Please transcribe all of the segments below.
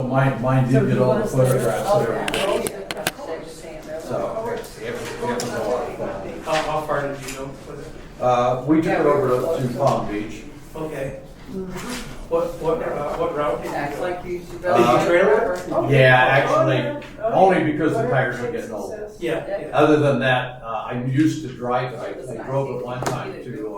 mine did get all the photographs Oh, there. yeah. So, we have to go on. How far did you go with it? We took it over to Palm Beach. Okay. What route? Acts like you should Did you trailer it? Yeah, actually, only because the tires are getting old. Yeah. Other than that, I used to drive it. I drove it one time to,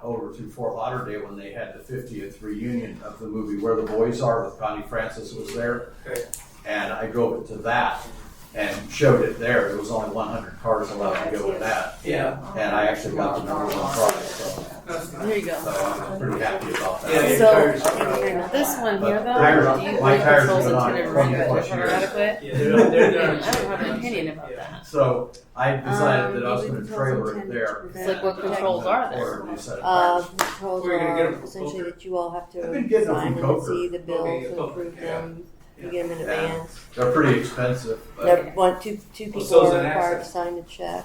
over to Fort Lauderdale when they had the 50th reunion of the movie Where the Boys Are with Connie Francis was there. Okay. And I drove it to that and showed it there. There was only 100 cars allowed to go with that. Yeah. And I actually got the number one prize, so, That's nice. There you go. I'm pretty happy about Yeah, that. your So, tires are- this one here But tires- though, do you my think tires controls have been on intended 20 removed plus are years. adequate? Yeah, they're done. I don't have an opinion about Yeah. that. So I decided that I was Usually gonna controls trailer it intended there. to It's like what controls are there? Order a new set of tires. Controls Where are you gonna get are 'em? essentially that you all have I've to been getting them sign from and Coker. see the bill Okay, to Coker, approve yeah. them. You get them in Yeah. advance. They're pretty expensive, but They're two people so's are an required to access. sign the check.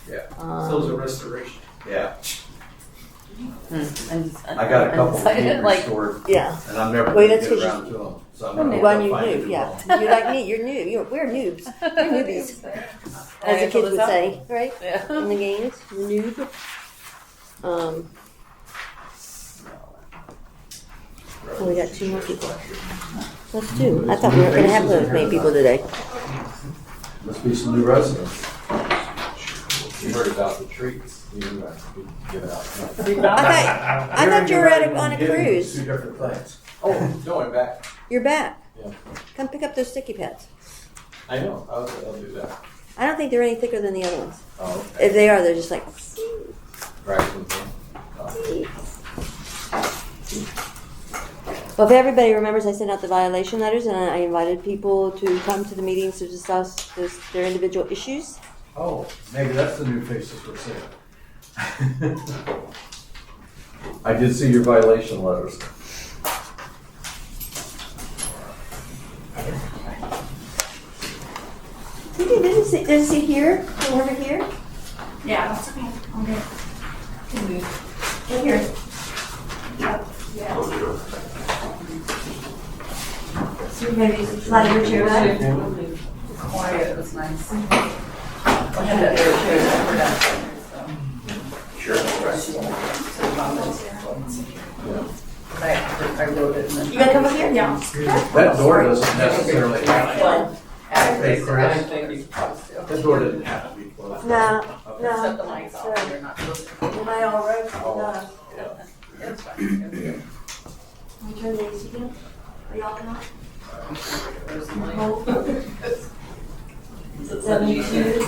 Yeah. So's a restoration. yeah, I I got a couple of decided, feet like, restored, yeah. and I'm never Well, gonna that's get 'cause around to them. So I'm gonna Well, end you're up finding new, a yeah. home. You're like me, you're new. We're noobs. We're newbies, as the kids would say, right? Yeah. In the games, we're noob. Well, we got two more people. That's two. I thought we weren't gonna have those many people today. Must be some new residents. You heard about the treats. You give it out. I thought you were on a cruise. Two different things. Oh, no, I'm back. You're back. Yeah. Come pick up those sticky pads. I know. I'll do that. I don't think they're any thicker than the other ones. Oh, okay. If they are, they're just like. Right with them. Oh. Well, if everybody remembers, I sent out the violation letters and I invited people to come to the meetings to discuss their individual issues. Oh, maybe that's the new faces we're seeing. I did see your violation letters. Okay, there's a seat here. Can you have it here? Yeah, that's okay. I'm good. Right here. So maybe slide your chair back. Quiet, that's nice. I had that there too, I forgot. I wrote it and then. You gonna come up here? Yeah. That door doesn't necessarily have to. Hey, Chris, Thank you. that door didn't have to be closed. No, Set the no. mics off, you're not listening. Am I all right? Oh. No. It's fine. Can you turn the AC down? Are y'all coming out? There's the mic. Hold. Is it 72?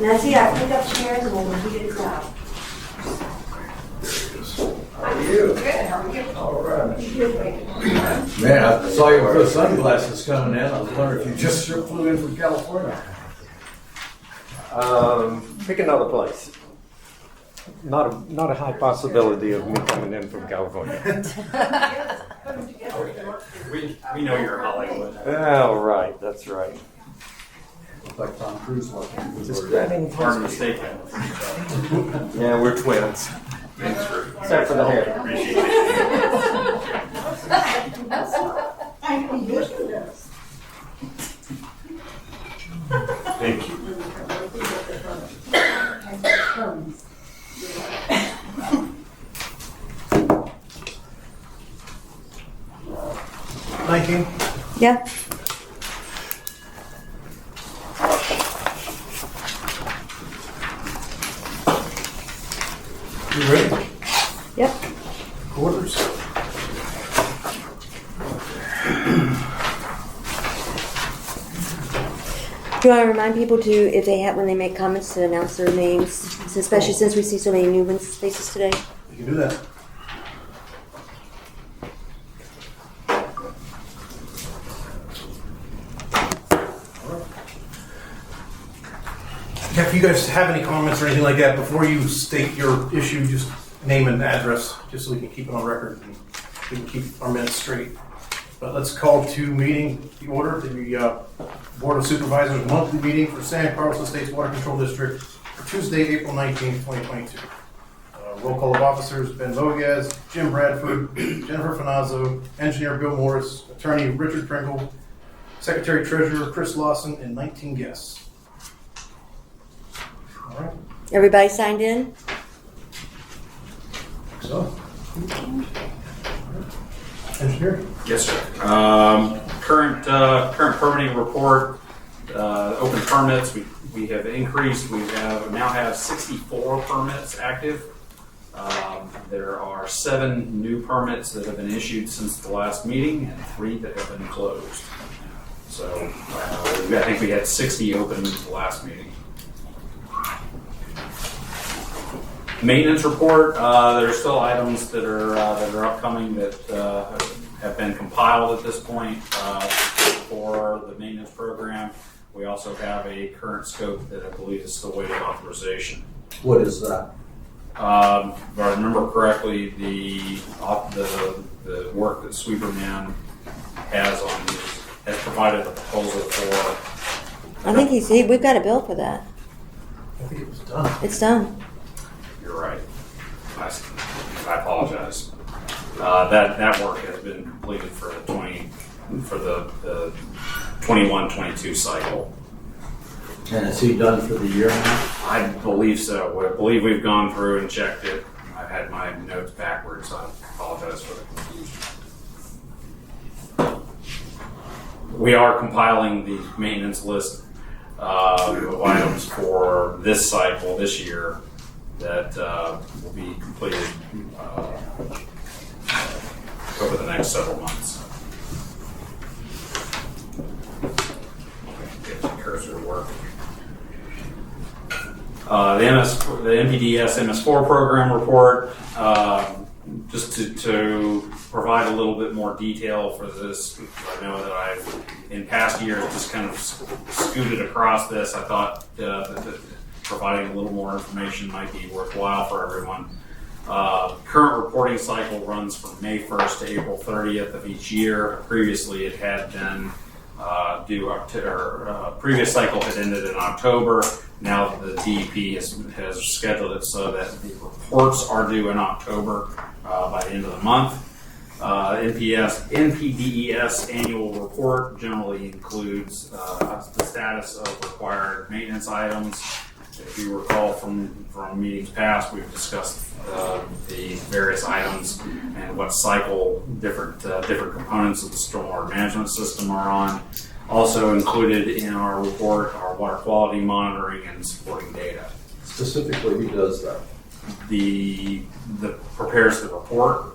Now see, I pick up chairs and we'll figure this out. How are you? Good, how are you? All right. Man, I saw you with those sunglasses coming in. I was wondering if you just flew in from California. Pick another place. Not a high possibility of me coming in from California. We know you're Hollywood. Oh, right, that's right. Looks like Tom Cruise walking. Just grabbing. Hard mistake. Yeah, we're twins. Thanks for. Except for the hair. Appreciate it. Thank you. Yeah. You ready? Yep. Quarters. Do you want to remind people to, if they have, when they make comments, to announce their names, especially since we see so many new ones, faces today? You can do that. If you guys have any comments or anything like that, before you state your issue, just name and address, just so we can keep it on record and we can keep our minutes straight. But let's call to meeting the order, the Board of Supervisors monthly meeting for San Carlos Estates Water Control District for Tuesday, April 19th, 2022. Roll call of officers, Ben Voges, Jim Bradford, Jennifer Finazzo, Engineer Bill Morris, Attorney Richard Pringle, Secretary Treasurer Chris Lawson, and 19 guests. All right, Everybody signed in? so. Engineer? Yes, sir. Current permitting report, open permits, we have increased. We now have 64 permits active. There are 7 new permits that have been issued since the last meeting and 3 that have been closed. So I think we had 60 open at the last meeting. Maintenance report, there are still items that are upcoming that have been compiled at this point for the maintenance program. We also have a current scope that I believe is still waiting authorization. What is that? If I remember correctly, the work that Sweeperman has provided a proposal for. I think we've got a bill for that. I think it was done. It's done. You're right. I apologize. That work has been completed for the 21-22 cycle. And is he done for the year now? I believe so. I believe we've gone through and checked it. I've had my notes backwards. I apologize for the confusion. We are compiling the maintenance list of items for this cycle, this year, that will be completed over the next several months. Get the cursor to work. The NPDES MS4 program report, just to provide a little bit more detail for this. I know that I've, in past years, just kind of scooted across this. I thought that providing a little more information might be worthwhile for everyone. Current reporting cycle runs from May 1st to April 30th of each year. Previously, it had been previous cycle had ended in October. Now the DEP has scheduled it so that the reports are due in October by the end of the month. NPDES annual report generally includes the status of required maintenance items. If you recall from meetings past, we've discussed the various items and what cycle different components of the stormwater management system are on. Also included in our report are water quality monitoring and supporting data. Specifically, who does that? The prepares the report.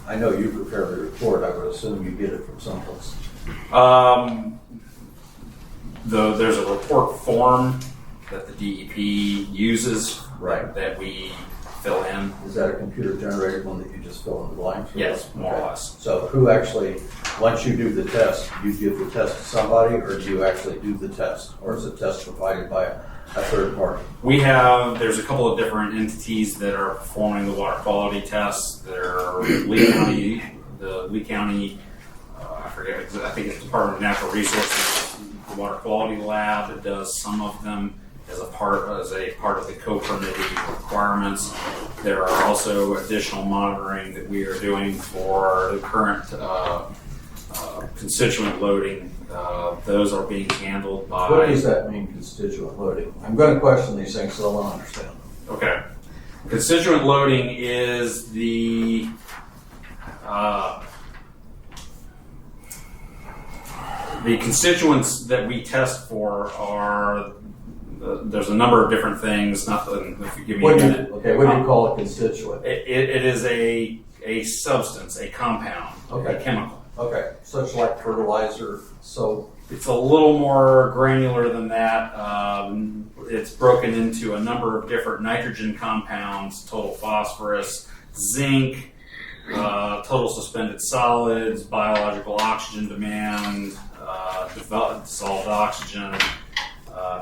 I know you prepare the report. I would assume you get it from someplace. There's a report form that the DEP uses, Right. that we fill in. Is that a computer generated one that you just fill in the blanks? Yes, more or Okay. less. So who actually, once you do the test, you give the test to somebody, or do you actually do the test? Or is the test provided by a third party? There's a couple of different entities that are performing the water quality tests. There are the Lee County, I forget, I think it's Department of Natural Resources, the Water Quality Lab that does some of them as a part of the co-permitting requirements. There are also additional monitoring that we are doing for the current constituent loading. Those are being handled by... What does that mean, constituent loading? I'm going to question these things so I want to understand. Okay. Constituent loading is the constituents that we test for are... there's a number of different things. Nothing. If you give me a minute. What do you call a constituent? It is a substance, a compound, Okay. a chemical. Okay, such like fertilizer, so It's a little more granular than that. It's broken into a number of different nitrogen compounds, total phosphorus, zinc, total suspended solids, biological oxygen demand, dissolved oxygen.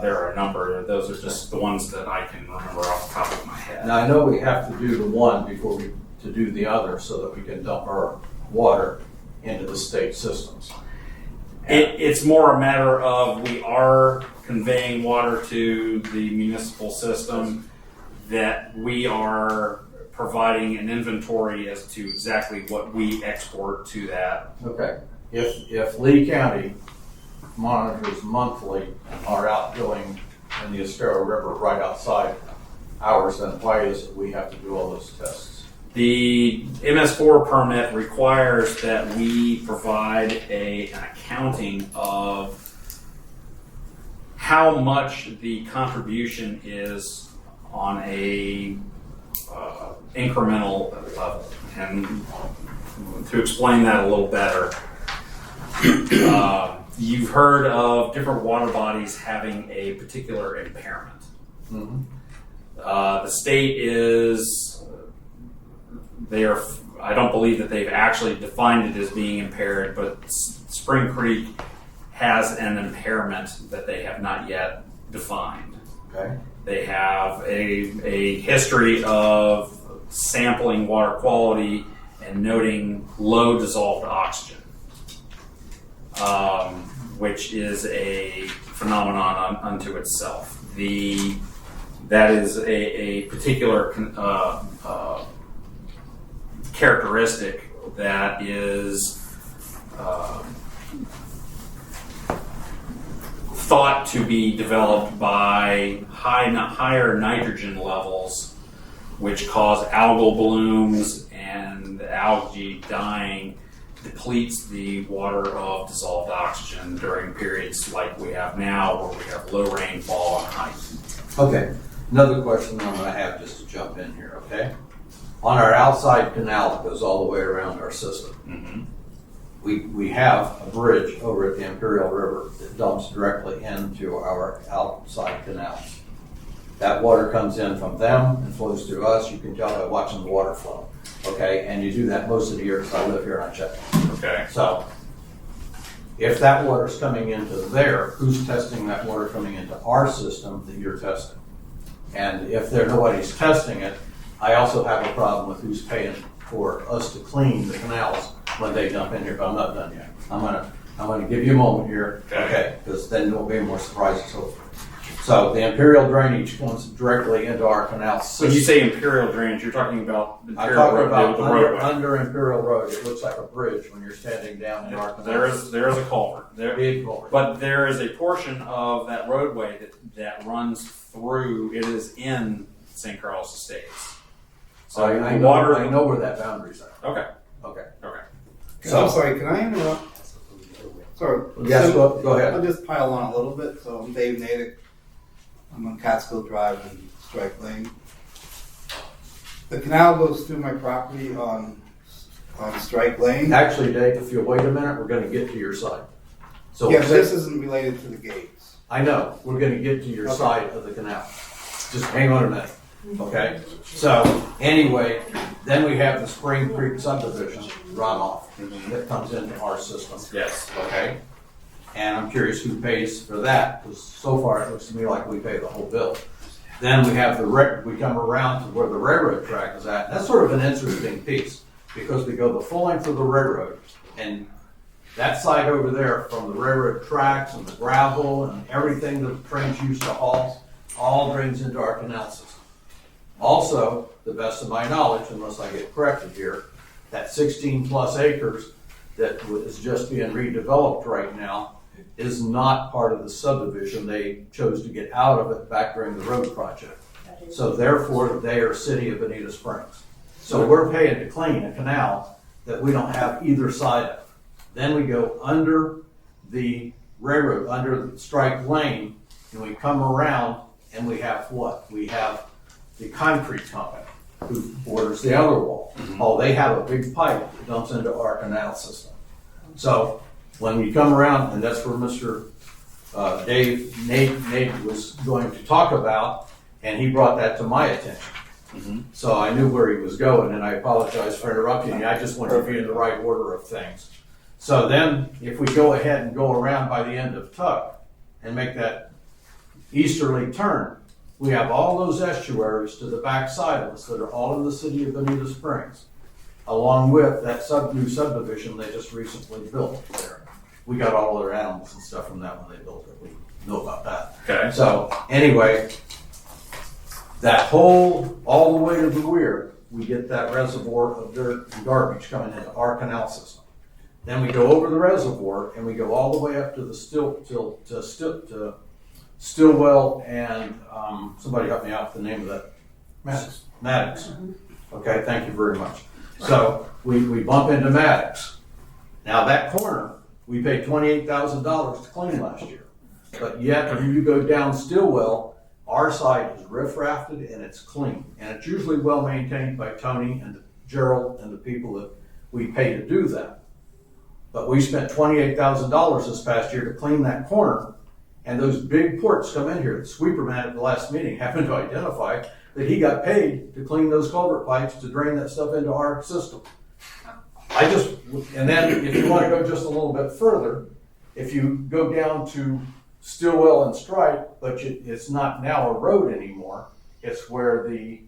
There are a number. Those are just the ones that I can remember off the top of my head. now I know we have to do the one before we to do the other so that we can dump our water into the state systems. It's more a matter of we are conveying water to the municipal system, that we are providing an inventory as to exactly what we export to that. Okay, if Lee County monitors monthly our outgoing in the Estero River right outside ours, then why is it we have to do all those tests? The MS4 permit requires that we provide an accounting of how much the contribution is on a incremental level. And to explain that a little better, you've heard of different water bodies having a particular impairment. Mm-hmm. The state is, I don't believe that they've actually defined it as being impaired, but Spring Creek has an impairment that they have not yet defined. Okay. They have a history of sampling water quality and noting low dissolved oxygen, which is a phenomenon unto itself. That is a particular characteristic that is thought to be developed by higher nitrogen levels, which cause algal blooms, and the algae dying depletes the water of dissolved oxygen during periods like we have now, where we have low rainfall and high heat. Okay, another question I'm gonna have just to jump in here, okay? On our outside canal that goes all the way around our system, we have a bridge over at the Imperial River that dumps directly into our outside canals. That water comes in from them and flows through us. You can tell by watching the water flow, okay? And you do that most of the year because I live here and I check. Okay. So if that water's coming into there, who's testing that water coming into our system that you're testing? And if nobody's testing it, I also have a problem with who's paying for us to clean the canals when they dump in here, but I'm not done yet. I'm gonna give you a moment here, okay? Because then there will be more surprises hopefully. So the imperial drainage comes directly into our canal system. When you say imperial drainage, you're talking about I'm Imperial talking Road, about the roadway. under Imperial Road. It looks like a bridge when you're standing down in our canal. There is a culvert. Big culvert. But there is a portion of that roadway that runs through. It is in St. Carlos Estates. So I the water. know where that boundary's at. Okay. Okay. Okay. So- I'm sorry, can I interrupt? Sorry. Yes, go ahead. I'll just pile on a little bit. So I'm Dave Natick. I'm on Catskill Drive in Strike Lane. The canal goes through my property on Strike Lane. Actually, Dave, if you'll wait a minute, we're gonna get to your side. So Yeah, this isn't related to the gates. I know, we're gonna get to your Okay. side of the canal. Just hang on a minute, okay? So, anyway, then we have the Spring Creek subdivision runoff that comes into our system. Yes. Okay? And I'm curious who pays for that, because so far it looks to me like we pay the whole bill. Then we have we come around to where the railroad track is at. That's sort of an interesting piece, because we go the full length of the railroad, and that side over there from the railroad tracks and the gravel and everything that the trains used to haul, all drains into our canal system. Also, the best of my knowledge, unless I get corrected here, that 16 plus acres that is just being redeveloped right now is not part of the subdivision. They chose to get out of it back during the road project. So therefore, they are city of Bonita Springs. So we're paying to clean a canal that we don't have either side of. Then we go under the railroad, under the Strike Lane, and we come around and we have what? We have the concrete company who borders the other wall. Oh, they have a big pipe that dumps into our canal system. So when you come around, and that's where Mr. Nate was going to talk about, and he brought that to my attention. So I knew where he was going, and I apologize for interrupting you. I just wanted to be in the right order of things. So then, if we go ahead and go around by the end of Tuck and make that easterly turn, we have all those estuaries to the back side of us that are all in the city of Bonita Springs, along with that new subdivision they just recently built there. We got all their animals and stuff from that when they built it. We know about that. Okay. So anyway, that whole, all the way to the weir, we get that reservoir of dirt and garbage coming into our canal system. Then we go over the reservoir and we go all the way up to the Stillwell and, somebody help me out with the name of that. Maddox. Okay, thank you very much. So we bump into Maddox. Now that corner, we paid $28,000 to clean last year. But yet, when you go down Stillwell, our side is riff-rafted and it's clean. And it's usually well maintained by Tony and Gerald and the people that we pay to do that. But we spent $28,000 this past year to clean that corner. And those big ports come in here. The sweeper man at the last meeting happened to identify that he got paid to clean those culvert pipes to drain that stuff into our system. And then if you want to go just a little bit further, if you go down to Stillwell and Strike, but it's not now a road anymore, it's where the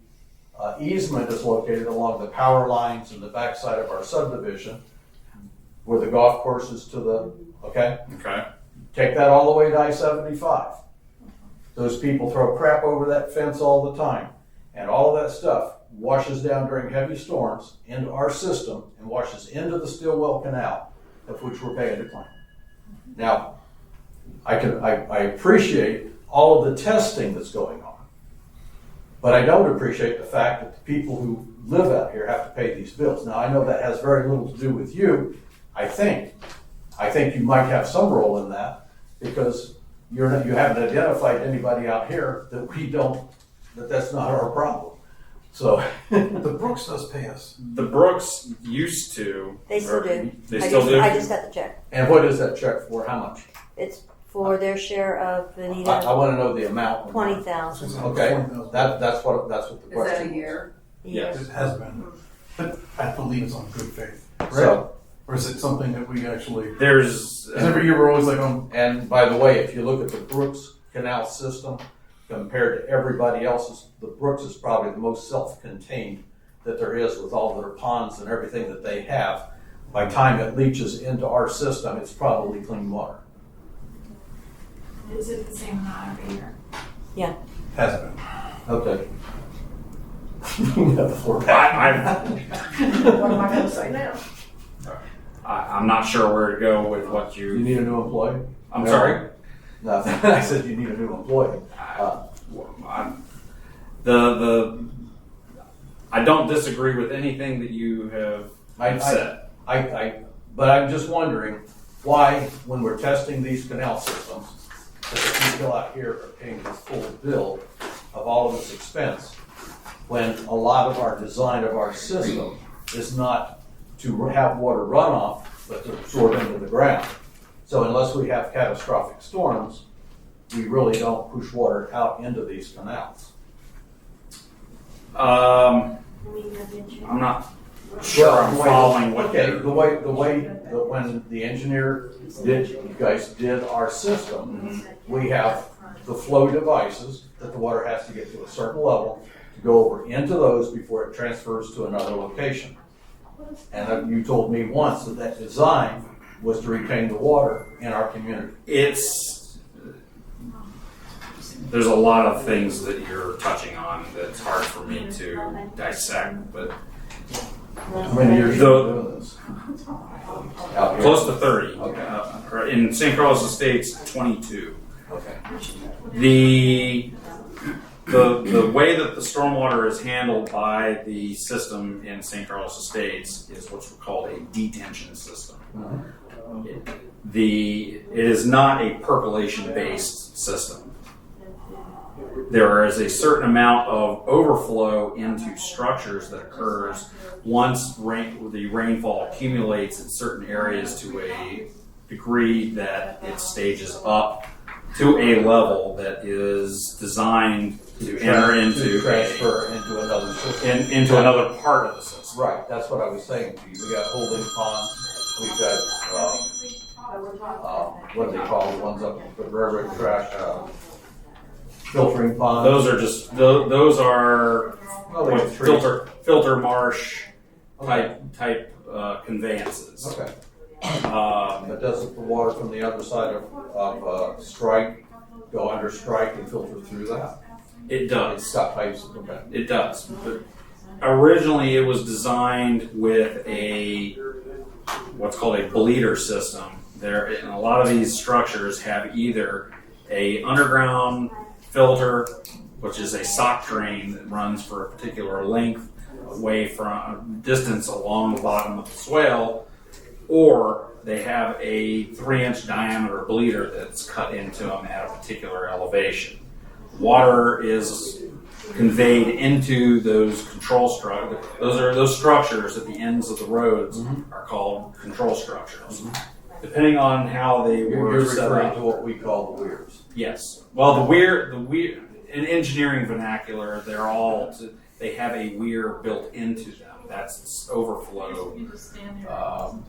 easement is located along the power lines and the backside of our subdivision, where the golf course is to the, okay? Okay. Take that all the way to I-75. Those people throw crap over that fence all the time. And all of that stuff washes down during heavy storms into our system and washes into the Stillwell Canal, of which we're paying to clean. Now, I appreciate all of the testing that's going on, but I don't appreciate the fact that the people who live out here have to pay these bills. Now, I know that has very little to do with you, I think you might have some role in that, because you haven't identified anybody out here that's not our problem. So The Brooks does pay us. The Brooks used to. They still do. They still do? I just got the check. And what is that check for? How much? It's for their share of I Anita, want to know the amount. 20,000. Okay, that's what the Is that question a year? Yes. It has been. But I believe it's on good faith. was. So, Or is it something that we actually, There's. every year we're always like, and by the way, if you look at the Brooks Canal system compared to everybody else's, the Brooks is probably the most self-contained that there is, with all their ponds and everything that they have. By the time it leaches into our system, it's probably clean water. Is it the same amount every year? has been. Okay. You have the floor I, back. What am I gonna say now? I'm not sure where to go with what You need a new employee? I'm sorry? Nothing. I said you need a new employee. I don't disagree with anything that you have said. But I'm just wondering why, when we're testing these canal systems, that the people out here are paying the full bill of all of this expense, when a lot of our design of our system is not to have water runoff, but to absorb into the ground. So unless we have catastrophic storms, we really don't push water out into these canals. I'm not sure I'm following what Okay, you're. when the engineer you guys did our system, we have the flow devices that the water has to get to a certain level to go over into those before it transfers to another location. And you told me once that design was to retain the water in our community. There's a lot of things that you're touching on that's hard for me to dissect, but How many years have you been doing this? Out here? close to 30. Okay. In St. Carlos Estates, 22. Okay. The way that the stormwater is handled by the system in St. Carlos Estates is what's called a detention system. It is not a percolation-based system. There is a certain amount of overflow into structures that occurs once the rainfall accumulates in certain areas to a degree that it stages up to a level that is designed to enter into transfer into another system. into another part of the system. Right, that's what I was saying to you. We got holding ponds, we've got, what do they call the ones up at the railroad track, filtering ponds. Those are Oh, they what, have trees. filter marsh type conveyances. Okay, Um, but doesn't the water from the other side of Strike go under Strike and filter through that? it It's does. got pipes, okay. It does. But originally it was designed with what's called a bleeder system. And a lot of these structures have either a underground filter, which is a sock drain that runs for a particular length away from distance along the bottom of the swale, or they have a 3-inch diameter bleeder that's cut into them at a particular elevation. Water is conveyed into those control structures. Those structures at the ends of the roads are called control structures. Depending on how they You're were set referring up. to what we call the weirs. Yes. Well, the weir, in engineering vernacular, they have a weir built into them. That's overflow.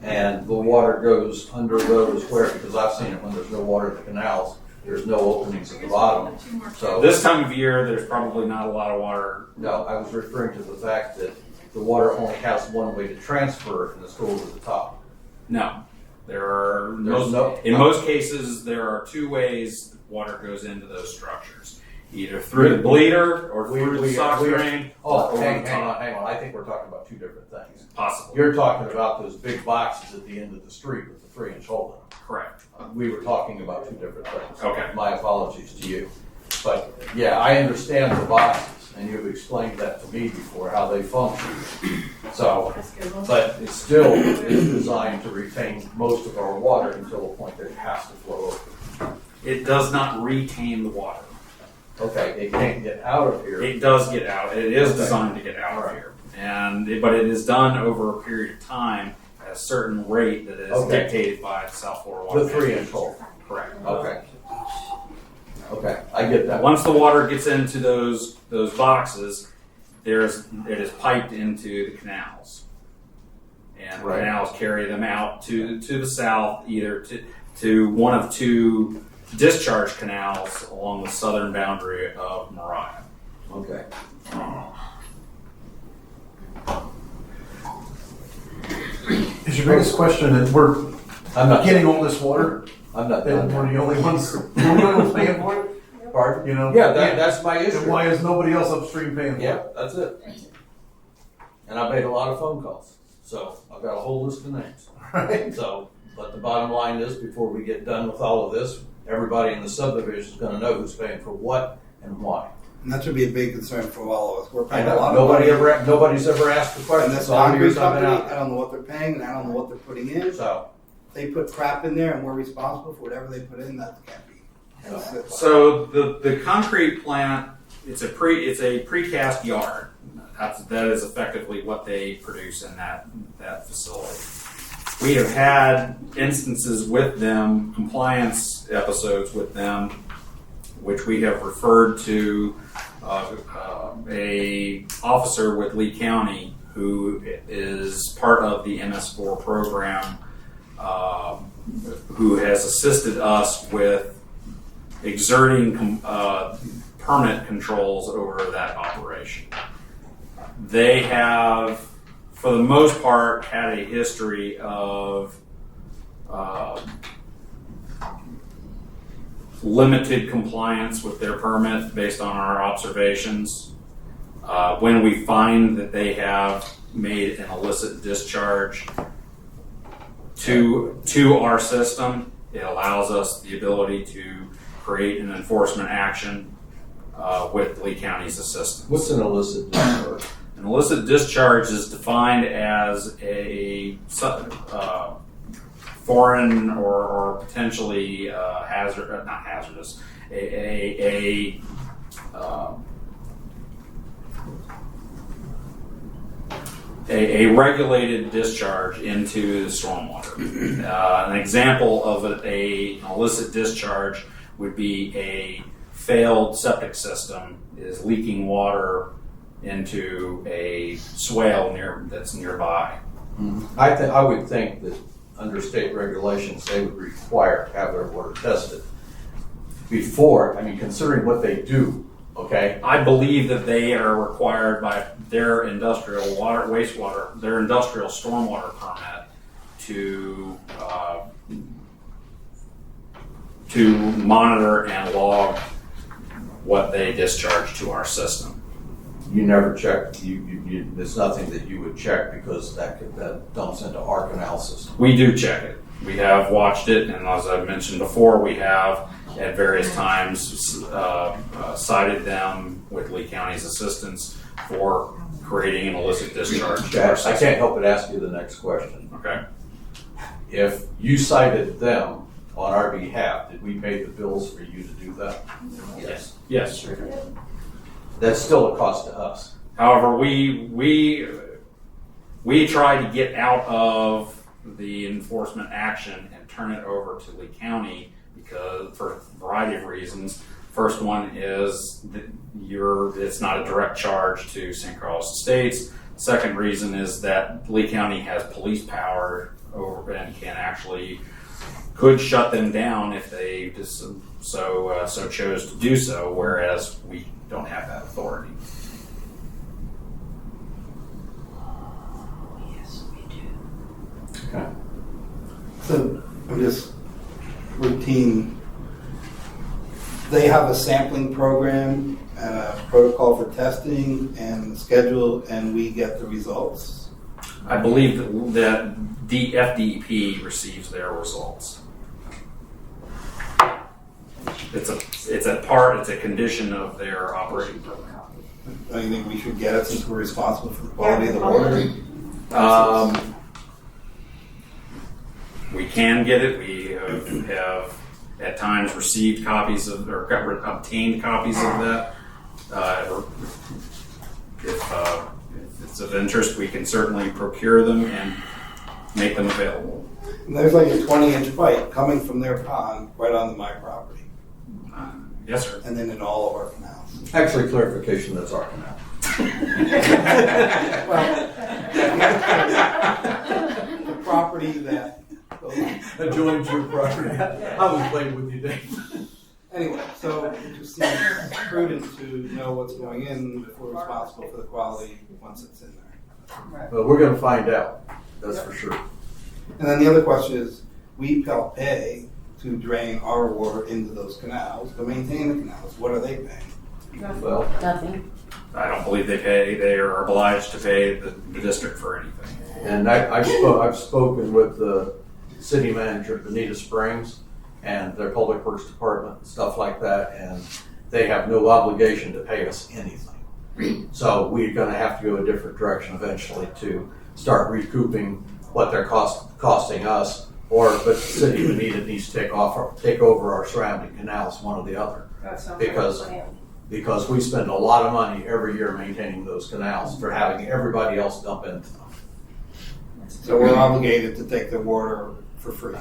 And the water goes under those where, because I've seen it when there's no water in the canals, there's no openings at the bottom. So This time of year, there's probably not a lot of water. no, I was referring to the fact that the water only has one way to transfer and it's goes to the top. No. There are There's in most cases, there are two ways water goes into those structures. Either through the bleeder or through the sock drain. Oh, or hang the top. on. I think we're talking about two different things. Possibly. You're talking about those big boxes at the end of the street with the 3-inch hole in them. Correct. We were talking about two different things. Okay. My apologies to you. But yeah, I understand the boxes, and you've explained that to me before, how they function. So, but it still is designed to retain most of our water until a point that it has to flow over. It does not retain the water. Okay, it can't get out of here. It does get out. It is Okay. designed to get out of Alright. here. But it is done over a period of time at a certain rate that is Okay. dictated by the South Florida Water The 3-inch hole. Correct. Okay. Okay, I get that. Once the water gets into those boxes, it is piped into the canals, and the Right. canals carry them out to the south, either to one of two discharge canals along the southern boundary of Mariah. Okay. Is your biggest question that we're I'm not getting all this water, I'm not and done. we're the only ones paying for it? Pardon? You know? Yeah, that's my issue. Then why is nobody else upstream paying for it? Yeah, that's it. And I made a lot of phone calls, so I've got a whole list of names. Right? So, but the bottom line is, before we get done with all of this, everybody in the subdivision is gonna know who's paying for what and why. And that should be a big concern for all of us. We're I paying a lot know, of money. nobody's ever asked the And question, this so all the concrete years I've company, been I out. don't know what they're paying, and I don't know what they're putting in. So, They put crap in there, and we're responsible for whatever they put in. That can't be. That's it. So the concrete plant, it's a precast yard. That is effectively what they produce in that facility. We have had instances with them, compliance episodes with them, which we have referred to a officer with Lee County who is part of the MS4 program, who has assisted us with exerting permit controls over that operation. They have, for the most part, had a history of limited compliance with their permit based on our observations. When we find that they have made an illicit discharge to our system, it allows us the ability to create an enforcement action with Lee County's assistance. what's an illicit discharge? An illicit discharge is defined as a foreign or potentially not hazardous, a regulated discharge into the stormwater. An example of an illicit discharge would be a failed septic system is leaking water into a swale that's nearby. I would think that under state regulations, they would require to have their water tested before, considering what they do, okay? I believe that they are required by their industrial wastewater, their industrial stormwater permit to monitor and log what they discharge to our system. you never check, there's nothing that you would check because that dumps into our canal system. We do check it. We have watched it, and as I mentioned before, we have at various times cited them with Lee County's assistance for creating an illicit discharge. to our I system. can't help but ask you the next question. Okay. If you cited them on our behalf, did we pay the bills for you to do that? Yes. Yes. That's still a cost to us. However, we try to get out of the enforcement action and turn it over to Lee County because for a variety of reasons. First one is that it's not a direct charge to St. Carlos Estates. Second reason is that Lee County has police power over and could shut them down if they just so chose to do so, whereas we don't have that authority. Okay. So I'm just routine. They have a sampling program and a protocol for testing and schedule, and we get the results. I believe that the FDP receives their results. It's a condition of their operating program. Don't you think we should get it since we're responsible for the quality of the water? We can get it. We have at times received copies of or obtained copies of that. If it's of interest, we can certainly procure them and make them available. And there's like a 20-inch pipe coming from their pond right onto my property, Yes, sir. and then in all of our canals. Actually, clarification, that's our canal. The property that Adjoins your property. I was playing with you, Dave. Anyway, so it just seems prudent to know what's going in if we're responsible for the quality once it's in there. But we're gonna find out, that's for sure. And then the other question is, we pay to drain our water into those canals, to maintain the canals. What are they paying? Well, Nothing. I don't believe they pay. They are obliged to pay the district for anything. and I've spoken with the city manager of Bonita Springs and their public works department and stuff like that, and they have no obligation to pay us anything. So we're gonna have to go a different direction eventually to start recouping what they're costing us, but the city of Bonita needs to take over our surrounding canals, one or the other. Because we spend a lot of money every year maintaining those canals for having everybody else dump into them. So we're obligated to take the water for free.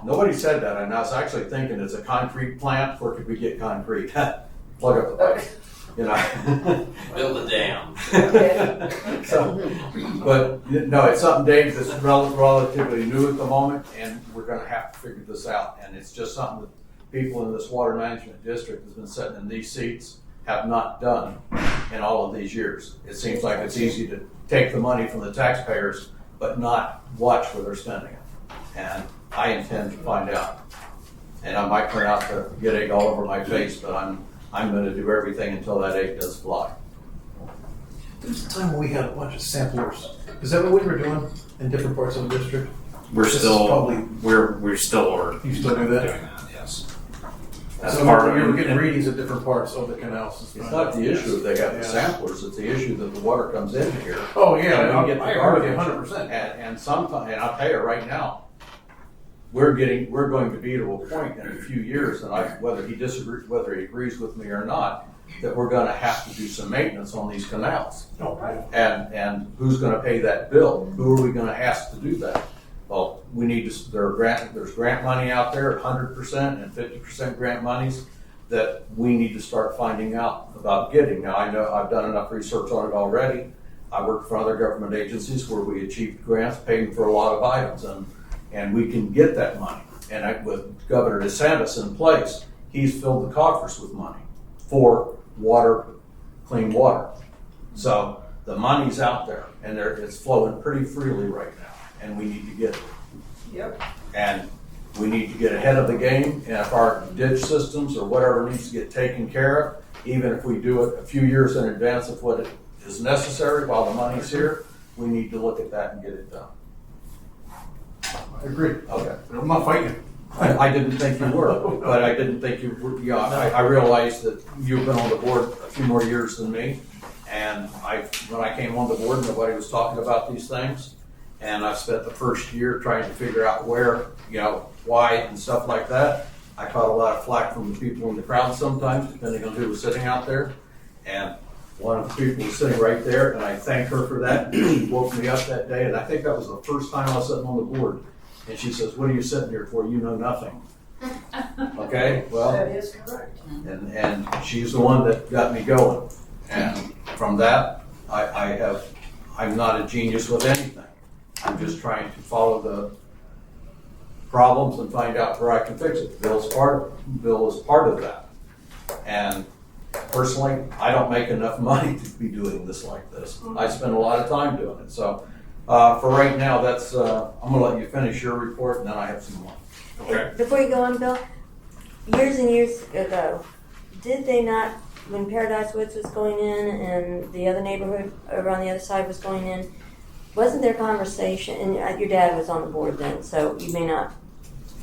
Nobody said that, and I was actually thinking it's a concrete plant, where could we get concrete? Plug up the pipe, you know? Build a dam. So, but, no, it's something, Dave, that's relatively new at the moment, and we're gonna have to figure this out. And it's just something that people in this water management district has been sitting in these seats have not done in all of these years. It seems like it's easy to take the money from the taxpayers, but not watch where they're spending it. And I intend to find out. And I might turn out to get egg all over my face, but I'm gonna do everything until that egg does fly. There's a time when we had a bunch of samplers. Is that what we were doing in different parts of the district? We're This is still probably- we're still You still do doing that? that. Yes. That's So part of we were it. getting readings at different parts of the canals. It's not the issue that they got the Yeah. samplers, it's the issue that the water comes in here. Oh, yeah, And we get the I agree with you garbage. 100%. And sometimes, and I'll tell you right now, we're going to be to a point in a few years, and whether he agrees with me or not, that we're gonna have to do some maintenance on these canals. And who's gonna pay that bill? Who are we gonna ask to do that? Well, we need to, there's grant money out there, 100% and 50% grant monies that we need to start finding out about getting. Now, I know I've done enough research on it already. I work for other government agencies where we achieved grants paying for a lot of items, and we can get that money. And with Governor DeSantis in place, he's filled the coffers with money for water, clean water. So the money's out there, and it's flowing pretty freely right now, and we need to get it. Yep. And we need to get ahead of the game, and if our ditch systems or whatever needs to get taken care of, even if we do it a few years in advance of what it is necessary while the money's here, we need to look at that and get it done. I agree. Okay. I'm not fighting. I didn't think you were, but I didn't think you were, yeah, I realized that you've been on the board a few more years than me. And when I came on the board, nobody was talking about these things. And I spent the first year trying to figure out where, why and stuff like that. I caught a lot of flack from the people in the crowd sometimes, depending on who was sitting out there. And one of the people was sitting right there, and I thanked her for that. She woke me up that day, and I think that was the first time I was sitting on the board. And she says, "What are you sitting here for? You know nothing." Okay, well, That is correct. and she's the one that got me going. And from that, I'm not a genius with anything. I'm just trying to follow the problems and find out where I can fix it. Bill is part of that. And personally, I don't make enough money to be doing this like this. I spend a lot of time doing it. So for right now, that's I'm gonna let you finish your report, and then I have some more. Okay. Before you go on, Bill, years and years ago, did they not, when Paradise Woods was going in and the other neighborhood over on the other side was going in, wasn't there conversation, and your dad was on the board then, so you may not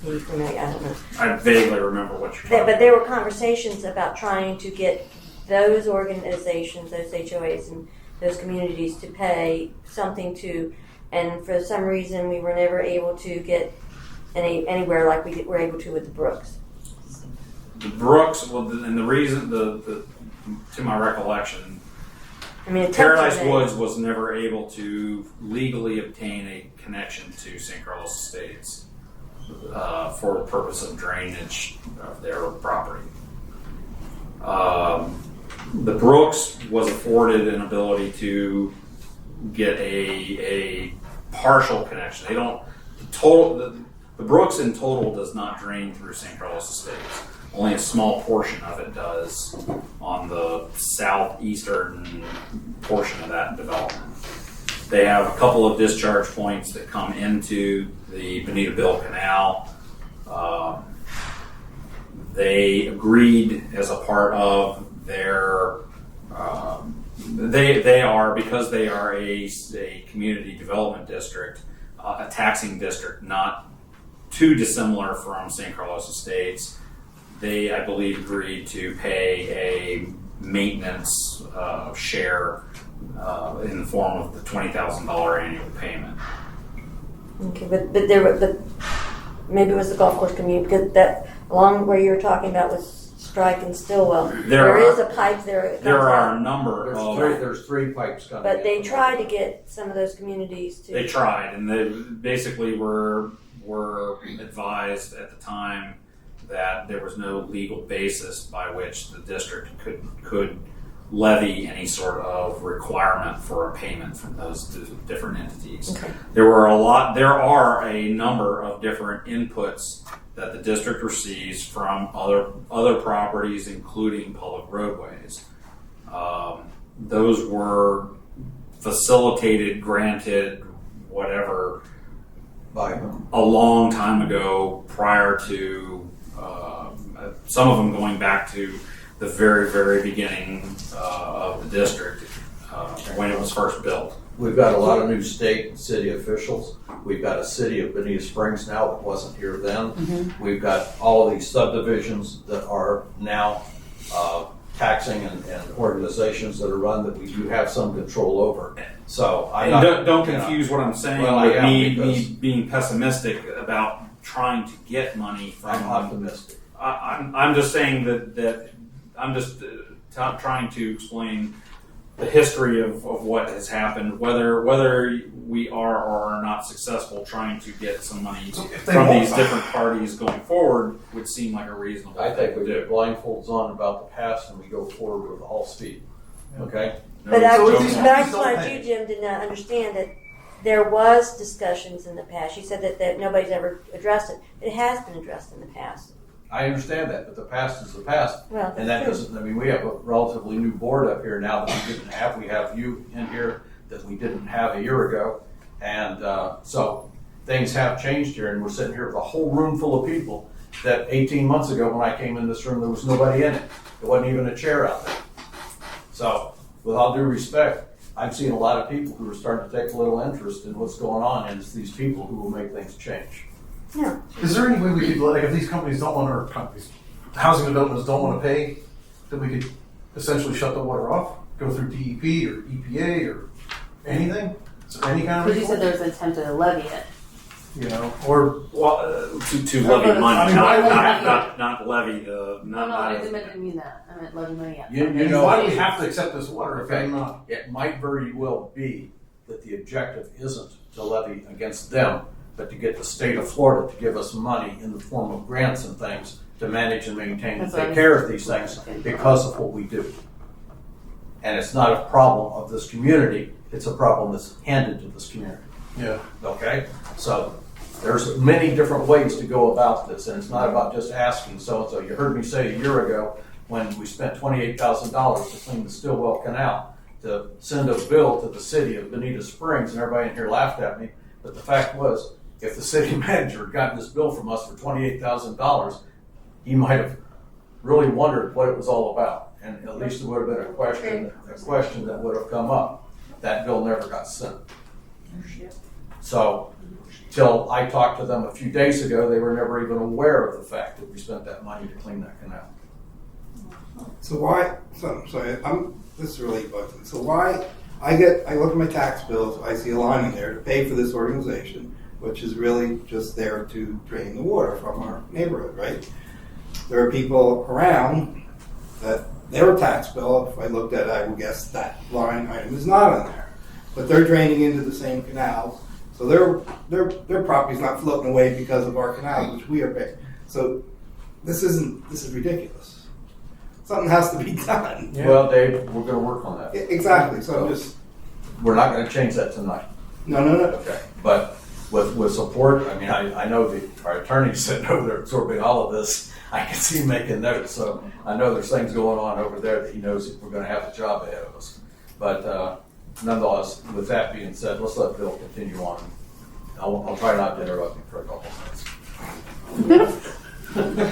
be familiar, I don't know. I vaguely remember what you're talking about. But there were conversations about trying to get those organizations, those HOAs and those communities to pay something to, and for some reason we were never able to get anywhere like we were able to with the Brooks. The Brooks, well, and the reason, to my recollection, I mean, Paradise Woods was never able to legally obtain a connection to St. Carlos Estates for the purpose of drainage of their property. The Brooks was afforded an ability to get a partial connection. They don't, the Brooks in total does not drain through St. Carlos Estates. Only a small portion of it does on the southeastern portion of that development. They have a couple of discharge points that come into the Bonita Bill Canal. They agreed as a part of their, they are, because they are a community development district, a taxing district, not too dissimilar from St. Carlos Estates. They, I believe, agreed to pay a maintenance share in the form of the $20,000 annual payment. Okay, but maybe it was the golf course community, because that along where you were talking about was Strike and Stillwell. There is a pipe there. There are a number There's three pipes coming in. But they tried to get some of those communities to. They tried, and they basically were advised at the time that there was no legal basis by which the district could levy any sort of requirement for a payment from those different entities. Okay. There are a number of different inputs that the district receives from other properties, including public roadways. Those were facilitated, granted, whatever, a long time ago, prior to some of them going back to the very, very beginning of the district when it was first built. We've got a lot of new state and city officials. We've got a city of Bonita Springs now that wasn't here then. Mm-hmm. We've got all these subdivisions that are now taxing and organizations that are run that we do have some control over. So don't confuse what I'm saying with me being pessimistic about trying to get money from. I'm optimistic. I'm just saying that I'm just trying to explain the history of what has happened, whether we are or are not successful trying to get some money from these different parties going forward would seem like a reasonable I think we thing to put do. blindfolds on about the past and we go forward with all speed. Okay? But I So just it's- wanted you, Jim, to understand that there was discussions in the past. You said that nobody's ever addressed it. It has been addressed in the past. I understand that, but the past is the past. Well, And that doesn't, we have a relatively new board up here now that we didn't have. We have you in here that we didn't have a year ago. And so things have changed here, and we're sitting here with a whole room full of people that 18 months ago when I came in this room, there was nobody in it. There wasn't even a chair out there. So with all due respect, I've seen a lot of people who are starting to take a little interest in what's going on, and it's these people who will make things change. Yeah. Is there any way we could, like, if these companies don't want, or companies, housing developments don't want to pay, that we could essentially shut the water off, go through DEP or EPA or anything? Is there any kind of Because you said recourse? there was intent to levy it. You know, or Well, to levy money, I mean, why would we have not levy the, No, not. I didn't mean that. I meant levy money out. You and know, why do we have to accept this water if Okay. I'm not? It might very well be that the objective isn't to levy against them, but to get the state of Florida to give us money in the form of grants and things to manage and maintain and That's what I take was- care of these things because of what we do. And it's not a problem of this community, it's a problem that's handed to this community. Yeah. Okay? So there's many different ways to go about this, and it's not about just asking so-and-so. You heard me say a year ago when we spent $28,000 to clean the Stillwell Canal, to send a bill to the city of Bonita Springs, and everybody in here laughed at me. But the fact was, if the city manager had gotten this bill from us for $28,000, he might have really wondered what it was all about. And at least it would have been a question that would have come up. That bill never got sent. So, till I talked to them a few days ago, they were never even aware of the fact that we spent that money to clean that canal. So why, this is really bugging. So why, I look at my tax bills, I see a line in there to pay for this organization, which is really just there to drain the water from our neighborhood, right? There are people around that their tax bill, if I looked at it, I would guess that line item is not on there. But they're draining into the same canals, so their property's not floating away because of our canals, which we are paying. So this is ridiculous. Something has to be done. Yeah. Well, Dave, we're gonna work on that. Exactly, so I'm just, We're not gonna change that tonight. no. Okay. But with support, I mean, I know our attorney's sitting over there absorbing all of this. I can see him making notes, so I know there's things going on over there that he knows we're gonna have a job ahead of us. But nonetheless, with that being said, let's let Bill continue on. I'll try not to interrupt you for a couple minutes.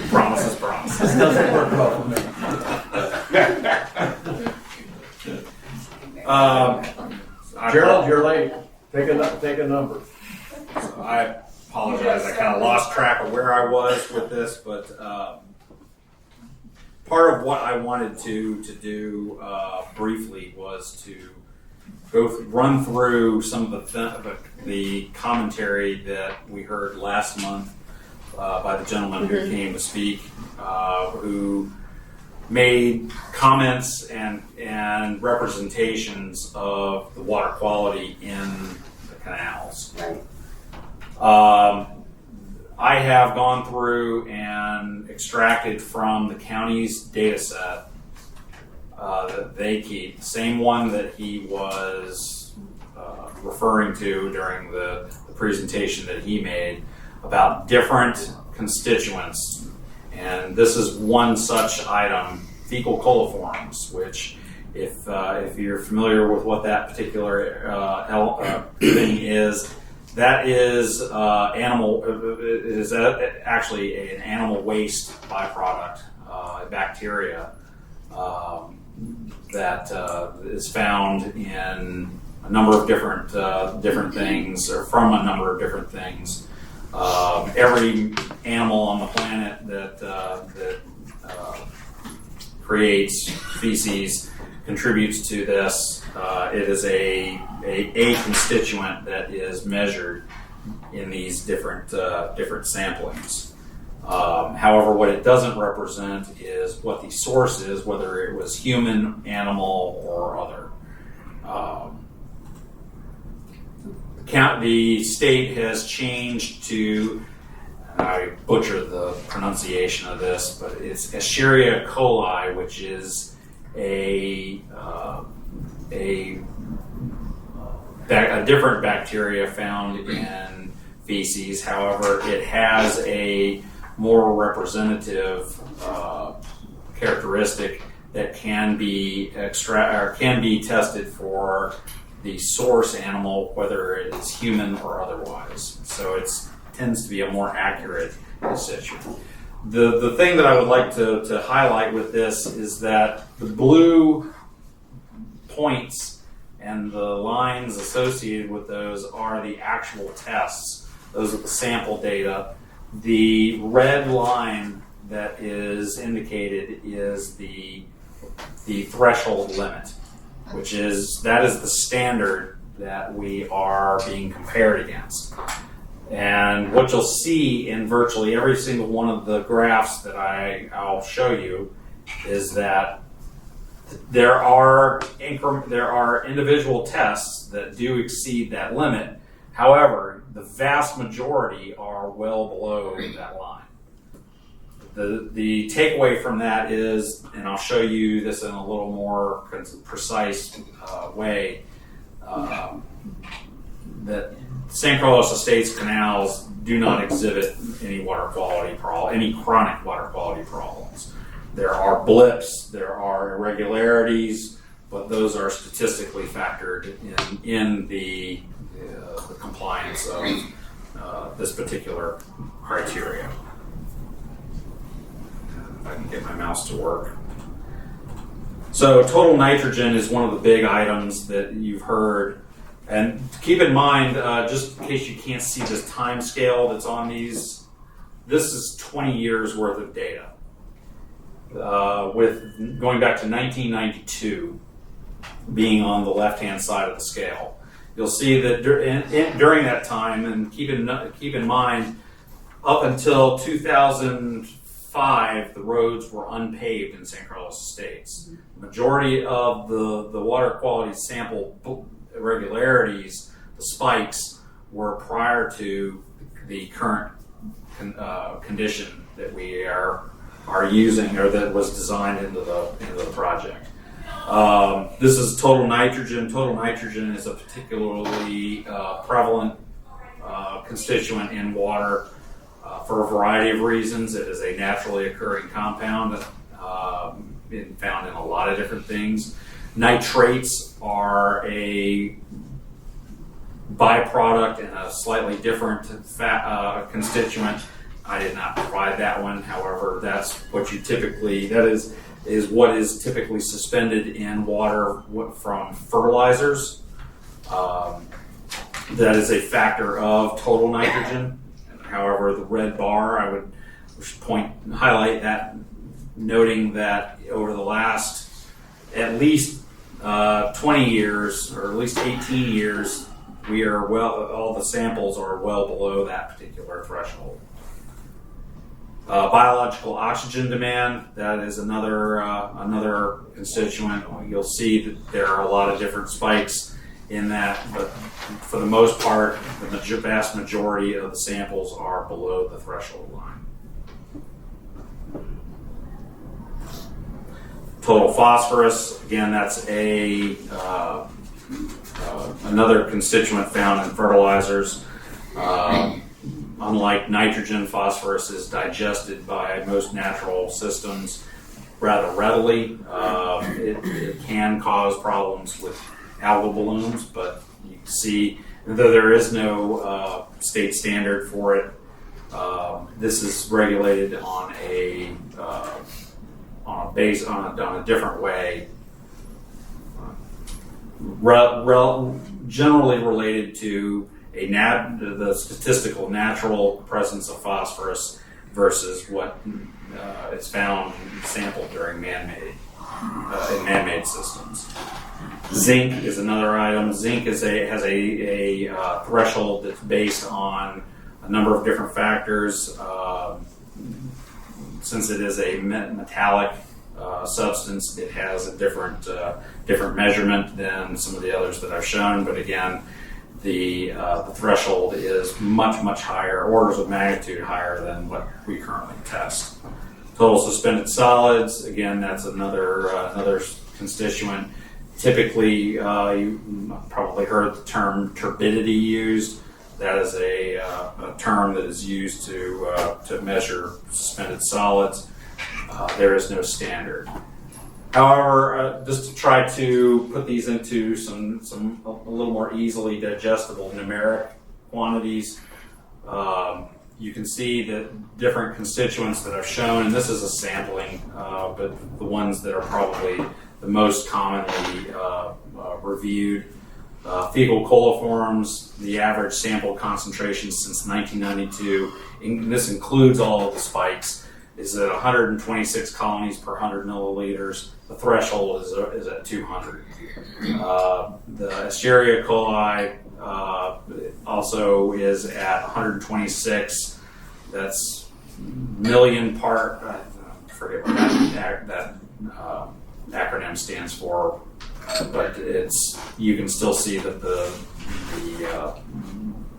Promises, promises. This doesn't work well for me. Gerald, you're late. Take a number. I apologize. I kind of lost track of where I was with this, but part of what I wanted to do briefly was to run through some of the commentary that we heard last month by the gentleman who came to speak, who made comments and representations of the water quality in the canals. I have gone through and extracted from the county's data set that they keep, the same one that he was referring to during the presentation that he made about different constituents. And this is one such item, fecal coliforms, which if you're familiar with what that particular thing is, that is actually an animal waste byproduct, bacteria that is found in a number of different things, or from a number of different things. Every animal on the planet that creates feces contributes to this. It is a constituent that is measured in these different samplings. However, what it doesn't represent is what the source is, whether it was human, animal, or other. The state has changed to, I butcher the pronunciation of this, but it's Escherichia coli, which is a different bacteria found in feces. However, it has a more representative characteristic that can be tested for the source animal, whether it's human or otherwise. So it tends to be a more accurate constituent. The thing that I would like to highlight with this is that the blue points and the lines associated with those are the actual tests. Those are the sample data. The red line that is indicated is the threshold limit, which is the standard that we are being compared against. And what you'll see in virtually every single one of the graphs that I'll show you is that there are individual tests that do exceed that limit. However, the vast majority are well below that line. The takeaway from that is, and I'll show you this in a little more precise way, that San Carlos Estates canals do not exhibit any water quality any chronic water quality problems. There are blips, there are irregularities, but those are statistically factored in the compliance of this particular criteria. If I can get my mouse to work. So total nitrogen is one of the big items that you've heard. And keep in mind, just in case you can't see this time scale that's on these, this is 20 years worth of data. With going back to 1992 being on the left-hand side of the scale. You'll see that during that time, and keep in mind, up until 2005, the roads were unpaved in San Carlos Estates. The majority of the water quality sample irregularities, the spikes, were prior to the current condition that we are using, or that was designed into the project. This is total nitrogen. Total nitrogen is a particularly prevalent constituent in water for a variety of reasons. It is a naturally occurring compound been found in a lot of different things. Nitrates are a byproduct and a slightly different constituent. I did not provide that one. However, that's what you typically, that is what is typically suspended in water from fertilizers. That is a factor of total nitrogen. However, the red bar, I would highlight that, noting that over the last at least 20 years, or at least 18 years, all the samples are well below that particular threshold. Biological oxygen demand, that is another constituent. You'll see that there are a lot of different spikes in that, but for the most part, the vast majority of the samples are below the threshold line. Total phosphorus, again, that's another constituent found in fertilizers. Unlike nitrogen, phosphorus is digested by most natural systems rather readily. It can cause problems with algal blooms, but you can see, though there is no state standard for it, this is regulated on a different way, generally related to the statistical natural presence of phosphorus versus what is found sampled during man-made systems. Zinc is another item. Zinc has a threshold that's based on a number of different factors. Since it is a metallic substance, it has a different measurement than some of the others that I've shown. But again, the threshold is much higher, orders of magnitude higher than what we currently test. Total suspended solids, again, that's another constituent. Typically, you probably heard the term turbidity used. That is a term that is used to measure suspended solids. There is no standard. However, just to try to put these into some a little more easily digestible numeric quantities, you can see that different constituents that I've shown, and this is a sampling, but the ones that are probably the most commonly reviewed. Fecal coliforms, the average sample concentration since 1992, and this includes all of the spikes, is at 126 colonies per 100 milliliters. The threshold is at 200. The Escherichia coli also is at 126. That's million part. I forget what that acronym stands for, but you can still see that the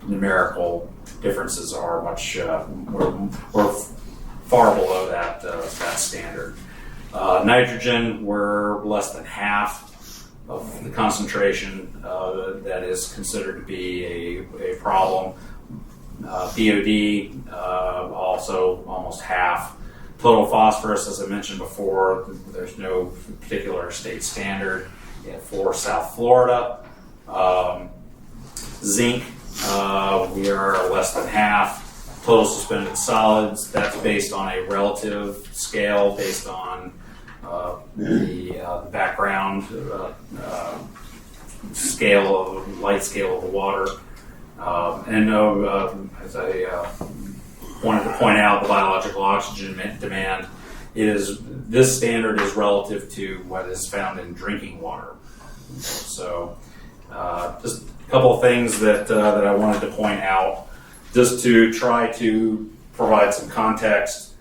numerical differences are much we're far below that standard. Nitrogen, we're less than half of the concentration that is considered to be a problem. BOD, also almost half. Total phosphorus, as I mentioned before, there's no particular state standard for South Florida. Zinc, we are less than half. Total suspended solids, that's based on a relative scale, based on the background light scale of the water. As I wanted to point out, the biological oxygen demand this standard is relative to what is found in drinking water. So just a couple of things that I wanted to point out, just to try to provide some context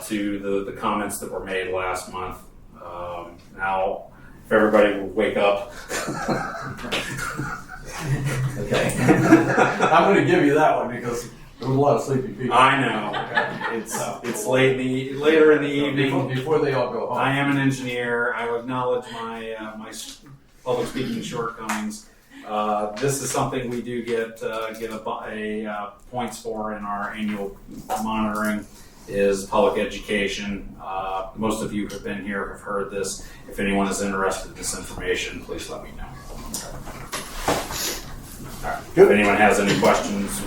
to the comments that were made last month. Now, if everybody would wake up. Okay. I'm going to give you that one because there was a lot of sleepy people. I know. It's later in the evening. Before they all go home. I am an engineer. I will acknowledge my public speaking shortcomings. This is something we do get points for in our annual monitoring, is public education. Most of you who have been here have heard this. If anyone is interested in this information, please let me know. If anyone has any questions.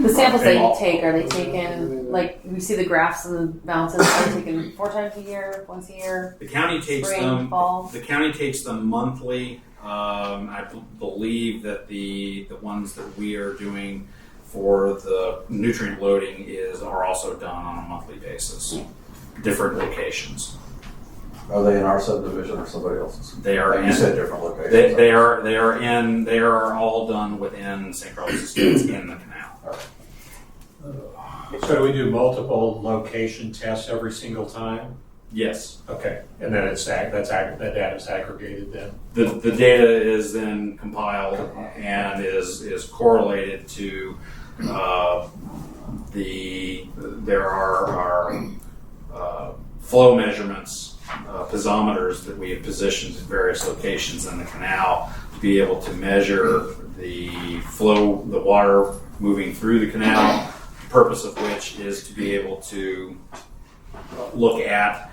The samples that you take, are they taken, like, we see the graphs and the bounces, are they taken 4 times a year, once a year? The county takes Spring, them. fall? The county takes them monthly. I believe that the ones that we are doing for the nutrient loading are also done on a monthly basis. Different locations. Are they in our subdivision or somebody else's? They are You in. said different locations. They are all done within St. Carlos Estates in the canal. So do we do multiple location tests every single time? Yes. Okay, and then that data is aggregated then? The data is then compiled and is correlated to there are flow measurements, piezometers that we have positioned in various locations in the canal to be able to measure the flow, the water moving through the canal, the purpose of which is to be able to look at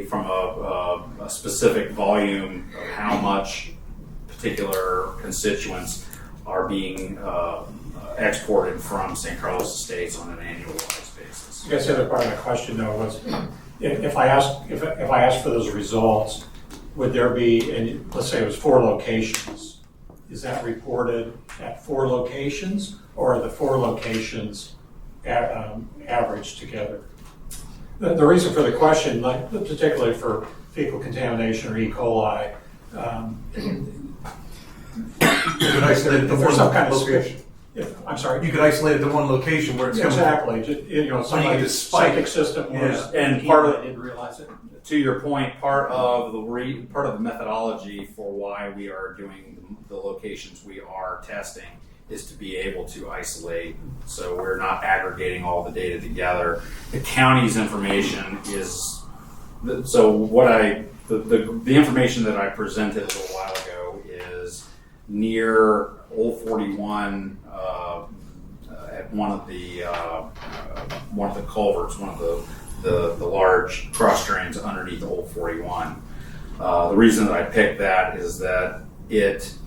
from a specific volume of how much particular constituents are being exported from St. Carlos Estates on an annualized basis. I guess the other part of the question though was, if I asked for those results, would there be, and let's say it was 4 locations, is that reported at 4 locations, or are the 4 locations averaged together? The reason for the question, like particularly for fecal contamination or E. coli, You could isolate it to one some kind of location. I'm sorry. You could isolate it to one location where it's coming from. Exactly. Somebody's psychic system was, And part of I didn't realize it. To your point, part of the methodology for why we are doing the locations we are testing is to be able to isolate, so we're not aggregating all the data together. The county's information is the information that I presented a little while ago is near Old 41 at one of the culverts, one of the large cross drains underneath Old 41. The reason that I picked that is that it's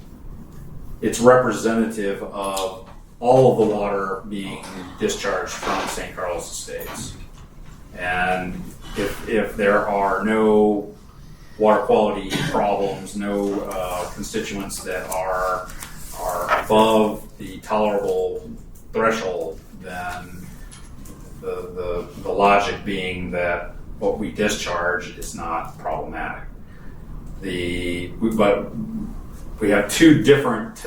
representative of all of the water being discharged from St. Carlos Estates. And if there are no water quality problems, no constituents that are above the tolerable threshold, then the logic being that what we discharge is not problematic. But we have two different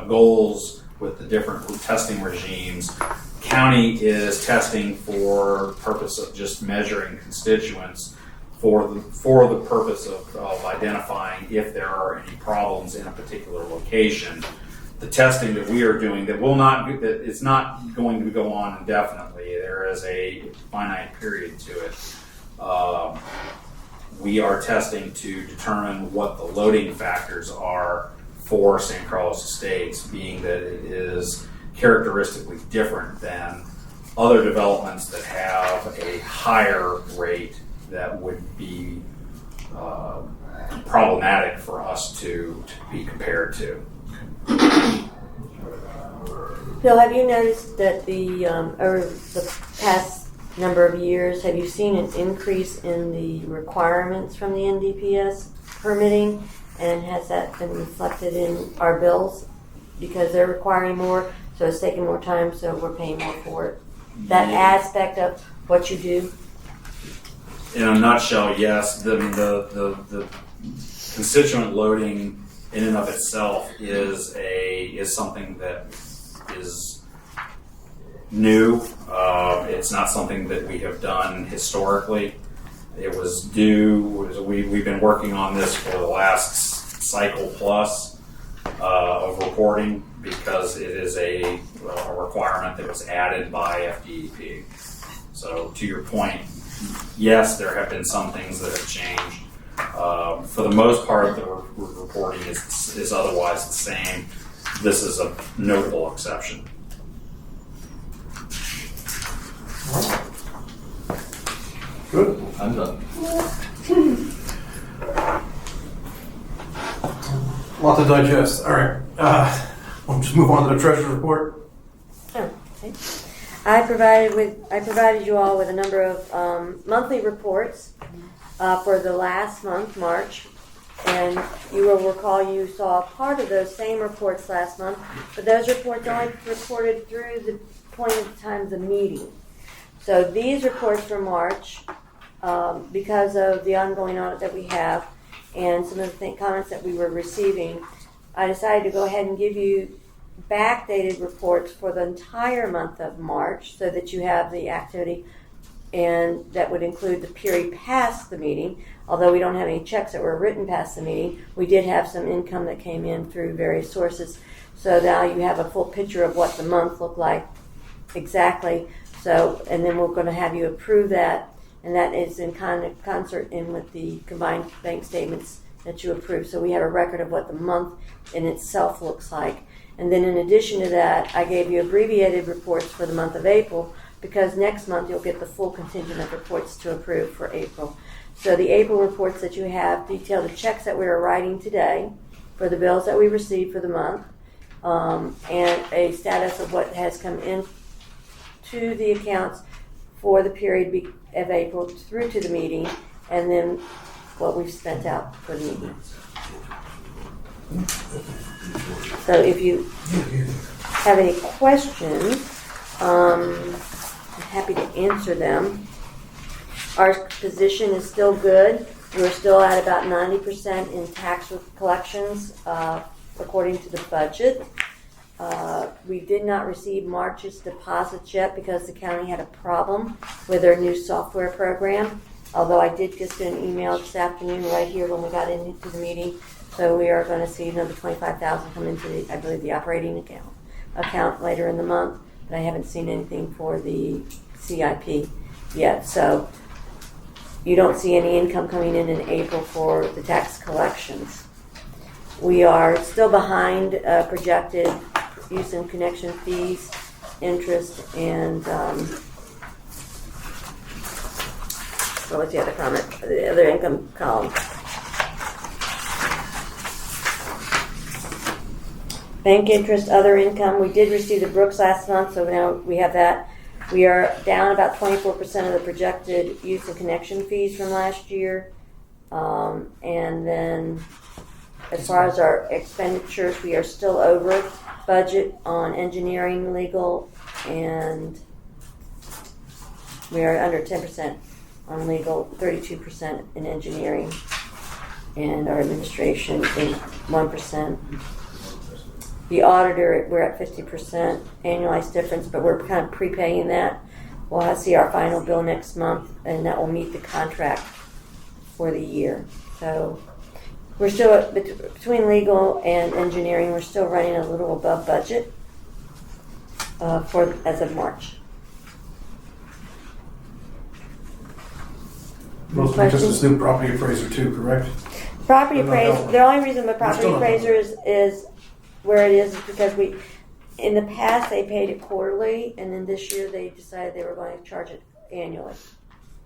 goals with the different testing regimes. County is testing for the purpose of just measuring constituents for the purpose of identifying if there are any problems in a particular location. The testing that we are doing that it's not going to go on indefinitely. There is a finite period to it. We are testing to determine what the loading factors are for San Carlos Estates, being that it is characteristically different than other developments that have a higher rate that would be problematic for us to be compared to. Bill, have you noticed that over the past number of years, have you seen an increase in the requirements from the NDPS permitting? And has that been reflected in our bills? Because they're requiring more, so it's taking more time, so we're paying more for it. That aspect of what you do? In a nutshell, yes. The constituent loading in and of itself is something that is new. It's not something that we have done historically. It was we've been working on this for the last cycle plus of reporting, because it is a requirement that was added by FDEP. So to your point, yes, there have been some things that have changed. For the most part, the reporting is otherwise the same. This is a notable exception. Good. I'm done. Lot to digest. All right. We'll just move on to the treasurer's report. Oh, okay. I provided you all with a number of monthly reports for the last month, March, and you will recall you saw part of those same reports last month, but those reports only reported through the point of time of the meeting. So these reports for March, because of the ongoing audit that we have and some of the comments that we were receiving, I decided to go ahead and give you backdated reports for the entire month of March so that you have the activity, and that would include the period past the meeting. Although we don't have any checks that were written past the meeting, we did have some income that came in through various sources. So now you have a full picture of what the month looked like exactly. So, and then we're going to have you approve that, and that is in concert in with the combined bank statements that you approve. So we have a record of what the month in itself looks like. And then in addition to that, I gave you abbreviated reports for the month of April, because next month you'll get the full contingent of reports to approve for April. So the April reports that you have detail the checks that we are writing today for the bills that we received for the month, and a status of what has come in to the accounts for the period of April through to the meeting, and then what we've spent out for the meeting. So if you have any questions, I'm happy to answer them. Our position is still good. We're still at about 90% in tax collections according to the budget. We did not receive March's deposits yet because the county had a problem with their new software program. Although I did just get an email this afternoon right here when we got into the meeting. So we are going to see another $25,000 come into I believe the operating account later in the month. But I haven't seen anything for the CIP yet. So you don't see any income coming in April for the tax collections. We are still behind projected use and connection fees, interest, and what was the other comment? The other income column. Bank interest, other income. We did receive the Brooks last month, so now we have that. We are down about 24% of the projected use and connection fees from last year. And then as far as our expenditures, we are still over budget on engineering, legal, and we are under 10% on legal, 32% in engineering, and our administration is 1%. The auditor, we're at 50% annualized difference, but we're kind of prepaying that. We'll have to see our final bill next month, and that will meet the contract for the year. So we're still, between legal and engineering, we're still running a little above budget as of March. Most of just this new property appraiser too, correct? Property They're not appraiser, helping. the only reason the property still not appraiser is where it is because in the past they paid it quarterly, and then this year they decided they were going to charge it annually.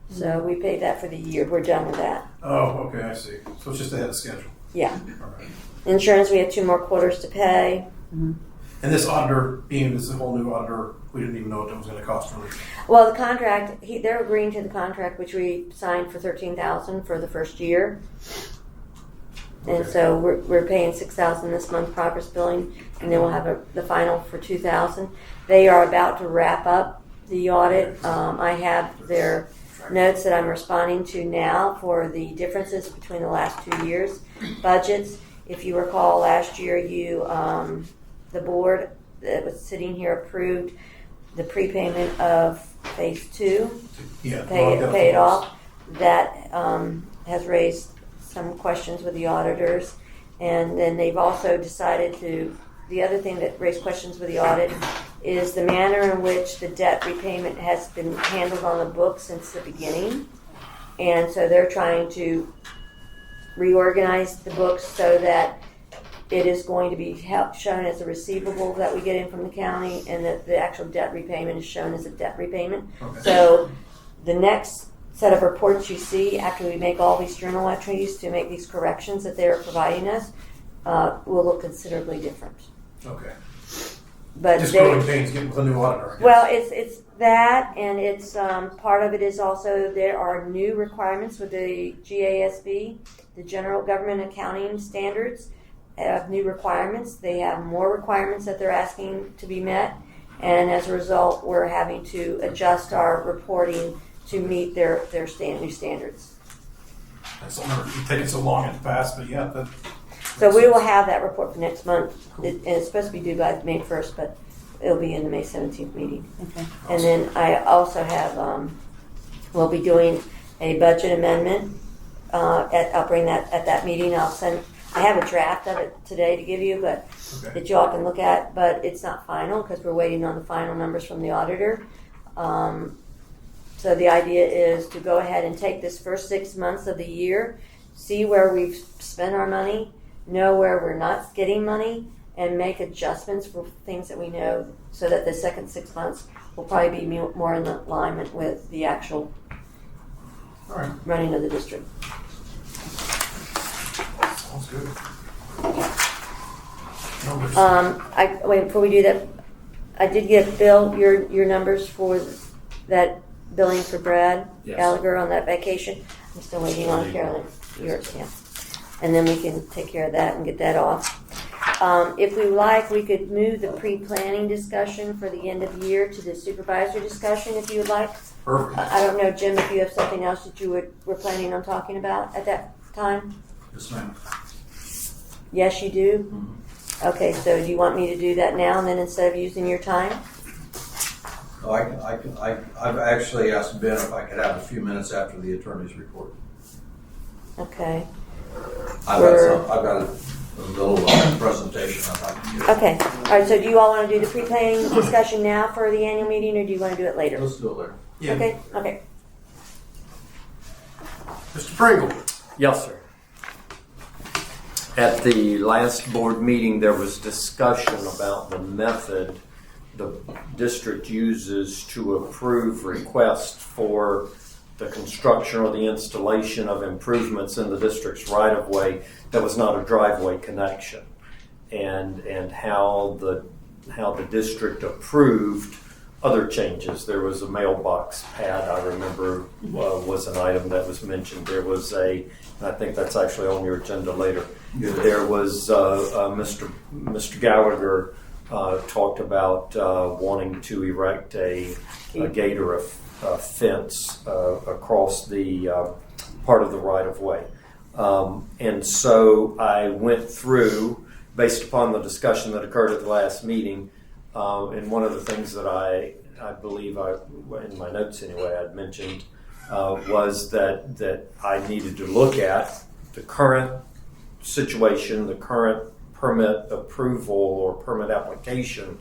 So we paid that for the year. We're done with that. Oh, okay, I see. So it's just ahead of schedule. Yeah. All right. Insurance, we have 2 more quarters to pay. And this auditor, being this is a whole new auditor, we didn't even know what that was going to cost really. Well, the contract, they're agreeing to the contract, which we signed for $13,000 for the first year. And Okay. so we're paying $6,000 this month progress billing, and then we'll have the final for $2,000. They are about to wrap up the audit. I have their notes that I'm responding to now for the differences between the last 2 years' budgets. If you recall, last year the board that was sitting here approved the prepayment of phase 2. Yeah. Pay it off. That has raised some questions with the auditors. And then they've also decided the other thing that raised questions with the audit is the manner in which the debt repayment has been handled on the books since the beginning. And so they're trying to reorganize the books so that it is going to be shown as a receivable that we get in from the county, and that the actual debt repayment is shown as a debt repayment. Okay. So the next set of reports you see after we make all these journal entries to make these corrections that they're providing us will look considerably different. Okay. But Just growing pains getting with a new auditor, I guess. well, it's that, and it's part of it is also there are new requirements with the GASB, the General Government Accounting Standards. Have new requirements. They have more requirements that they're asking to be met, and as a result, we're having to adjust our reporting to meet their new standards. That's taken so long in the past, but yeah. So we will have that report for next month, and it's supposed to be due by May 1st, but it'll be in the May 17th meeting. Okay. And then I also have, we'll be doing a budget amendment. I'll bring that at that meeting. I have a draft of it today to give you, but Okay. that y'all can look at, but it's not final because we're waiting on the final numbers from the auditor. So the idea is to go ahead and take this first 6 months of the year, see where we've spent our money, know where we're not getting money, and make adjustments for things that we know so that the second 6 months will probably be more in alignment with the actual All right. running of the district. Sounds good. Numbers. Wait, before we do that, I did get Bill your numbers for that billing for Brad Yes. Gallagher on that vacation. I'm still waiting on Carolyn. Yours, yeah. And then we can take care of that and get that off. If we like, we could move the pre-planning discussion for the end of the year to the supervisor discussion if you would like. Perfect. I don't know, Jim, if you have something else that you were planning on talking about at that time? Yes, ma'am. Yes, you do? Okay, so do you want me to do that now and then instead of using your time? Oh, I've actually asked Ben if I could have a few minutes after the attorney's report. Okay. I've got a little presentation I'd like to give. Okay. All right, so do you all want to do the pre-planning discussion now for the annual meeting, or do you want to do it later? Let's do it later. Yeah. Okay, okay. Mr. Pringle. Yes, sir. At the last board meeting, there was discussion about the method the district uses to approve requests for the construction or the installation of improvements in the district's right-of-way that was not a driveway connection, and how the district approved other changes. There was a mailbox pad, I remember, was an item that was mentioned. There was I think that's actually on your agenda later. There was Mr. Gallagher talked about wanting to erect a gate or a fence across the part of the right of way. And so I went through, based upon the discussion that occurred at the last meeting, and one of the things that I believe in my notes anyway, I'd mentioned was that I needed to look at the current situation, the current permit approval or permit application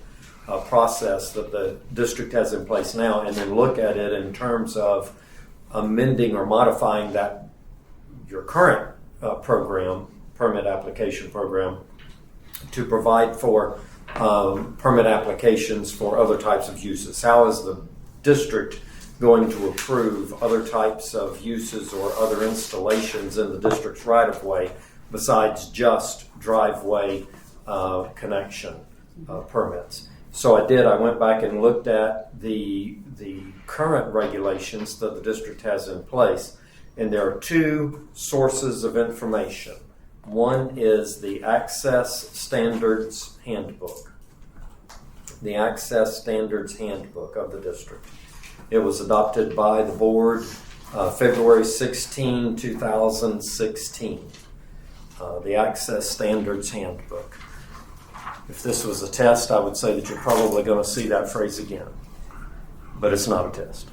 process that the district has in place now, and then look at it in terms of amending or modifying your current permit application program, to provide for permit applications for other types of uses. How is the district going to approve other types of uses or other installations in the district's right-of-way besides just driveway connection permits? So I went back and looked at the current regulations that the district has in place, and there are two sources of information. One is the Access Standards Handbook. The Access Standards Handbook of the district. It was adopted by the board February 16, 2016. The Access Standards Handbook. If this was a test, I would say that you're probably going to see that phrase again. But it's not a test.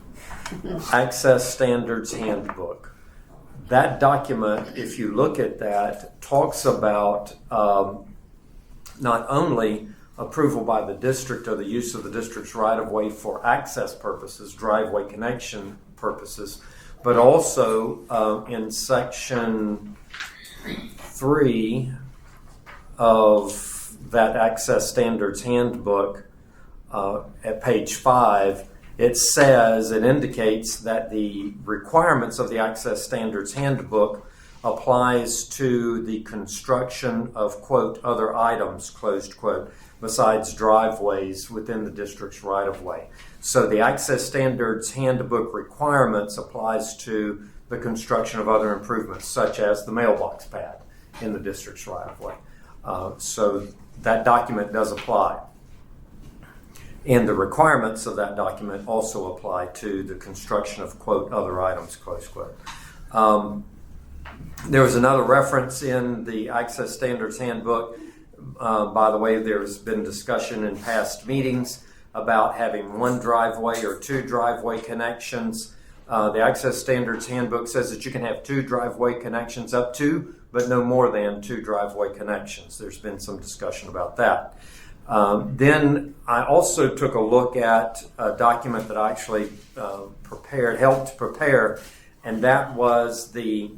Access Standards Handbook. That document, if you look at that, talks about not only approval by the district or the use of the district's right-of-way for access purposes, driveway connection purposes, but also in section 3 of that Access Standards Handbook at page 5, it indicates that the requirements of the Access Standards Handbook applies to the construction of, quote, other items, closed quote, besides driveways within the district's right-of-way. So the Access Standards Handbook requirements applies to the construction of other improvements, such as the mailbox pad in the district's right-of-way. So that document does apply. And the requirements of that document also apply to the construction of, quote, other items, close quote. There was another reference in the Access Standards Handbook. By the way, there's been discussion in past meetings about having one driveway or two driveway connections. The Access Standards Handbook says that you can have two driveway connections up to, but no more than two driveway connections. There's been some discussion about that. Then I also took a look at a document that I actually helped prepare, and that was the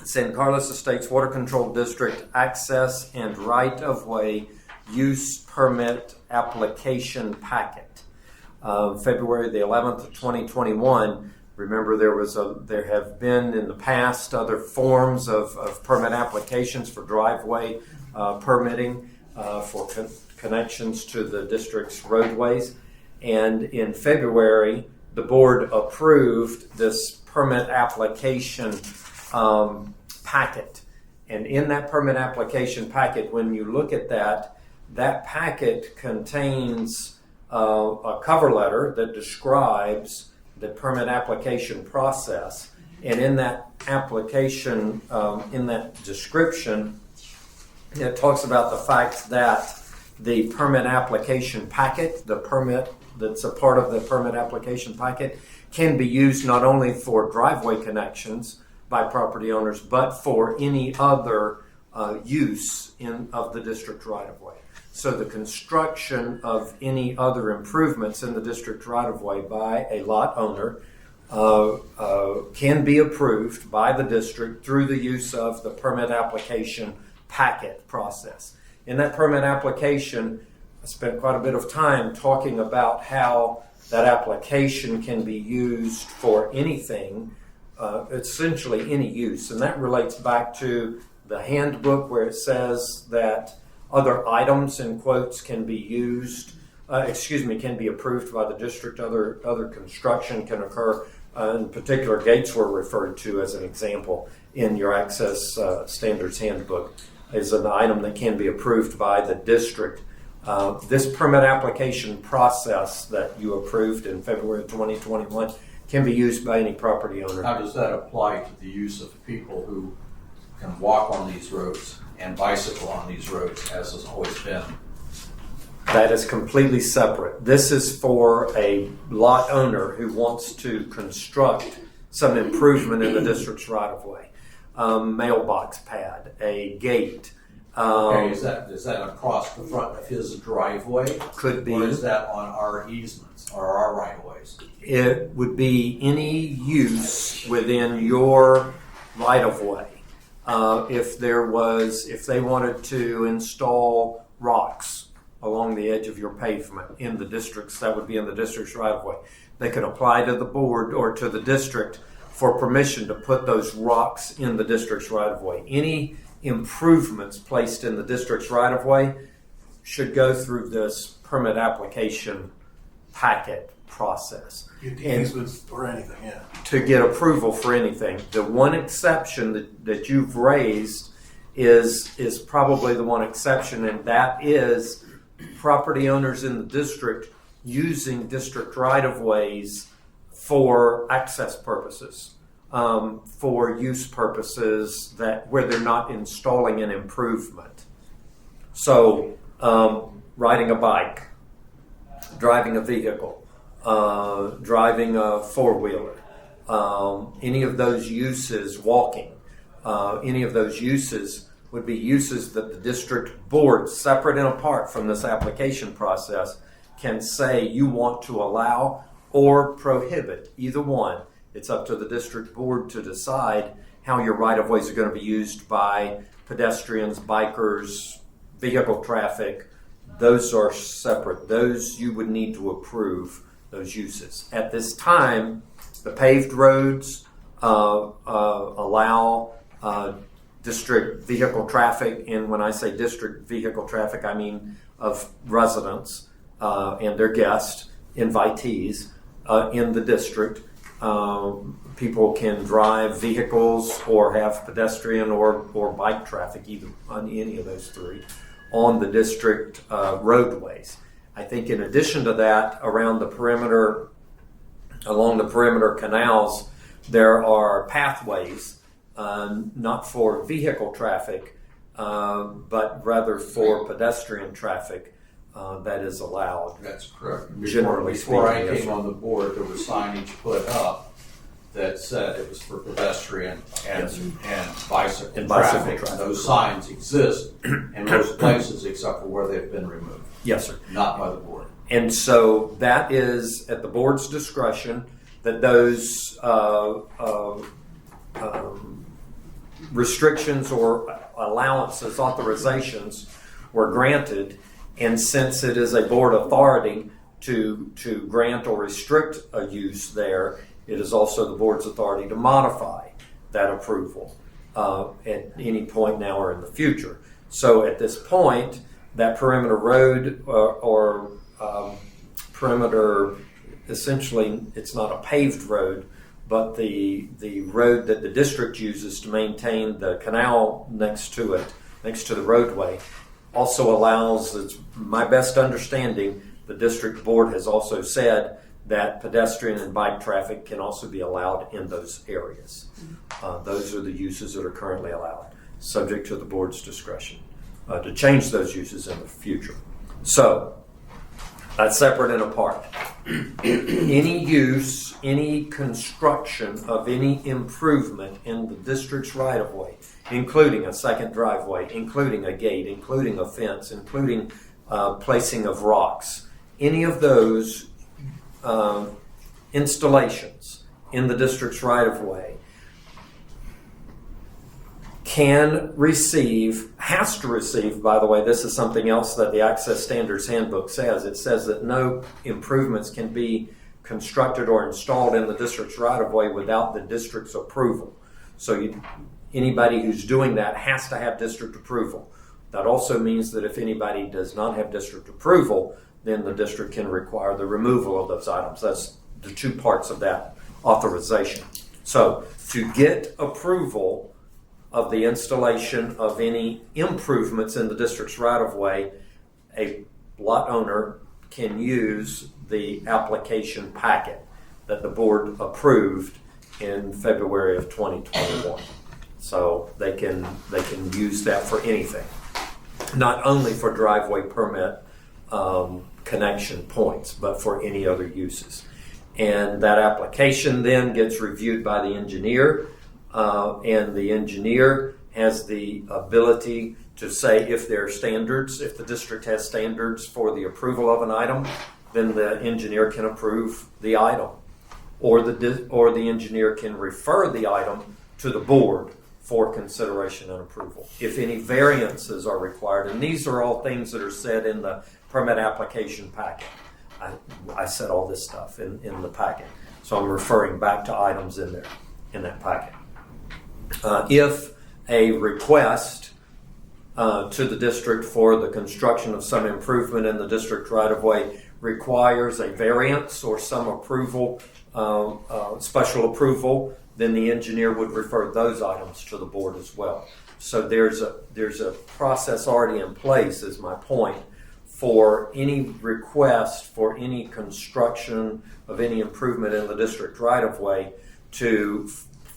San Carlos Estates Water Control District Access and Right-of-Way Use Permit Application Packet. February the 11th of 2021. Remember, there have been in the past other forms of permit applications for driveway permitting for connections to the district's roadways. And in February, the board approved this permit application packet. And in that permit application packet, when you look at that packet contains a cover letter that describes the permit application process. And in that application, in that description, it talks about the fact that the permit application packet, the permit that's a part of the permit application packet, can be used not only for driveway connections by property owners, but for any other use of the district right-of-way. So the construction of any other improvements in the district right-of-way by a lot owner can be approved by the district through the use of the permit application packet process. In that permit application, I spent quite a bit of time talking about how that application can be used for anything, essentially any use. And that relates back to the handbook where it says that other items, in quotes, can be used can be approved by the district. Other construction can occur. In particular, gates were referred to as an example in your access standards handbook is an item that can be approved by the district. This permit application process that you approved in February of 2021 can be used by any property owner. How does that apply to the use of people who can walk on these roads and bicycle on these roads, as has always been? That is completely separate. This is for a lot owner who wants to construct some improvement in the district's right-of-way. Mailbox pad, a gate. Okay, is that across the front of his driveway? Could be. Or is that on our easements or our right-of-ways? It would be any use within your right-of-way. If they wanted to install rocks along the edge of your pavement in the districts, that would be in the district's right-of-way. They could apply to the board or to the district for permission to put those rocks in the district's right-of-way. Any improvements placed in the district's right-of-way should go through this permit application packet process. Easements or anything, yeah. To get approval for anything. The one exception that you've raised is probably the one exception, and that is property owners in the district using district right-of-ways for access purposes, for use purposes where they're not installing an improvement. So, riding a bike, driving a vehicle, driving a four-wheeler, any of those uses, walking, any of those uses would be uses that the district board, separate and apart from this application process, can say you want to allow or prohibit, either one. It's up to the district board to decide how your right-of-ways are going to be used by pedestrians, bikers, vehicle traffic. Those are separate. Those you would need to approve those uses. At this time, the paved roads allow district vehicle traffic, and when I say district vehicle traffic, I mean of residents and their guests, invitees in the district. People can drive vehicles or have pedestrian or bike traffic, either on any of those three, on the district roadways. I think in addition to that, around the perimeter, along the perimeter canals, there are pathways, not for vehicle traffic, but rather for pedestrian traffic that is allowed. That's correct. Generally Before I speaking, yes, came on the board, there was signage put up that said it was for pedestrian and bicycle And bicycle traffic. traffic. Those signs exist in most places except for where they've been removed, Yes, sir. not by the board. And so that is at the board's discretion that those restrictions or allowances, authorizations were granted. And since it is a board authority to grant or restrict a use there, it is also the board's authority to modify that approval at any point now or in the future. So at this point, that perimeter road or perimeter, essentially, it's not a paved road, but the road that the district uses to maintain the canal next to it, next to the roadway, also allows, it's my best understanding, the district board has also said that pedestrian and bike traffic can also be allowed in those areas. Those are the uses that are currently allowed, subject to the board's discretion to change those uses in the future. So, that's separate and apart. Any use, any construction of any improvement in the district's right-of-way, including a second driveway, including a gate, including a fence, including placing of rocks, any of those installations in the district's right-of-way can receive, has to receive, by the way, this is something else that the Access Standards Handbook says. It says that no improvements can be constructed or installed in the district's right-of-way without the district's approval. So anybody who's doing that has to have district approval. That also means that if anybody does not have district approval, then the district can require the removal of those items. That's the two parts of that authorization. So to get approval of the installation of any improvements in the district's right-of-way, a lot owner can use the application packet that the board approved in February of 2021. So they can use that for anything, not only for driveway permit connection points, but for any other uses. And that application then gets reviewed by the engineer, and the engineer has the ability to say if there are standards, if the district has standards for the approval of an item, then the engineer can approve the item, or the engineer can refer the item to the board for consideration and approval. If any variances are required, and these are all things that are said in the permit application packet. I said all this stuff in the packet, so I'm referring back to items in there in that packet. If a request to the district for the construction of some improvement in the district right-of-way requires a variance or some approval, special approval, then the engineer would refer those items to the board as well. So there's a process already in place, is my point, for any request for any construction of any improvement in the district right-of-way to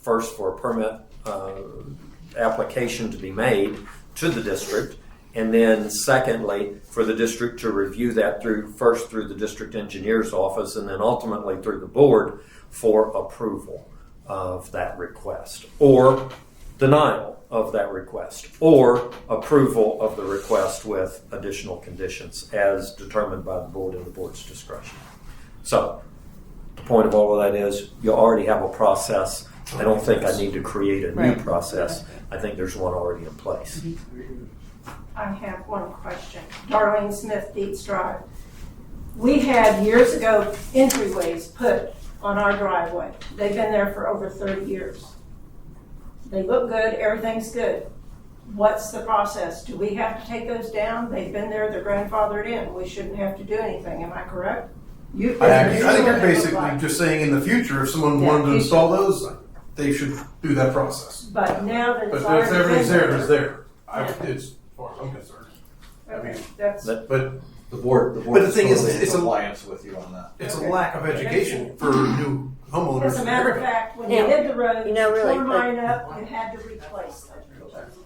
first for a permit application to be made to the district, and then secondly for the district to review that through the district engineer's office, and then ultimately through the board for approval of that request, or denial of that request, or approval of the request with additional conditions as determined by the board in the board's discretion. So the point of all of that is you already have a process. I don't think I need to create a new process. I think there's one already in place. I have one question. Darlene Smith, Dietz Drive. We had years ago entryways put on our driveway. They've been there for over 30 years. They look good, everything's good. What's the process? Do we have to take those down? They've been there, they're grandfathered in. We shouldn't have to do anything, am I correct? I think you're basically just saying in the future, if someone wanted to install those, they should do that process. But now that it's But if already everything's been there, it's there. It's as far as I'm concerned. Okay, that's, But The board But the thing is, totally in it's a- compliance with you on that. it's a lack of education for new homeowners. as a matter of fact, when you Yeah. did the road, You know, really, tore mine up, you had to replace them.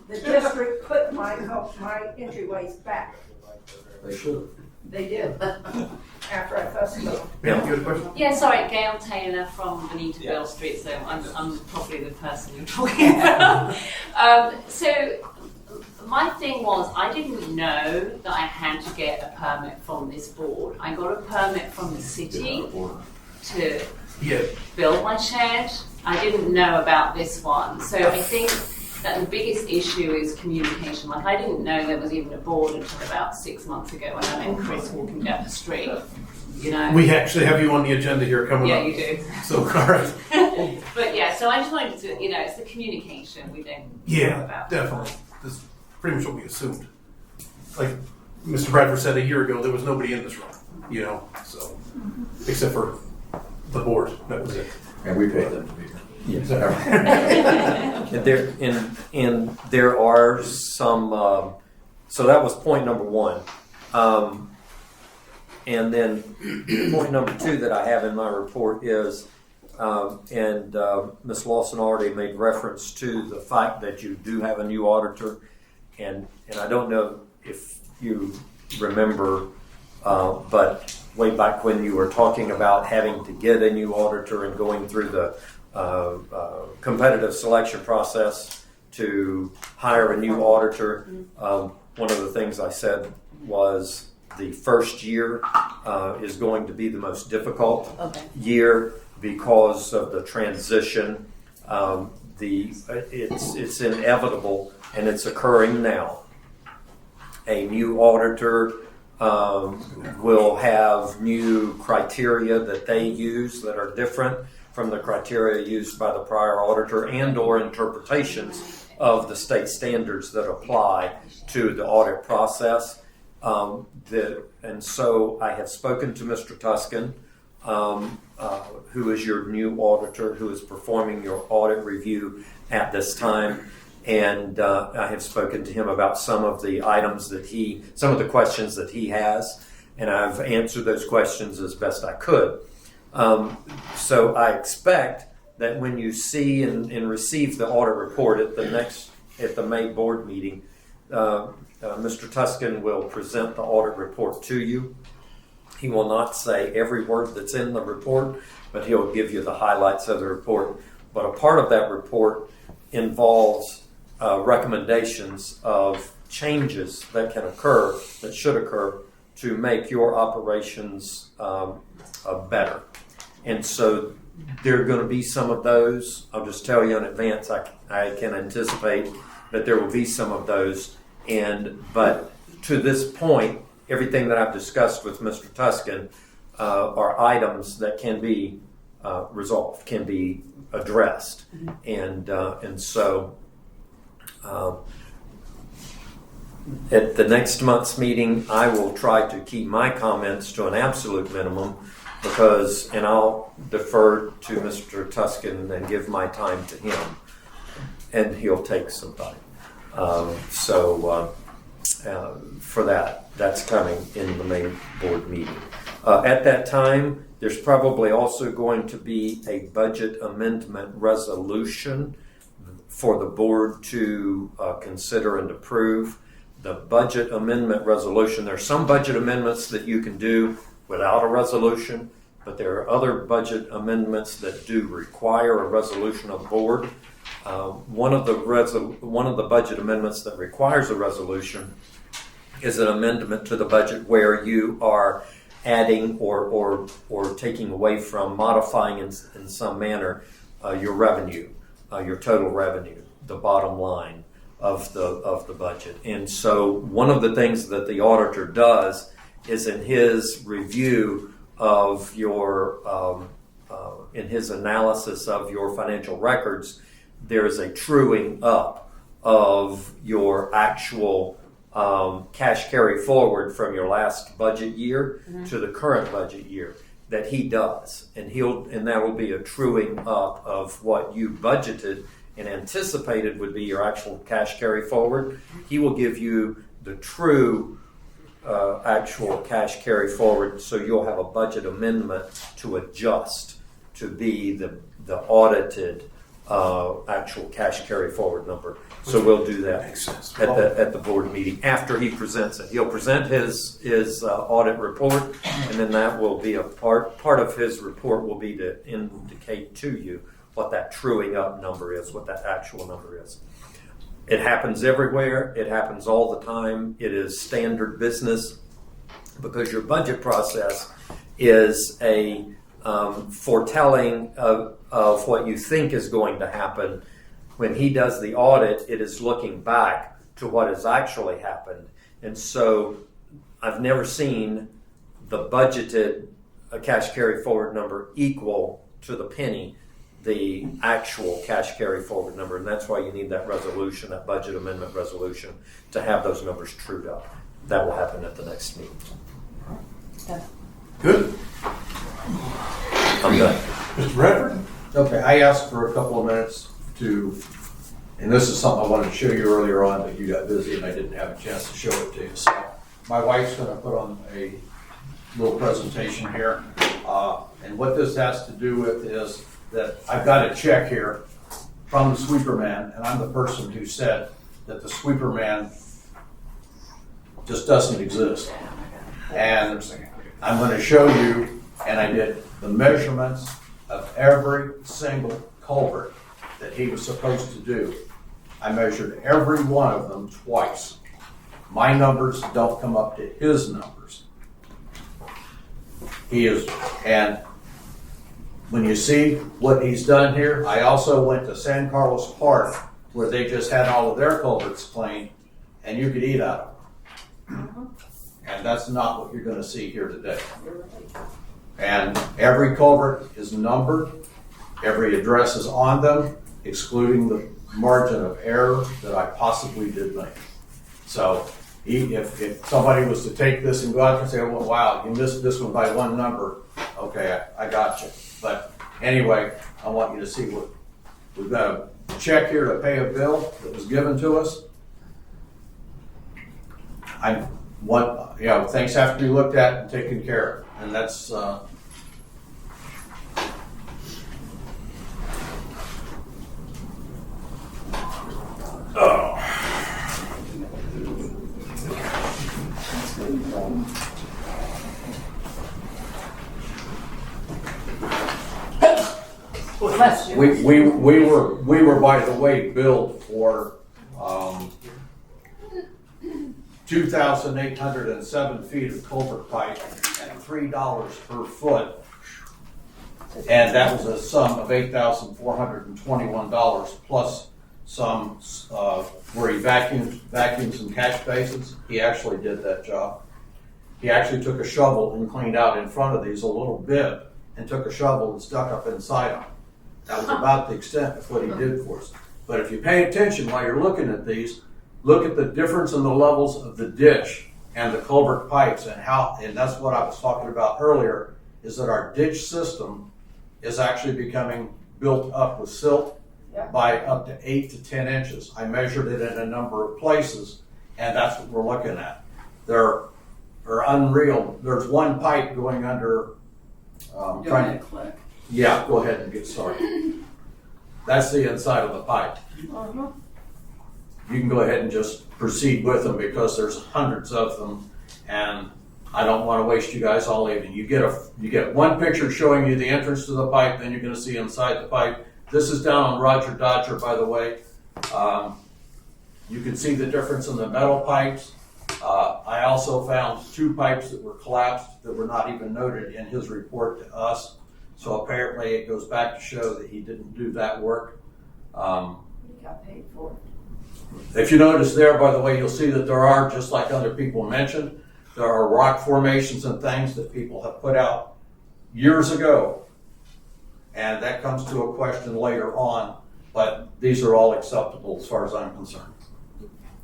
The district put my entryways back. They should. They did. After I fussed them. Yeah, you had a question? Yeah, sorry, Gail Taylor from Benita Bell Street, so I'm probably the person you're talking about. So my thing was, I didn't know that I had to get a permit from this board. I got a permit from the city to build my shed. I didn't know about this one. So I think that the biggest issue is communication. Like, I didn't know there was even a board until about 6 months ago when I met Chris walking down the street. You know? We actually have you on the agenda here coming Yeah, up. you do. So, all right. But yeah, so I just wanted to, it's the communication we don't know Yeah, about. definitely. This is pretty much what we assumed. Like Mr. Bradford said a year ago, there was nobody in this room, so, except for the board, that was it. And we paid them to be here. Yes. And there are some. So that was point number one, and then point number two that I have in my report is, and Ms. Lawson already made reference to the fact that you do have a new auditor, and I don't know if you remember, but way back when you were talking about having to get a new auditor and going through the competitive selection process to hire a new auditor. One of the things I said was the first year is going to be the most difficult year because of the transition. It's inevitable, and it's occurring now. A new auditor will have new criteria that they use that are different from the criteria used by the prior auditor, and or interpretations of the state standards that apply to the audit process. And so I have spoken to Mr. Tuscan, who is your new auditor, who is performing your audit review at this time. And I have spoken to him about some of the items some of the questions that he has, and I've answered those questions as best I could. So I expect that when you see and receive the audit report at the May board meeting, Mr. Tuscan will present the audit report to you. He will not say every word that's in the report, but he'll give you the highlights of the report. But a part of that report involves recommendations of changes that can occur, that should occur, to make your operations better. And so there are going to be some of those. I'll just tell you in advance, I can anticipate that there will be some of those. But to this point, everything that I've discussed with Mr. Tuscan are items that can be resolved, can be addressed. And so at the next month's meeting, I will try to keep my comments to an absolute minimum and I'll defer to Mr. Tuscan and give my time to him, and he'll take some time. For that's coming in the main board meeting. At that time, there's probably also going to be a budget amendment resolution for the board to consider and approve. The budget amendment resolution, there are some budget amendments that you can do without a resolution, but there are other budget amendments that do require a resolution of the board. One of the budget amendments that requires a resolution is an amendment to the budget where you are adding or taking away from, modifying in some manner your revenue, your total revenue, the bottom line of the budget. And so one of the things that the auditor does is in his review of in his analysis of your financial records, there is a truing up of your actual cash carry forward from your last budget year to the current budget year that he does, and that will be a truing up of what you budgeted and anticipated would be your actual cash carry forward. He will give you the true actual cash carry forward, so you'll have a budget amendment to adjust to be the audited actual cash carry forward number. So we'll do that at the board meeting after he presents it. He'll present his audit report, and then that will be a part of his report will be to indicate to you what that truing up number is, what that actual number is. It happens everywhere. It happens all the time. It is standard business because your budget process is a foretelling of what you think is going to happen. When he does the audit, it is looking back to what has actually happened. And so I've never seen the budgeted cash carry forward number equal to the penny the actual cash carry forward number, and that's why you need that resolution, that budget amendment resolution, to have those numbers trued up. That will happen at the next meeting. Good. I'm done. Mr. Redford? Okay, I asked for a couple of minutes and this is something I wanted to show you earlier on, but you got busy and I didn't have a chance to show it to you. So my wife's going to put on a little presentation here, and what this has to do with is that I've got a check here from the sweeper man, and I'm the person who said that the sweeper man just doesn't exist. And I'm going to show you, and I did the measurements of every single culvert that he was supposed to do. I measured every one of them twice. My numbers don't come up to his numbers. And when you see what he's done here, I also went to San Carlos Park where they just had all of their culverts cleaned, and you could eat out of them. And that's not what you're going to see here today. And every culvert is numbered, every address is on them, excluding the margin of error that I possibly did make. So If somebody was to take this and go out there and say, well, wow, you missed this one by one number, okay, I got you. But anyway, I want you to see what, we've got a check here to pay a bill that was given to us. Things have to be looked at and taken care of, and that's, Bless you. we were, by the way, billed for, 2,807 feet of culvert pipe and $3 per foot. And that was a sum of $8,421 plus some, where he vacuumed some catch basins. He actually did that job. He actually took a shovel and cleaned out in front of these a little bit and took a shovel and stuck up inside them. That was about the extent of what he did for us. But if you pay attention while you're looking at these, look at the difference in the levels of the ditch and the culvert pipes and that's what I was talking about earlier, is that our ditch system is actually becoming built up with silt by up to 8 to 10 inches. I measured it in a number of places, and that's what we're looking at. They're unreal. There's one pipe going under, Click. yeah, go ahead and get started. That's the inside of the pipe. You can go ahead and just proceed with them because there's hundreds of them, and I don't want to waste you guys all evening. You get one picture showing you the entrance to the pipe, then you're going to see inside the pipe. This is down on Roger Dodger, by the way. You can see the difference in the metal pipes. I also found 2 pipes that were collapsed that were not even noted in his report to us. So apparently it goes back to show that he didn't do that work. He got paid for it. If you notice there, by the way, you'll see that there are, just like other people mentioned, there are rock formations and things that people have put out years ago. And that comes to a question later on, but these are all acceptable as far as I'm concerned.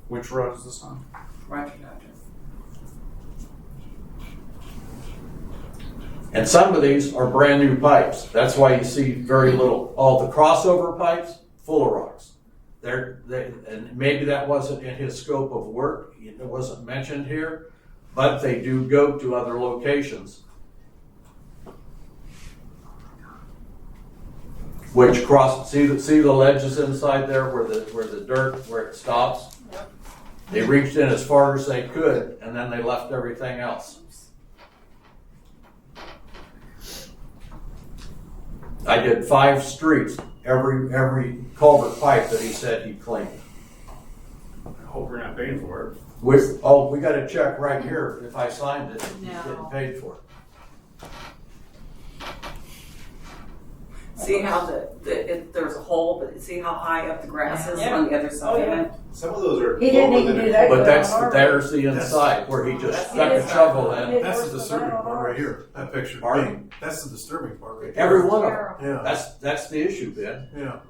Which road is this on? Roger Dodger. And some of these are brand new pipes. That's why you see very little. All the crossover pipes, full of rocks. And maybe that wasn't in his scope of work. It wasn't mentioned here, but they do go to other locations. Which see the ledges inside there where the dirt, where it stops? Yep. They reached in as far as they could, and then they left everything else. I did 5 streets, every culvert pipe that he said he cleaned. I hope we're not paying for it. We got a check right here. If I signed it, he's getting paid for it. See how there's a hole, but see how high up the grass is Yeah. on the other side of it? Some of those are. He didn't lower even than do a that. foot. But there's the inside where he just stuck a shovel in. That's the disturbing part right here, that picture. Pardon? That's the disturbing part right there. Every one of them. Yeah, That's the issue, Ben. yeah.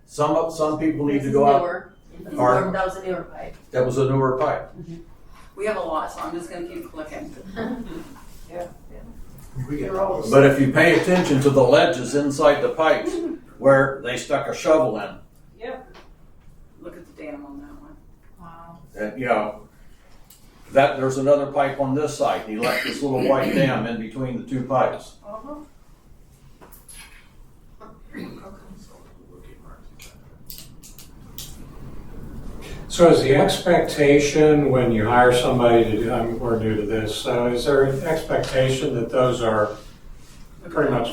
Some people need This to is go out. newer. Pardon? That was a newer pipe. That was a newer pipe. We have a lot, so I'm just gonna keep clicking. We get But if you pay attention to the ledges inside the pipes where they stuck a shovel in, Look at the dam on that one. Wow. and that there's another pipe on this side. He left this little white dam in between the 2 pipes. So is the expectation when you hire somebody to do, we're new to this, so is there an expectation that those are pretty much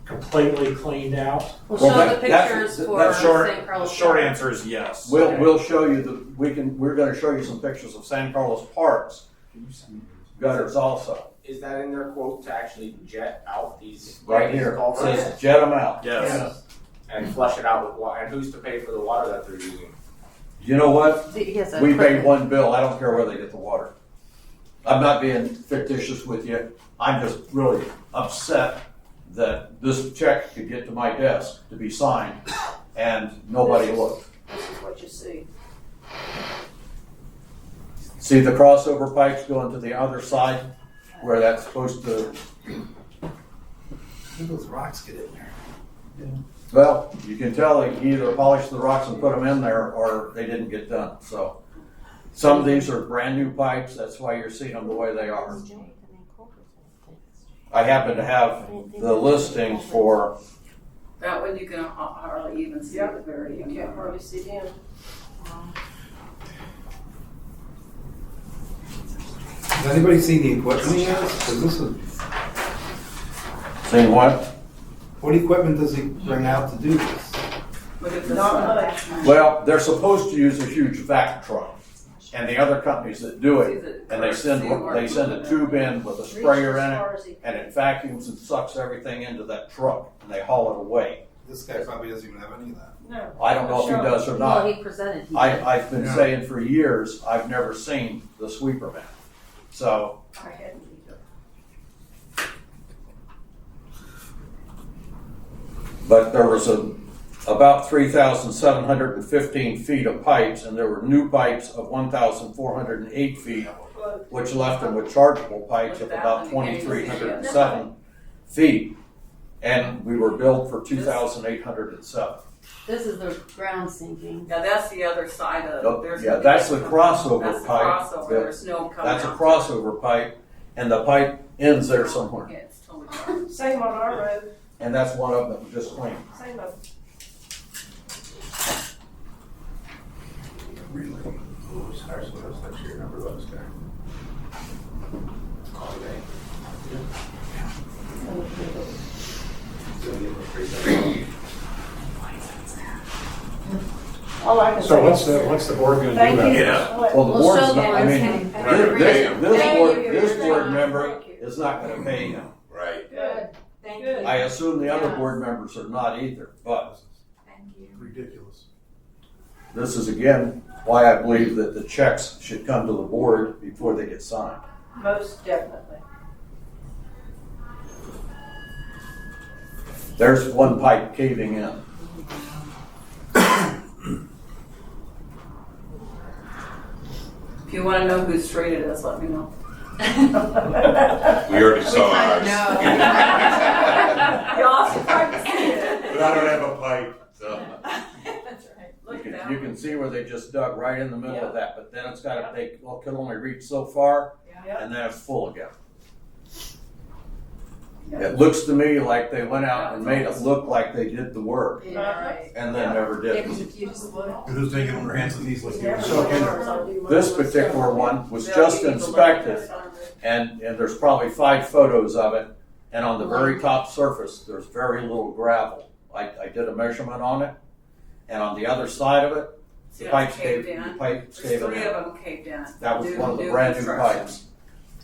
completely cleaned out? We'll Well, show that- the that's- pictures that's for Short, San Carlos. short answer is yes. We'll show you we're going to show you some pictures of San Carlos Parks gutters also. Is that in their quote to actually jet out these? Right here. It culverts says jet them out. Yes. and flush it out with water? And who's to pay for the water that they're using? You know what? He has a We pay equipment. one bill. I don't care where they get the water. I'm not being fictitious with you. I'm just really upset that this check could get to my desk to be signed and nobody looked. This is what you see. See the crossover pipes going to the other side where that's supposed to, Where those rocks get in there? well, you can tell they either polished the rocks and put them in there or they didn't get done, so. Some of these are brand new pipes, that's why you're seeing them the way they are. I happen to have the listing for, That one you can hardly even see the very You end. can't hardly see them. Has anybody seen the equipment he has? 'Cause this is, seeing what? what equipment does he bring out to do this? Look at this Not one. much. Well, they're supposed to use a huge vac truck. And the other companies that do it, and they send a tube in with a sprayer in it, and it vacuums and sucks everything into that truck, and they haul it away. This guy probably doesn't even have any of that. No. I don't know if he does or Well, not. he presented. I've been saying for years, I've never seen the sweeper man. So, I hadn't either. but there was about 3,715 feet of pipes, and there were new pipes of 1,408 feet, which left them with chargeable pipes of about 2,307 feet. And we were billed for 2,807. This is the ground sinking. Yeah, that's the other side of, there's. Yeah, that's the crossover That's the pipe. crossover, there's no coming out. That's a crossover pipe, and the pipe ends there somewhere. Yeah, it's totally dry. Same on our road, And that's one of them that was just clean. same of. Really? Oh, sorry, so that's next year, remember those guys. Call All I can So say what's is- the board gonna do Thank about you. it? Yeah. Well, the We'll board's show not, I them. mean, We're not gonna pay him. this board member is not gonna pay him. Right. Good. Thank Good. I assume the other Yeah. board members are not either, but Thank you. Ridiculous. this is again why I believe that the checks should come to the board before they get signed. Most definitely. There's one pipe caving in. If you wanna know whose street it is, let me know. We already saw ours. Y'all should probably see it. But I don't have a pipe, so. That's right. Look at that. You can see where they just dug right in the middle Yeah. of that, but then it's gotta, they can only reach so far, Yeah. and then it's full again. It looks to me like they went out and made it look like they did the work, and then never did. Who's taking on their hands and knees like you? So This particular one was just inspected, and there's probably 5 photos of it, and on the very top surface, there's very little gravel. I did a measurement on it, and on the other side of it, See the how pipes it's caved caved, in? the pipes There's caved 3 in. of them caved in. That was one of the brand new construction. pipes.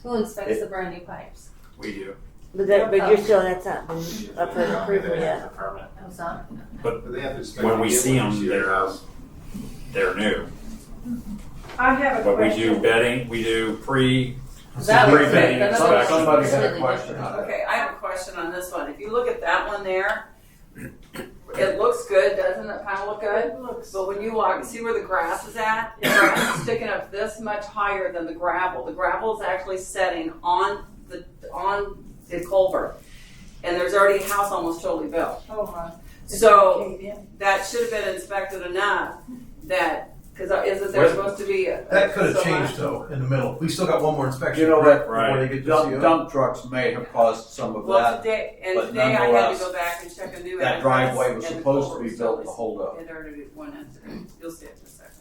Who inspects the brand new pipes? We do. But you're still, that's not been up for approval yet. Permit. Oh, it's not? But they have to inspect When we the see them, see their house. they're new. I have a But we question. do bedding, we do That was pre-bedding it. That was inspections. Somebody had a completely question different. on it. Okay, I have a question on this one. If you look at that one there, it looks good, doesn't it kind of look good? It looks. But when you walk, see where the grass is at? The grass is sticking up this much higher than the gravel. The gravel is actually setting on the culvert. And there's already a house almost totally built. Oh my. It's So caved in. that should have been inspected enough that, because isn't there supposed to be a. That could have so changed much- though, in the middle. We still got one more inspection. You know what? Right. Before they get to Dump, CO. dump trucks may have caused some of Well, that. today, but today I had to nonetheless, go back and check a new that address. driveway was and the supposed to culvert be was built to still- hold up. It already went in. You'll see it in a second.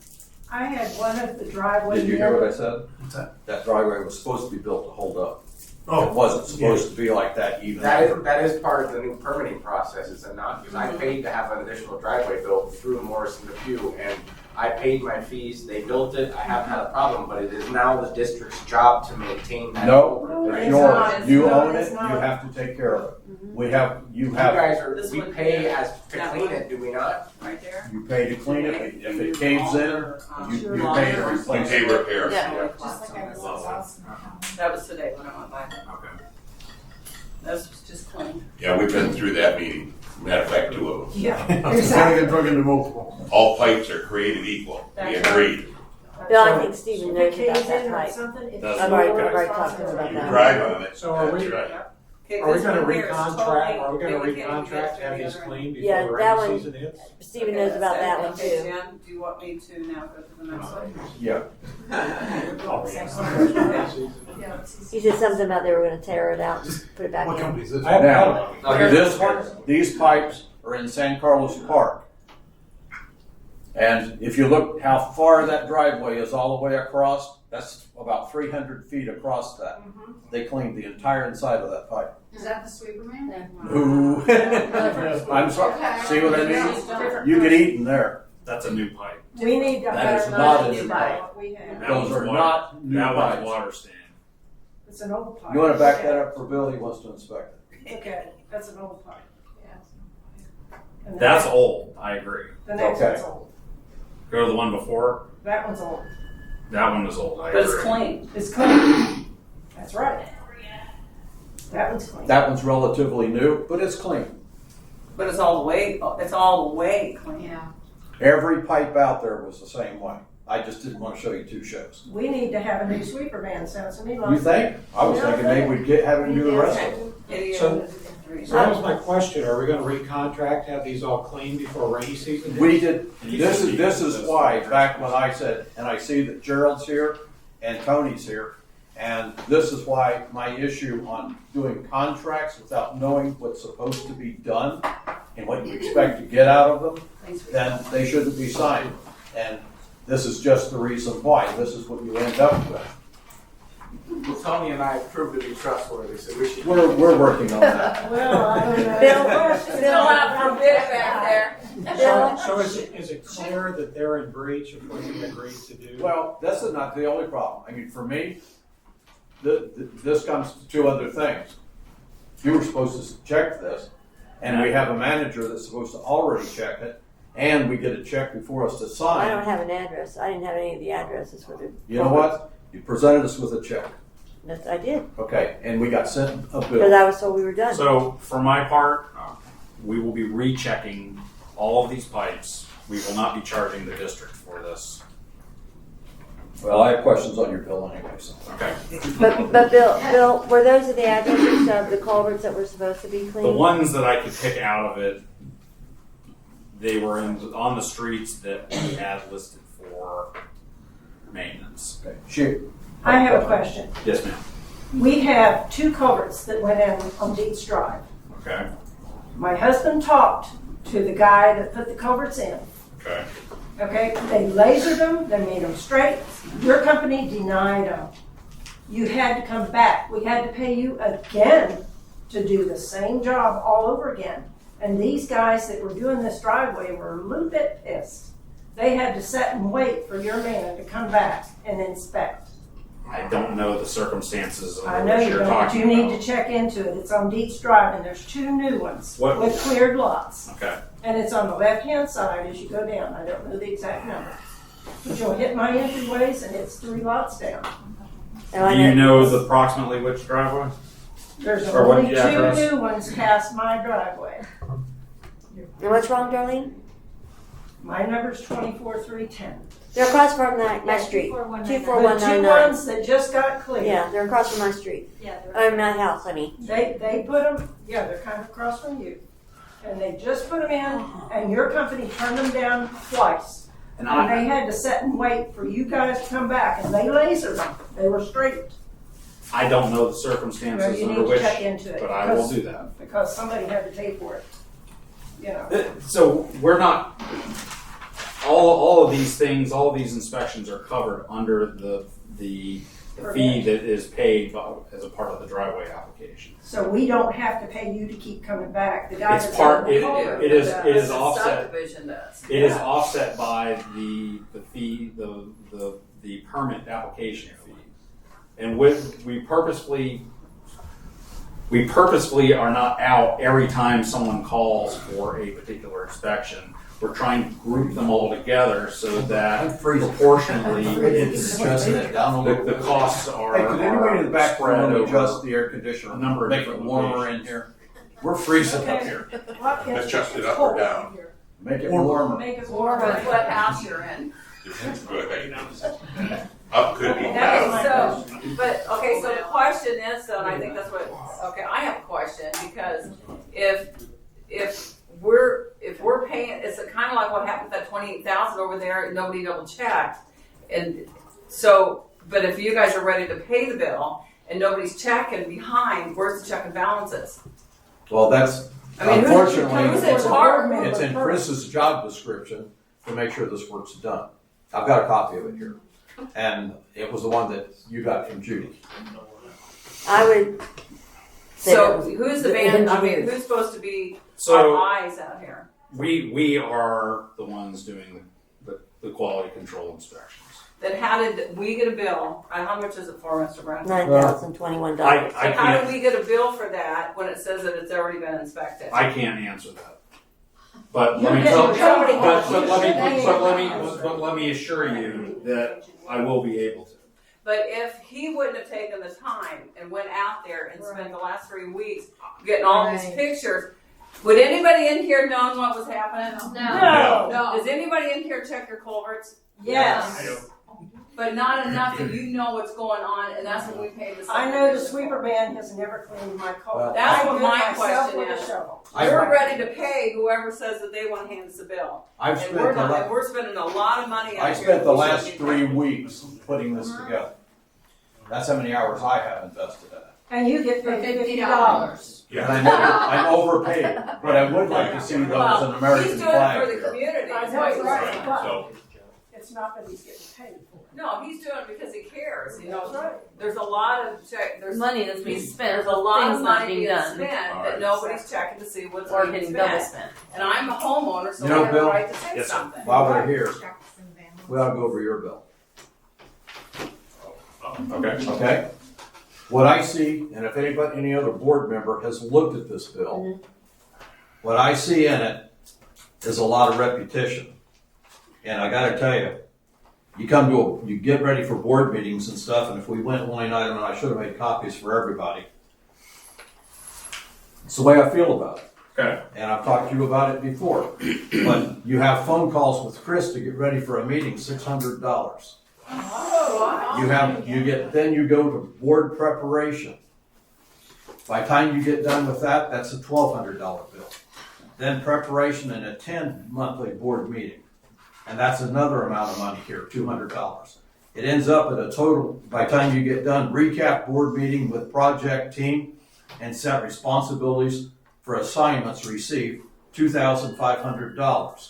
I had one of the driveways. Did you hear what I said? What's that? That driveway was supposed to be built to hold up. It Oh, wasn't supposed to be like that even. That is part of the new permitting process, is it not? Because I paid to have an additional driveway built through Morrison Depew, and I paid my fees, they built it, I haven't had a problem, but it is now the district's job to maintain that. No, It's it's not. yours. You No, own it, it's you not. have to take care of it. You You have, guys are, This we one pay here. as to That clean one. it, do we not? Right there. you pay to clean it. If it caves in, you pay to replace it. repair. Yeah. That was today when I went by. Okay. That was just clean. Yeah, we've been through that meeting. Matter of fact, 2 of them. Yeah, Gotta exactly. get drug into multiple. All pipes are created equal. We That's agreed. Bill, I think Stephen knows If it about caves that in or pipe. something, it's That's I've your already talked to him about You that. drive on it. So are we- That's right. Okay, Are we this gonna one here is recontract, totally- are we gonna we can't even recontract, get have to these the other cleaned Yeah, before that rainy one- season hits? Stephen Okay, knows about that's that it. one Okay, too. Jen, do you want me to now go to the next one? Yeah. He said something about they were gonna tear it out and put it back What in. company is this? I haven't Now, had it. these pipes are in San Carlos Park. And if you look how far that driveway is all the way across, that's about 300 feet across that. They cleaned the entire inside of that pipe. Is that the sweeper man? Ooh. I'm sorry, see what I mean? You could eat in there. That's a new pipe. We need to That is hire not another a new pipe. pipe. We have. That Those one's are water- not new That pipes. one's water stand. It's an old pipe. You wanna back that up for Bill, he wants to inspect it. Okay, that's an old pipe. And the That's next- old, I agree. The next Okay. one's old. Go to the one before, That one's old. that one was old, I But agree. it's clean. It's clean. That's right. That one's clean. That one's relatively new, but it's clean. But it's all the way clean. Yeah. Every pipe out there was the same way. I just didn't wanna show you two shows. We need to have a new sweeper van, sounds to me like. You think? I was thinking maybe we'd have him do the rest of it. So that was my question, are we gonna recontract, have these all cleaned before rainy season hits? We did, this is why, back when I said, and I see that Gerald's here and Tony's here, and this is why my issue on doing contracts without knowing what's supposed to be done and what you expect to get out of them, then they shouldn't be signed. And this is just the reason why, this is what you end up with. Well, Tony and I proved to be trustworthy, so we should. We're working on that. Well, I don't know. Bill, Still out for a bid back there. So is it clear that they're in breach of what we agreed to do? Well, that's not the only problem. I mean, for me, this comes to two other things. You were supposed to check this, and we have a manager that's supposed to already check it, and we get a check before us to I don't sign. have an address. I didn't have any of the addresses for the. You know what? You presented us with a check, That's, I did, okay, and we got sent a because bill. I was told we were done. So for my part, we will be rechecking all of these pipes. We will not be charging the district for this. Well, I have questions on your bill anyway, so. Okay. But Bill, were those the addresses of the culverts that were supposed to be cleaned? The ones that I could pick out of it, they were on the streets that we had listed for maintenance. Okay, shoot. I have a question. Yes, ma'am. We have two culverts that went in on Deeds Drive. Okay. My husband talked to the guy that put the culverts in. Okay. Okay, they lasered them, they made them straight. Your company denied them. You had to come back. We had to pay you again to do the same job all over again. And these guys that were doing this driveway were a little bit pissed. They had to sit and wait for your man to come back and inspect. I don't know the circumstances of I what know you you're don't, but talking you need about. to check into it. It's on Deets Drive and there's two new ones What- with cleared lots. Okay. And it's on the left-hand side as you go down. I don't know the exact number. But you'll hit my entryways and it's 3 lots down. Oh, Do you know approximately which driveway? There's Or what only the 2 address? new ones past my driveway. And what's wrong, Darlene? My number's 24310. They're across from my street. 24199. 24199. The 2 ones that just got cleared. Yeah, they're across from my street. Yeah. My house, I mean. They put them, yeah, they're kind of across from you. And they just put them in and your company turned them down twice. And And they had to sit and wait for you guys to come back and they lasered them. They were straight. I don't know the Well, circumstances you under need to which, check into it. but I will because- do that. Because somebody had to pay for it, you know. So we're not, all of these things, all of these inspections are covered under the fee that is paid as a part of the driveway application. So we don't have to pay you to keep coming back. The guy It's that's part, on the culvert it is does. offset. Subdivision does. It is offset by the fee, the permit application fee. And we purposefully are not out every time someone calls for a particular inspection. We're trying to group them all together so that proportionally it's Adjusting it down a little the bit. costs are Hey, could anybody in the back spread room over adjust the air conditioner? a number of Make it different warmer in locations. here. We're freezing up here. Adjust it up or down. Make it warmer. Make it Or warmer. with what house you're in. Good. Up could be Okay, down. so the question is, so, and I think that's what, okay, I have a question, because if we're paying, it's kind of like what happened with that 28,000 over there, and nobody double checked. And so, but if you guys are ready to pay the bill and nobody's checking behind, where's the check and balances? Well, that's, I mean, unfortunately, who's in charge? it's in Chris's job description to make sure this work's done. I've got a copy of it here. And it was the one that you got from Judy. I would say that So was who's the band, I mean, engineers. who's supposed to be So- our eyes out here? We are the ones doing the quality control inspections. Then how did we get a bill? How much is it for, Mr. Brown? $9,021. I So how can't, do we get a bill for that when it says that it's already been inspected? I can't answer that. But You let me get tell, your company but let me assure you that I will be able to. But if he wouldn't have taken the time and went out there and spent the last 3 weeks getting all these pictures, would anybody in here known what was happening? No. Does anybody in here check your culverts? Yes. But not enough that you know what's going on, and that's when we pay the. I know the sweeper man has never cleaned my car. That's I what do my it myself question with a is. shovel. We're ready to pay whoever says that they want to hand us a bill. I've And spent we're the not, la- and we're spending a lot of money out I here. spent the We last shouldn't be 3 paying. weeks putting this together. That's how many hours I have invested in it. And you get paid $50. And I'm overpaid, but I would like to see those an American He's doing it flag for the here. community. I is know what it's he's right, saying. but it's not that he's getting paid for it. No, he's doing it because he cares. You know, That's right. there's a lot of there's Money that's being spent, There's a lot things of not money being being done. spent that nobody's checking to see what's Or being getting double spent. spent. And I'm a homeowner, so You know, I have the Bill? right to say Yes, sir. something. While we're here, we ought to go over your bill, Okay. okay? What I see, and if any other board member has looked at this bill, what I see in it is a lot of repetition. And I gotta tell you, you get ready for board meetings and stuff, and if we went line item, and I should have made copies for everybody. It's the way I feel about it. Okay. And I've talked to you about it before. But you have phone calls with Chris to get ready for a meeting, $600. Then you go to board preparation. By the time you get done with that, that's a $1,200 bill. Then preparation and attend monthly board meeting. And that's another amount of money here, $200. It ends up at a total, by the time you get done, recap board meeting with project team and set responsibilities for assignments received, $2,500.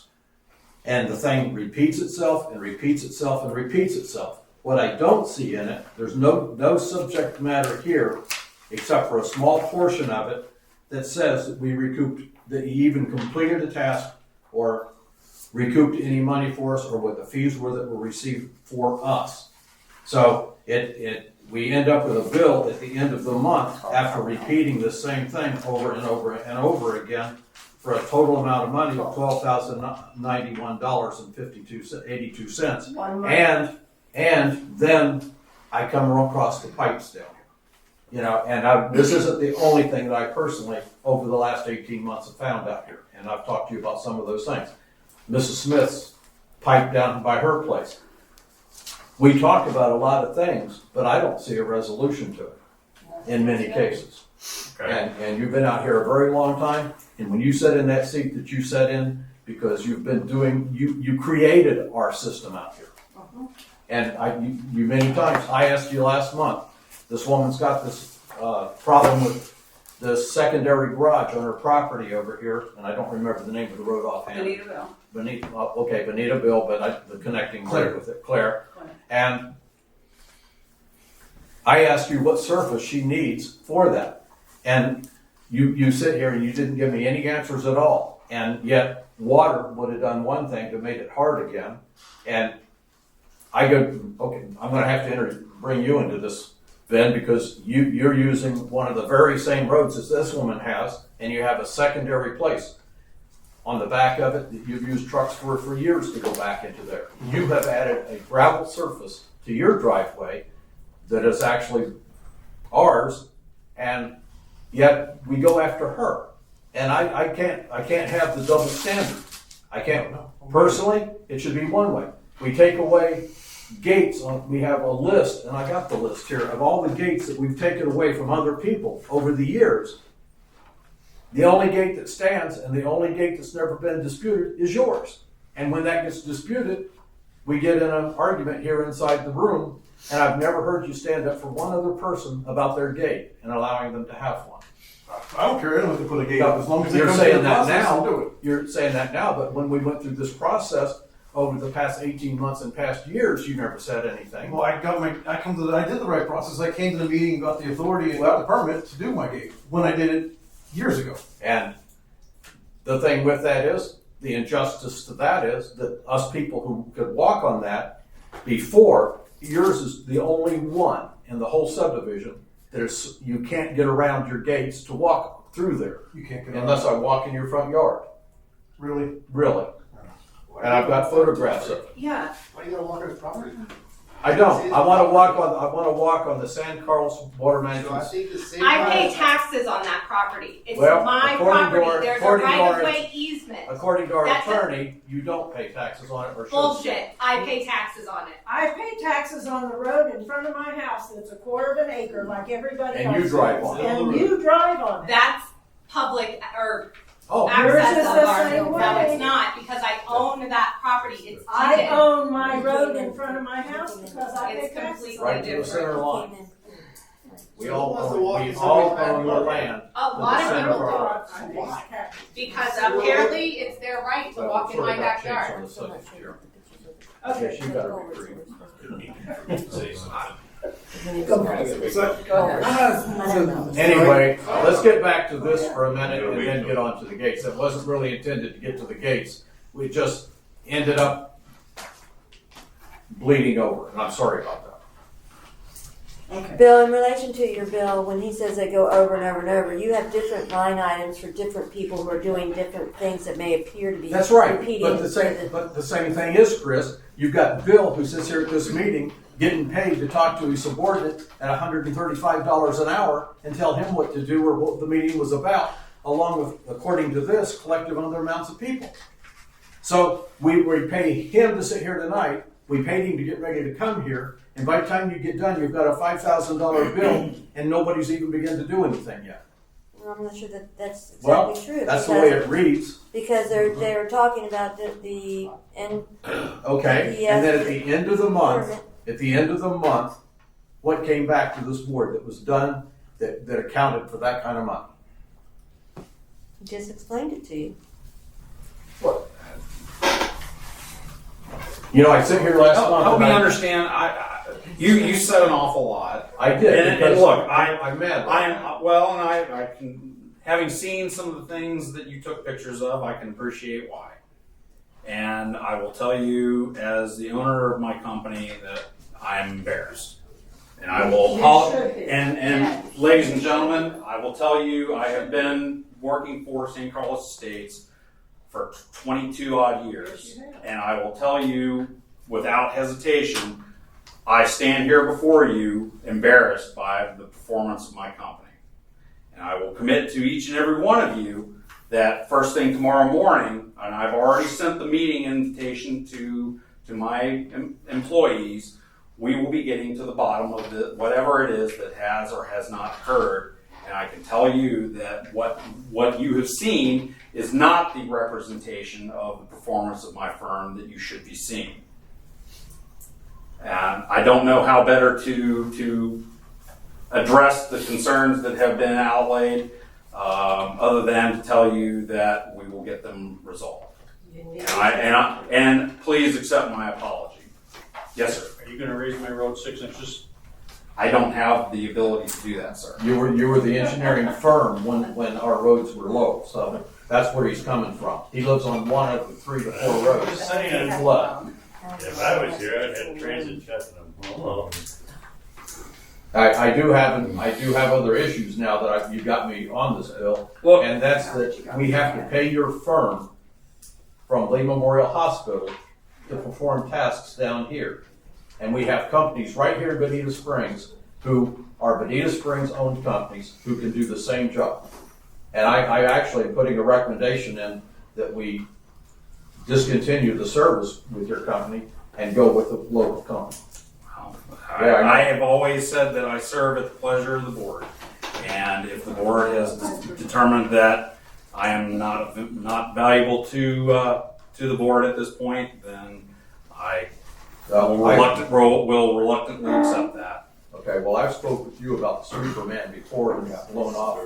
And the thing repeats itself and repeats itself and repeats itself. What I don't see in it, there's no subject matter here, except for a small portion of it that says that we recouped, that you even completed a task or recouped any money for us or what the fees were that were received for us. So we end up with a bill at the end of the month after repeating the same thing over and over and over again for a total amount of money of $12,091.82. 1 month. And then I come across the pipes down here. You know, and this isn't the only thing that I personally, over the last 18 months, have found out here. And I've talked to you about some of those things. Mrs. Smith's pipe down by her place. We talk about a lot of things, but I don't see a resolution to it in many cases. Okay. And you've been out here a very long time, and when you sat in that seat that you sat in, because you've been doing, you created our system out here. And you many times, I asked you last month, this woman's got this problem with the secondary garage on her property over here, and I don't remember the name of the road offhand. Bonitaville, but the connecting road with it, Claire. And I asked you what surface she needs for that. And you sit here and you didn't give me any answers at all. And yet water would have done one thing to make it hard again. And I go, okay, I'm gonna have to bring you into this, Ben, because you're using one of the very same roads as this woman has, and you have a secondary place on the back of it that you've used trucks for years to go back into there. You have added a gravel surface to your driveway that is actually ours, and yet we go after her. And I can't have the double standard. I can't, personally, it should be one way. we take away gates we have a list, and I got the list here, of all the gates that we've taken away from other people over the years. The only gate that stands and the only gate that's never been disputed is yours. And when that gets disputed, we get in an argument here inside the room, and I've never heard you stand up for one other person about their gate and allowing them to have one. I don't care, I don't have to put a gate up, as long as they You're come through saying the that process and do now, it. you're saying that now, but when we went through this process over the past 18 months and past years, you never said anything. Well, I did the right process, I came to the meeting, got the authority, and got the permit to do my gate, when I did it years ago. And the thing with that is, the injustice to that is that us people who could walk on that before, yours is the only one in the whole subdivision that is, you can't get around your gates to walk through there. You can't get Unless I walk in your front yard. Really? Really. And I've got photographs of it. Yeah. Why do you gotta walk on his property? I don't. I want to walk on the San Carlos Water Management. I pay taxes on that property. It's Well, my according to property. our- There's a according to right our- of way easement. According to our That's a- attorney, you don't pay taxes on it or should. Bullshit. I pay taxes on it. I pay taxes on the road in front of my house that's a quarter of an acre like everybody And else. you drive on it. And you drive on it. That's public or Oh, yours access is of the our. same No, way. it's not because I own that property. It's I deeded. own my road in front of my house because I pay It's taxes completely on right it. to the center line. We all wants to own, walk we in all somebody's own the backyard? land. A to lot the of center people of our- I pay taxes. because apparently it's their right to walk in Sort my of got changed backyard. on the subject here. Okay. Yes, you better be free. Anyway, let's get back to this for a minute and then get on to the gates. It wasn't really intended to get to the gates. We just ended up bleeding over, and I'm sorry about that. Bill, in relation to your bill, when he says they go over and over and over, you have different line items for different people who are doing different things that may appear to be That's right, repeating. but the same thing is, Chris, you've got Bill who sits here at this meeting getting paid to talk to his subordinate at $135 an hour and tell him what to do or what the meeting was about, along with, according to this, collective other amounts of people. So we pay him to sit here tonight, we paid him to get ready to come here, and by the time you get done, you've got a $5,000 bill and nobody's even begun to do anything yet. Well, I'm not sure that that's exactly Well, true. that's the way it reads. Because they're talking about the and Okay, and then at the end of the month, what came back to this board that was done that accounted for that kind of money? just explained it to you. You know, I sit here last month. Help and me I- understand. You said an awful lot. I did. And because look, I'm mad. I can, having seen some of the things that you took pictures of, I can appreciate why. And I will tell you, as the owner of my company, that I'm embarrassed. And I will, and ladies and gentlemen, I will tell you, I have been working for St. Carlos Estates for 22 odd years. And I will tell you, without hesitation, I stand here before you embarrassed by the performance of my company. And I will commit to each and every one of you that first thing tomorrow morning, and I've already sent the meeting invitation to my employees, we will be getting to the bottom of whatever it is that has or has not occurred. And I can tell you that what you have seen is not the representation of the performance of my firm that you should be seeing. And I don't know how better to address the concerns that have been outlaid, other than to tell you that we will get them resolved. And please accept my apology. Yes, sir. Are you gonna raise my road 6 inches? I don't have the ability to do that, sir. You were the engineering firm when our roads were low, so that's where he's coming from. He lives on one of the 3 to 4 roads. Just saying. in flood. If I was here, I'd have transit shut them. I do have other issues now that you got me on this bill, and that's that we have to pay your firm from Lee Memorial Hospital to perform tasks down here. And we have companies right here in Bonita Springs who are Bonita Springs owned companies who can do the same job. And I actually am putting a recommendation in that we discontinue the service with your company and go with the local company. I have always said that I serve at the pleasure of the board. And if the board has determined that I am not valuable to the board at this point, then I will reluctantly accept that. Okay, well, I've spoke with you about the Superman before and got blown off,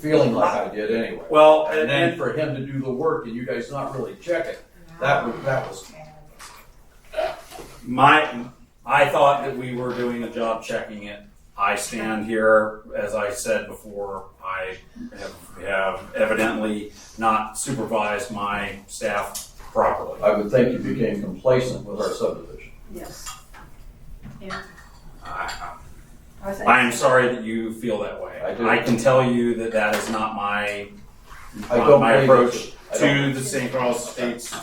feeling like I did anyway. Well, and then for him to do the work and you guys not really check it, that was. I thought that we were doing a job checking it. I stand here, as I said before, I have evidently not supervised my staff properly. I would think you became complacent with our subdivision. Yes. Yeah. I am sorry that you feel that way. I can tell you that that is not my approach to the St. Charles Estates.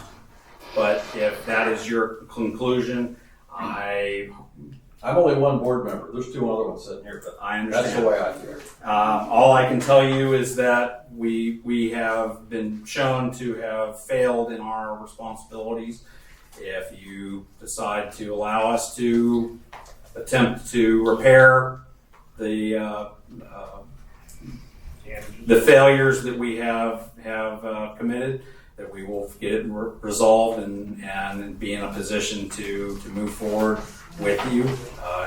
But if that is your conclusion, I'm only one board member. There's two other ones sitting here, but I understand. That's the way I feel. All I can tell you is that we have been shown to have failed in our responsibilities. If you decide to allow us to attempt to repair the failures that we have committed, that we will get it resolved and be in a position to move forward with you.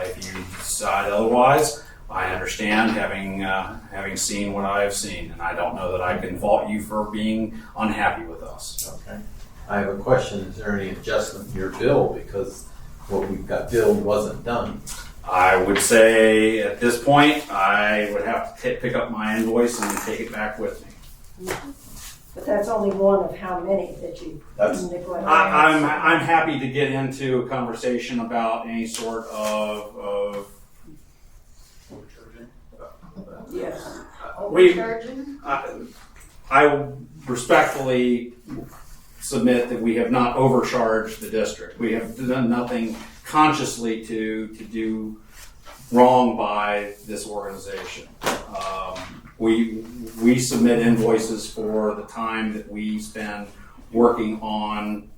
If you decide otherwise, I understand, having seen what I have seen, and I don't know that I can fault you for being unhappy with us. Okay. I have a question. Is there any adjustment to your bill because what we've got billed wasn't done? I would say at this point, I would have to pick up my invoice and take it back with me. But that's only one of how many that you neglect. I'm happy to get into a conversation about any sort of yes. I respectfully submit that we have not overcharged the district. We have done nothing consciously to do wrong by this organization. We submit invoices for the time that we spend working on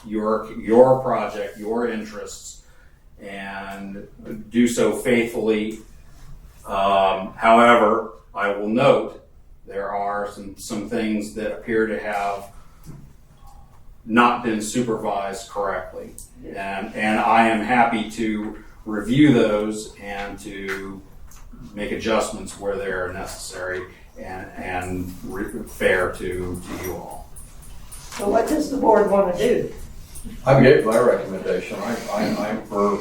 your project, your interests, and do so faithfully. However, I will note there are some things that appear to have not been supervised correctly. And I am happy to review those and to make adjustments where they're necessary and fair to you all. So what does the board want to do? I gave my recommendation. I'm for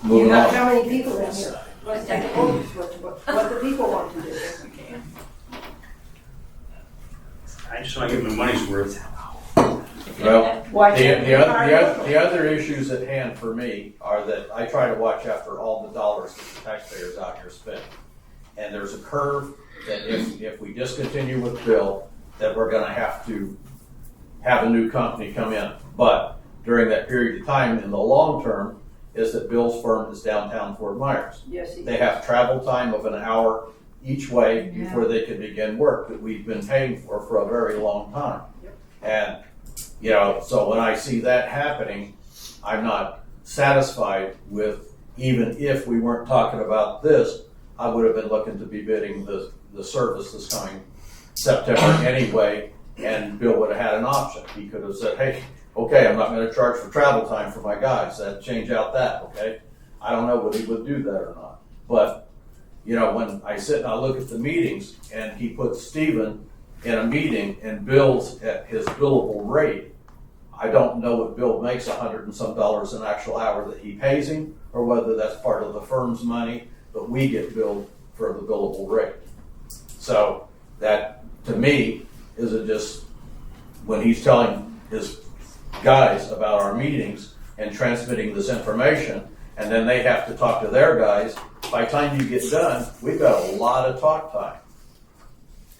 moving You have on. how many people in here? What the people want to do? I just want to give my money's worth. Well, Why can't we hire the other issues at hand for me are that I try to watch after all the dollars that the taxpayers out here spend. And there's a curve that if we discontinue with Bill, that we're gonna have to have a new company come in. But during that period of time, in the long term, is that Bill's firm is downtown Fort Myers. Yes, he They have travel time of an hour each way before they can begin work that we've been paying for a very long time. And so when I see that happening, I'm not satisfied with, even if we weren't talking about this, I would have been looking to be bidding the service this coming September anyway, and Bill would have had an option. He could have said, hey, okay, I'm not going to charge for travel time for my guys. That'd change out that, okay? I don't know whether he would do that or not. But, when I sit and I look at the meetings and he puts Stephen in a meeting and bills at his billable rate, I don't know what Bill makes $100 and some an actual hour that he pays him, or whether that's part of the firm's money, but we get billed for the billable rate. So that, to me, isn't just when he's telling his guys about our meetings and transmitting this information, and then they have to talk to their guys. By the time you get done, we've got a lot of talk time.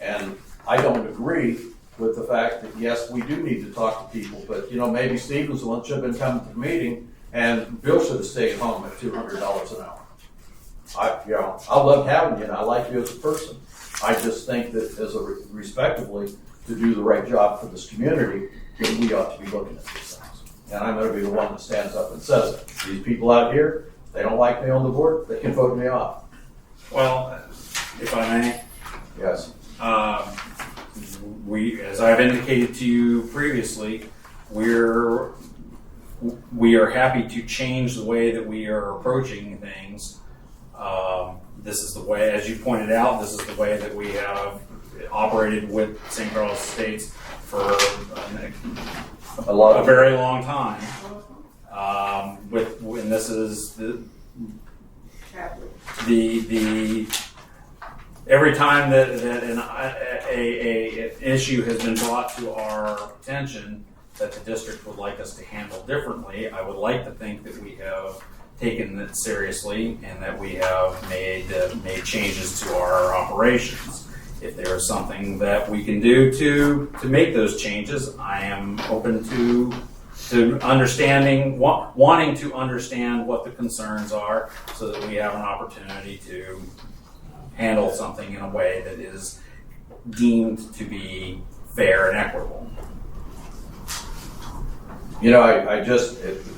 And I don't agree with the fact that, yes, we do need to talk to people, but, maybe Stevens once should have been coming to the meeting, and Bill should have stayed home at $200 an hour. I love having you, and I like you as a person. I just think that respectively, to do the right job for this community, that we ought to be looking at these things. And I'm gonna be the one that stands up and says it. These people out here, they don't like me on the board, they can vote me off. Well, if I may, Yes. we, as I've indicated to you previously, we are happy to change the way that we are approaching things. This is the way, as you pointed out, this is the way that we have operated with St. Carlos Estates for a very long time. And this is the every time that an issue has been brought to our attention that the district would like us to handle differently, I would like to think that we have taken it seriously and that we have made changes to our operations. If there is something that we can do to make those changes, I am open to understanding, wanting to understand what the concerns are so that we have an opportunity to handle something in a way that is deemed to be fair and equitable. You know,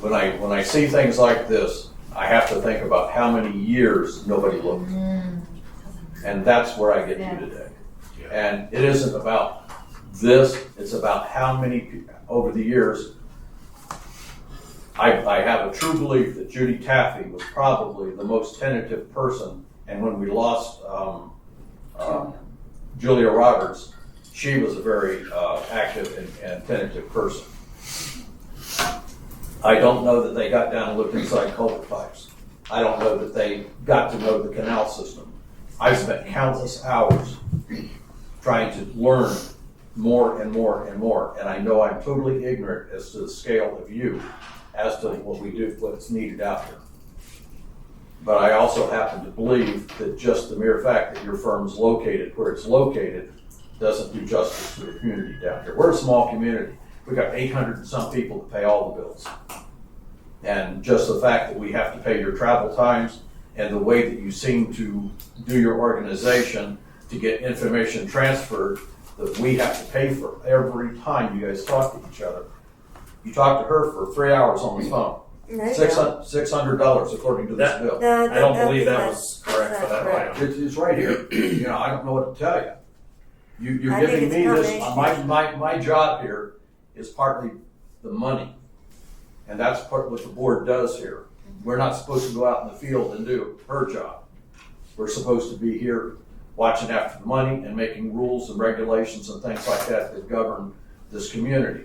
when I see things like this, I have to think about how many years nobody looked. And that's where I get to today. And it isn't about this, it's about how many, over the years, I have a true belief that Judy Taffy was probably the most tentative person. And when we lost Julia Roberts, she was a very active and tentative person. I don't know that they got down and looked inside culvert pipes. I don't know that they got to know the canal system. I spent countless hours trying to learn more and more and more, and I know I'm totally ignorant as to the scale of you as to what we do, what's needed out there. But I also happen to believe that just the mere fact that your firm's located where it's located doesn't do justice to the community down here. We're a small community. We've got 800 and some people to pay all the bills. And just the fact that we have to pay your travel times and the way that you seem to do your organization to get information transferred that we have to pay for every time you guys talk to each other. You talk to her for 3 hours on the phone. $600 according to this bill. I don't believe that was correct for that item. It's right here. You know, I don't know what to tell you. You're I think giving it's me a this. combination. My job here is partly the money, and that's part what the board does here. We're not supposed to go out in the field and do her job. We're supposed to be here watching after the money and making rules and regulations and things like that that govern this community.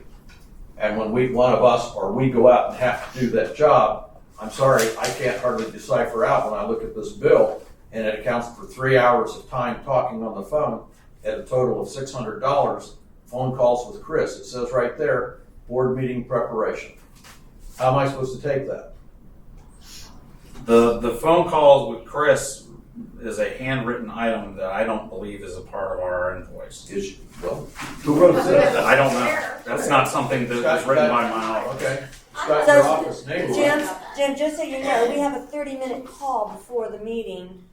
And when we go out and have to do that job, I'm sorry, I can't hardly decipher out when I look at this bill, and it accounts for 3 hours of time talking on the phone at a total of $600, phone calls with Chris. It says right there, board meeting preparation. How am I supposed to take that? The phone calls with Chris is a handwritten item that I don't believe is a part of our invoice. Well, who wrote this? I don't know. That's not something that was written by my office. Okay. It's got your office So, name on Jim, it. Jim, just so you know, we have a 30-minute call before the meeting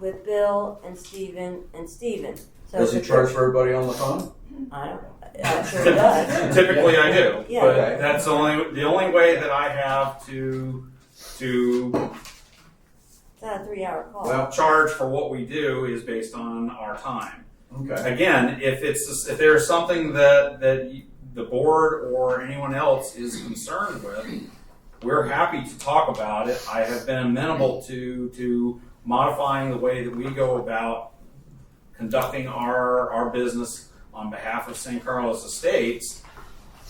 with Bill and Stephen and Stephen. So Does he charge for everybody on the phone? I'm sure it does. Typically I do, Yeah. but that's the only way that I have to It's not a 3-hour call. Well, charge for what we do is based on our time. Okay. Again, if there's something that the board or anyone else is concerned with, we're happy to talk about it. I have been amenable to modifying the way that we go about conducting our business on behalf of St. Carlos Estates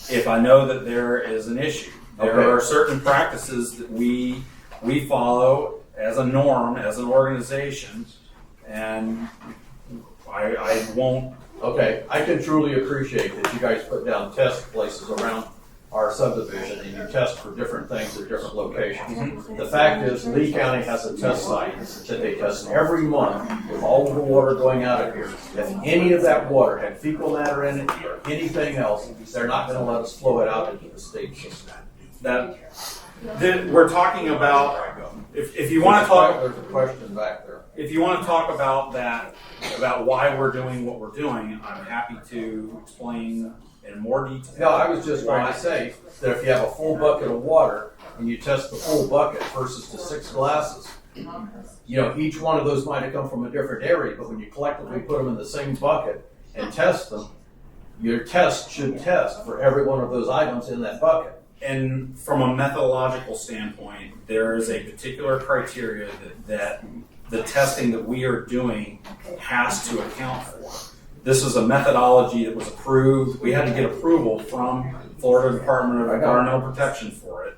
if I know that there is an issue. There Okay. are certain practices that we follow as a norm, as an organization, and I won't. Okay, I can truly appreciate that you guys put down test places around our subdivision and you test for different things at different locations. The fact is, Lee County has a test site that they test every month with all of the water going out of here. If any of that water had fecal matter in it or anything else, they're not gonna let us flow it out into the state system. We're talking about, if you want to talk. There's a question back there. If you want to talk about that, about why we're doing what we're doing, I'm happy to explain in more detail. No, I was just going to say that if you have a full bucket of water and you test the full bucket versus the 6 glasses, you know, each one of those might have come from a different area, but when you collectively put them in the same bucket and test them, your test should test for every one of those items in that bucket. And from a methodological standpoint, there is a particular criteria that the testing that we are doing has to account for. This is a methodology that was approved. We had to get approval from Florida Department of Environmental Protection for it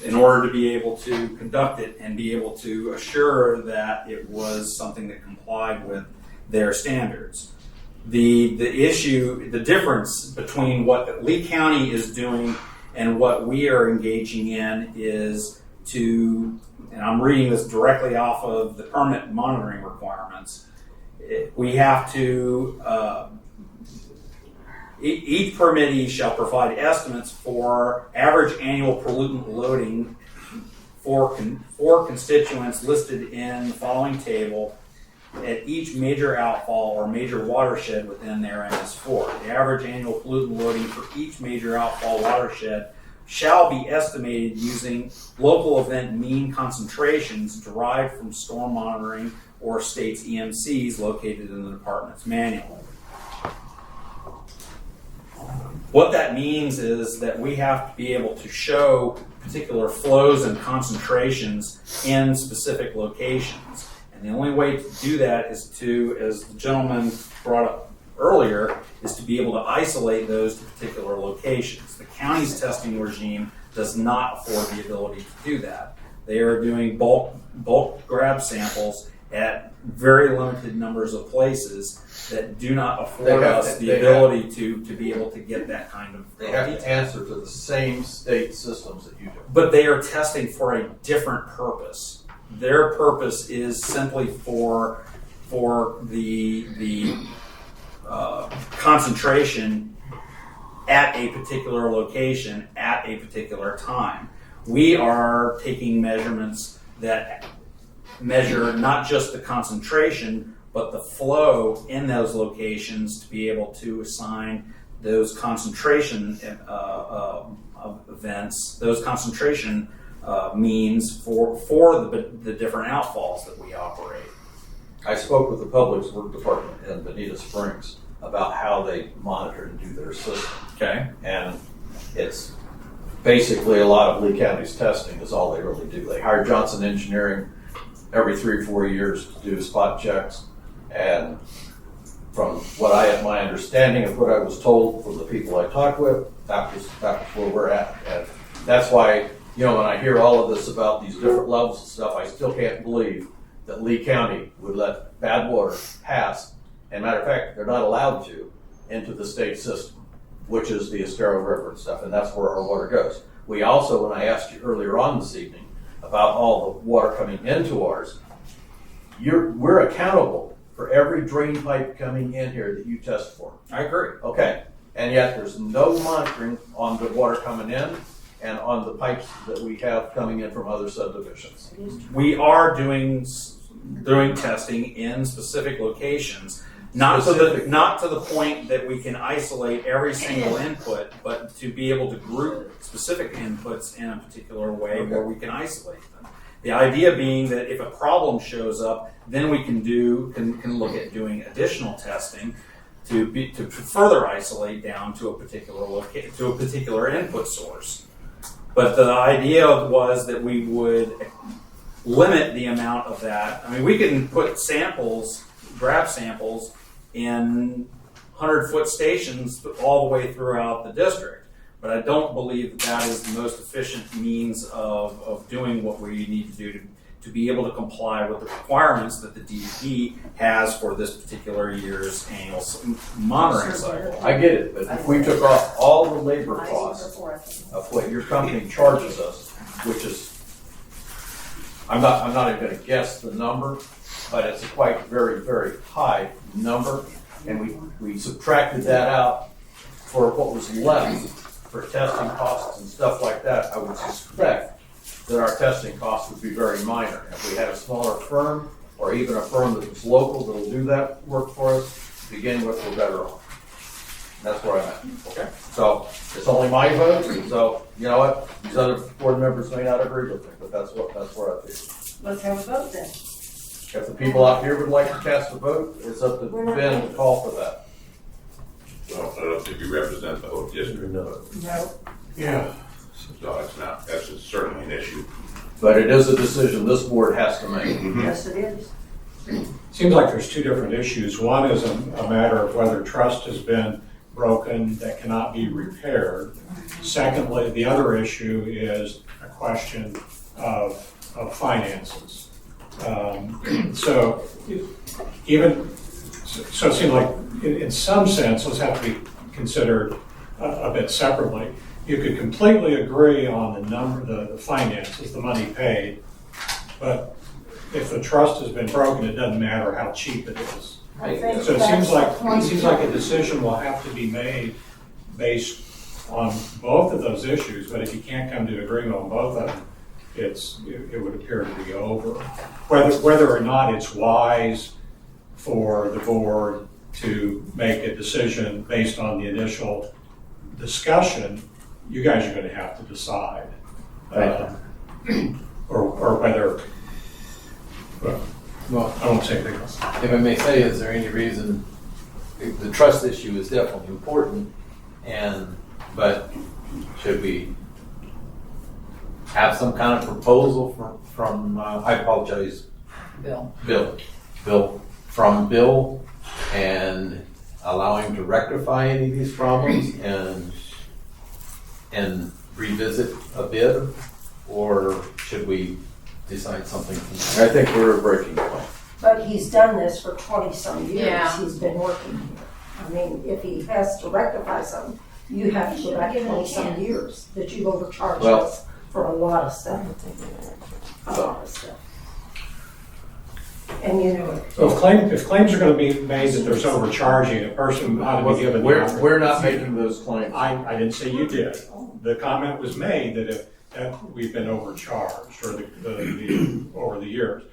in order to be able to conduct it and be able to assure that it was something that complied with their standards. The issue, the difference between what Lee County is doing and what we are engaging in is to, and I'm reading this directly off of the permit monitoring requirements, we have to, each permittee shall provide estimates for average annual pollutant loading for constituents listed in the following table at each major outfall or major watershed within their MS4. The average annual pollutant loading for each major outfall watershed shall be estimated using local event mean concentrations derived from storm monitoring or state's EMCs located in the department's manual. What that means is that we have to be able to show particular flows and concentrations in specific locations. And the only way to do that is to, as the gentleman brought up earlier, is to be able to isolate those to particular locations. The county's testing regime does not afford the ability to do that. They are doing bulk grab samples at very limited numbers of places that do not afford us the ability to be able to get that kind of They have to answer to the same state systems that you do. But they are testing for a different purpose. Their purpose is simply for the concentration at a particular location at a particular time. We are taking measurements that measure not just the concentration, but the flow in those locations to be able to assign those concentration events, those concentration means for the different outfalls that we operate. I spoke with the Public Works Department in Bonita Springs about how they monitor and do their system. Okay. And it's basically a lot of Lee County's testing is all they really do. They hire Johnson Engineering every 3 or 4 years to do spot checks. And from what my understanding of what I was told from the people I talked with, that was where we're at. And that's why, you know, when I hear all of this about these different levels and stuff, I still can't believe that Lee County would let bad water pass. And matter of fact, they're not allowed to into the state system, which is the Estero River and stuff, and that's where our water goes. We also, when I asked you earlier on this evening about all the water coming into ours, we're accountable for every drain pipe coming in here that you test for. I agree. Okay, and yet there's no monitoring on the water coming in and on the pipes that we have coming in from other subdivisions. We are doing testing in specific locations, not to the point that we can isolate every single input, but to be able to group specific inputs in a particular way where we can isolate them. The idea being that if a problem shows up, then we can look at doing additional testing to further isolate down to a particular input source. But the idea was that we would limit the amount of that. I mean, we can put grab samples in 100-foot stations all the way throughout the district. But I don't believe that is the most efficient means of doing what we need to do to be able to comply with the requirements that the DEP has for this particular year's annual monitoring cycle. I get it, but if we took off all the labor costs of what your company charges us, which is, I'm not even going to guess the number, but it's a quite very, very high number, and we subtracted that out for what was left for testing costs and stuff like that, I would suspect that our testing costs would be very minor. If we had a smaller firm, or even a firm that was local that'll do that work for us, to begin with, we're better off. That's where I'm at. Okay. So it's only my vote, so you know what? These other board members may not agree with me, but that's where I feel. Let's have a vote then. If the people out here would like to cast a vote, it's up to Ben to call for that. Well, I don't think you represent the whole district. No. Yeah. So it's not, that's certainly an issue. But it is a decision this board has to make. Yes, it is. Seems like there's two different issues. One is a matter of whether trust has been broken that cannot be repaired. Secondly, the other issue is a question of finances. So it seems like in some sense those have to be considered a bit separately. You could completely agree on the number, the finances, the money paid, but if the trust has been broken, it doesn't matter how cheap it is. So it seems like a decision will have to be made based on both of those issues. But if you can't come to an agreement on both of them, it would appear to be over. Whether or not it's wise for the board to make a decision based on the initial discussion, you guys are going to have to decide, or whether. Well, I won't say anything else. If I may say, is there any reason, the trust issue is definitely important, but should we have some kind of proposal from I apologize, Bill, from Bill, and allow him to rectify any of these problems and revisit a bid, or should we decide something from there? I think we're a breaking point. But he's done this for 20-some years. Yeah. He's been working here. I mean, if he has to rectify something, you have to go back 20-some years that you've overcharged us for a lot of stuff. A lot of stuff. And you know it. So if claims are going to be made that there's overcharging, a person ought to be given the opportunity. We're not making those claims. I didn't say you did. The comment was made that we've been overcharged or over the years.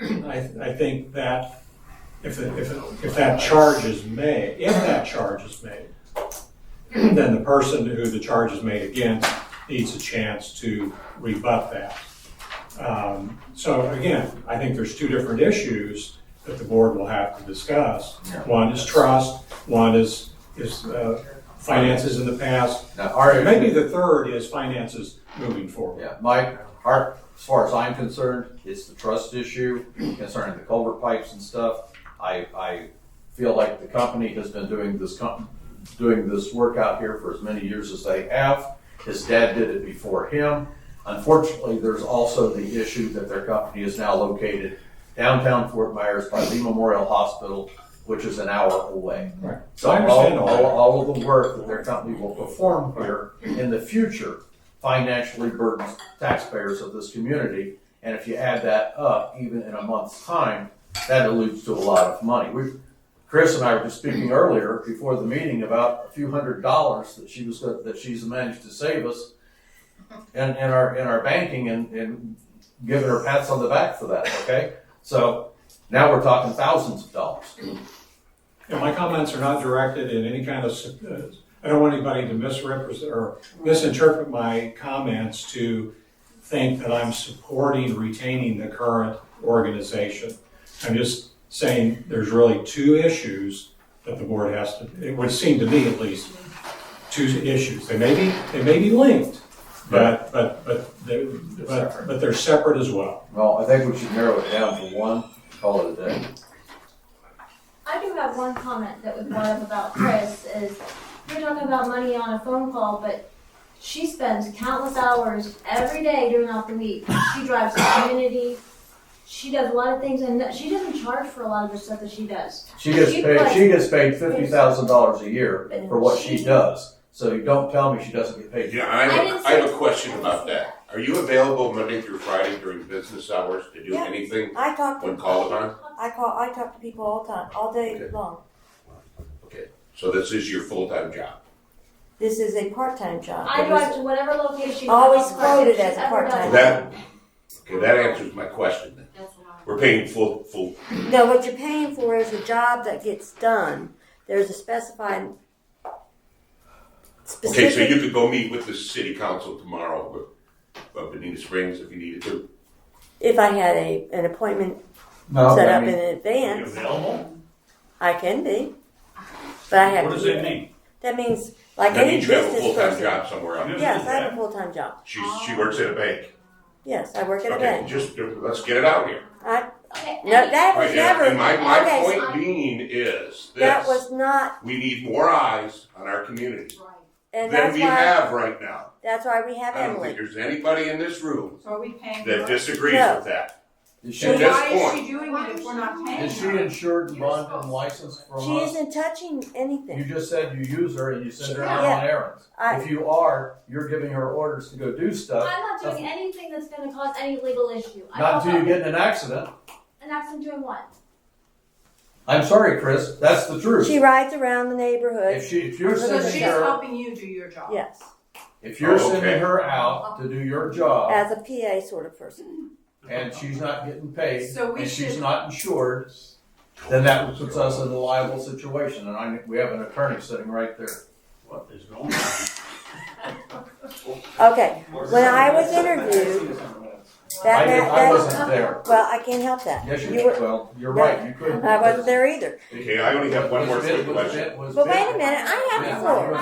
I think that if that charge is made, then the person who the charge is made against needs a chance to rebut that. So again, I think there's two different issues that the board will have to discuss. One is trust, one is finances in the past. Maybe the third is finances moving forward. Yeah, as far as I'm concerned, it's the trust issue concerning the culvert pipes and stuff. I feel like the company has been doing this work out here for as many years as they have. His dad did it before him. Unfortunately, there's also the issue that their company is now located downtown Fort Myers by Lee Memorial Hospital, which is an hour away. Right. So I understand all that. all of the work that their company will perform here in the future financially burdens taxpayers of this community. And if you add that up, even in a month's time, that alludes to a lot of money. Chris and I were just speaking earlier before the meeting about a few $100s that she's managed to save us in our banking and giving her pats on the back for that. Okay, so now we're talking thousands of dollars. And my comments are not directed in any kind of, I don't want anybody to misrepresent or misinterpret my comments to think that I'm supporting retaining the current organization. I'm just saying there's really two issues that the board has to, it would seem to me at least, two issues. They may be linked, but they're separate as well. Well, I think we should narrow it down to one, call it a day. I do have one comment that was brought up about Chris is you're talking about money on a phone call, but she spends countless hours every day during the week. She drives the community. She does a lot of things, and she doesn't charge for a lot of the stuff that she does. She gets paid $50,000 a year for what she does. So you don't tell me she doesn't get paid. Yeah, I have a question about that. Are you available Monday through Friday during business hours to do anything I talk when called upon? I talk to people all the time, all day long. Okay, so this is your full-time job? This is a part-time job. I drive to whatever location. Always quoted as a part-time job. That answers my question then. We're paying full. No, what you're paying for is a job that gets done. There's a specified Okay, so you could go meet with the city council tomorrow of Benita Springs if you needed to. If I had an appointment No, set I up mean- in advance, Available? I can be. But I have What to does be that there. mean? That means, like That any means you have a business full-time person. job somewhere else. Yes, I have a full-time job. She works at a bank. Yes, I work at a Okay, bank. just, let's get it out here. No, that was Right, never. and my okay, point being is that this, was not, we need more eyes on our community and than that's we why. have right now. That's why we have I don't think Emily. there's anybody in this room So are we paying that her? disagrees No. with that. Is So At this why is point. she doing it if we're not paying her? Is she insured and bonded and licensed from She us? isn't touching You anything. just said you use her and you send her out Yeah. on errands. If you are, you're giving her orders to go do stuff. I'm not doing anything that's going to cause any legal issue. Not until you get in an accident. An accident doing what? I'm sorry, Chris, that's the truth. She rides around the neighborhood. If you're So sending she's her, helping you do your job. Yes, if you're Oh, okay. sending her out to do your job as a PA sort of person. and she's not getting paid So we and she's should- not insured, then that puts us in a liable situation. And we have an attorney sitting right there. What is going on? Okay, when I was interviewed, I wasn't there. Well, I can't help that. Yes, You were- well, you're right, you couldn't. I wasn't there either. Okay, I only have one more quick question. But wait a minute, I have the floor.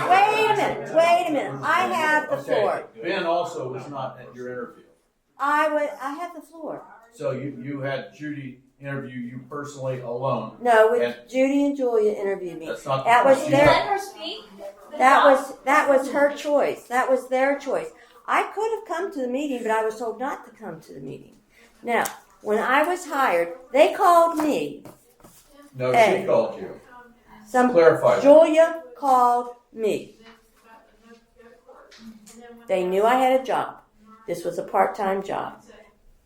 Wait a minute. I have the floor. Ben also was not at your interview. I have the floor. So you had Judy interview you personally alone. No, with And Judy and Julia interviewed me. that's not. That was she's their. not- Let her speak. That was her choice. That was their choice. I could have come to the meeting, but I was told not to come to the meeting. Now, when I was hired, they called me. No, Hey. she called you. Some Clarify that. Julia called me. They knew I had a job. This was a part-time job.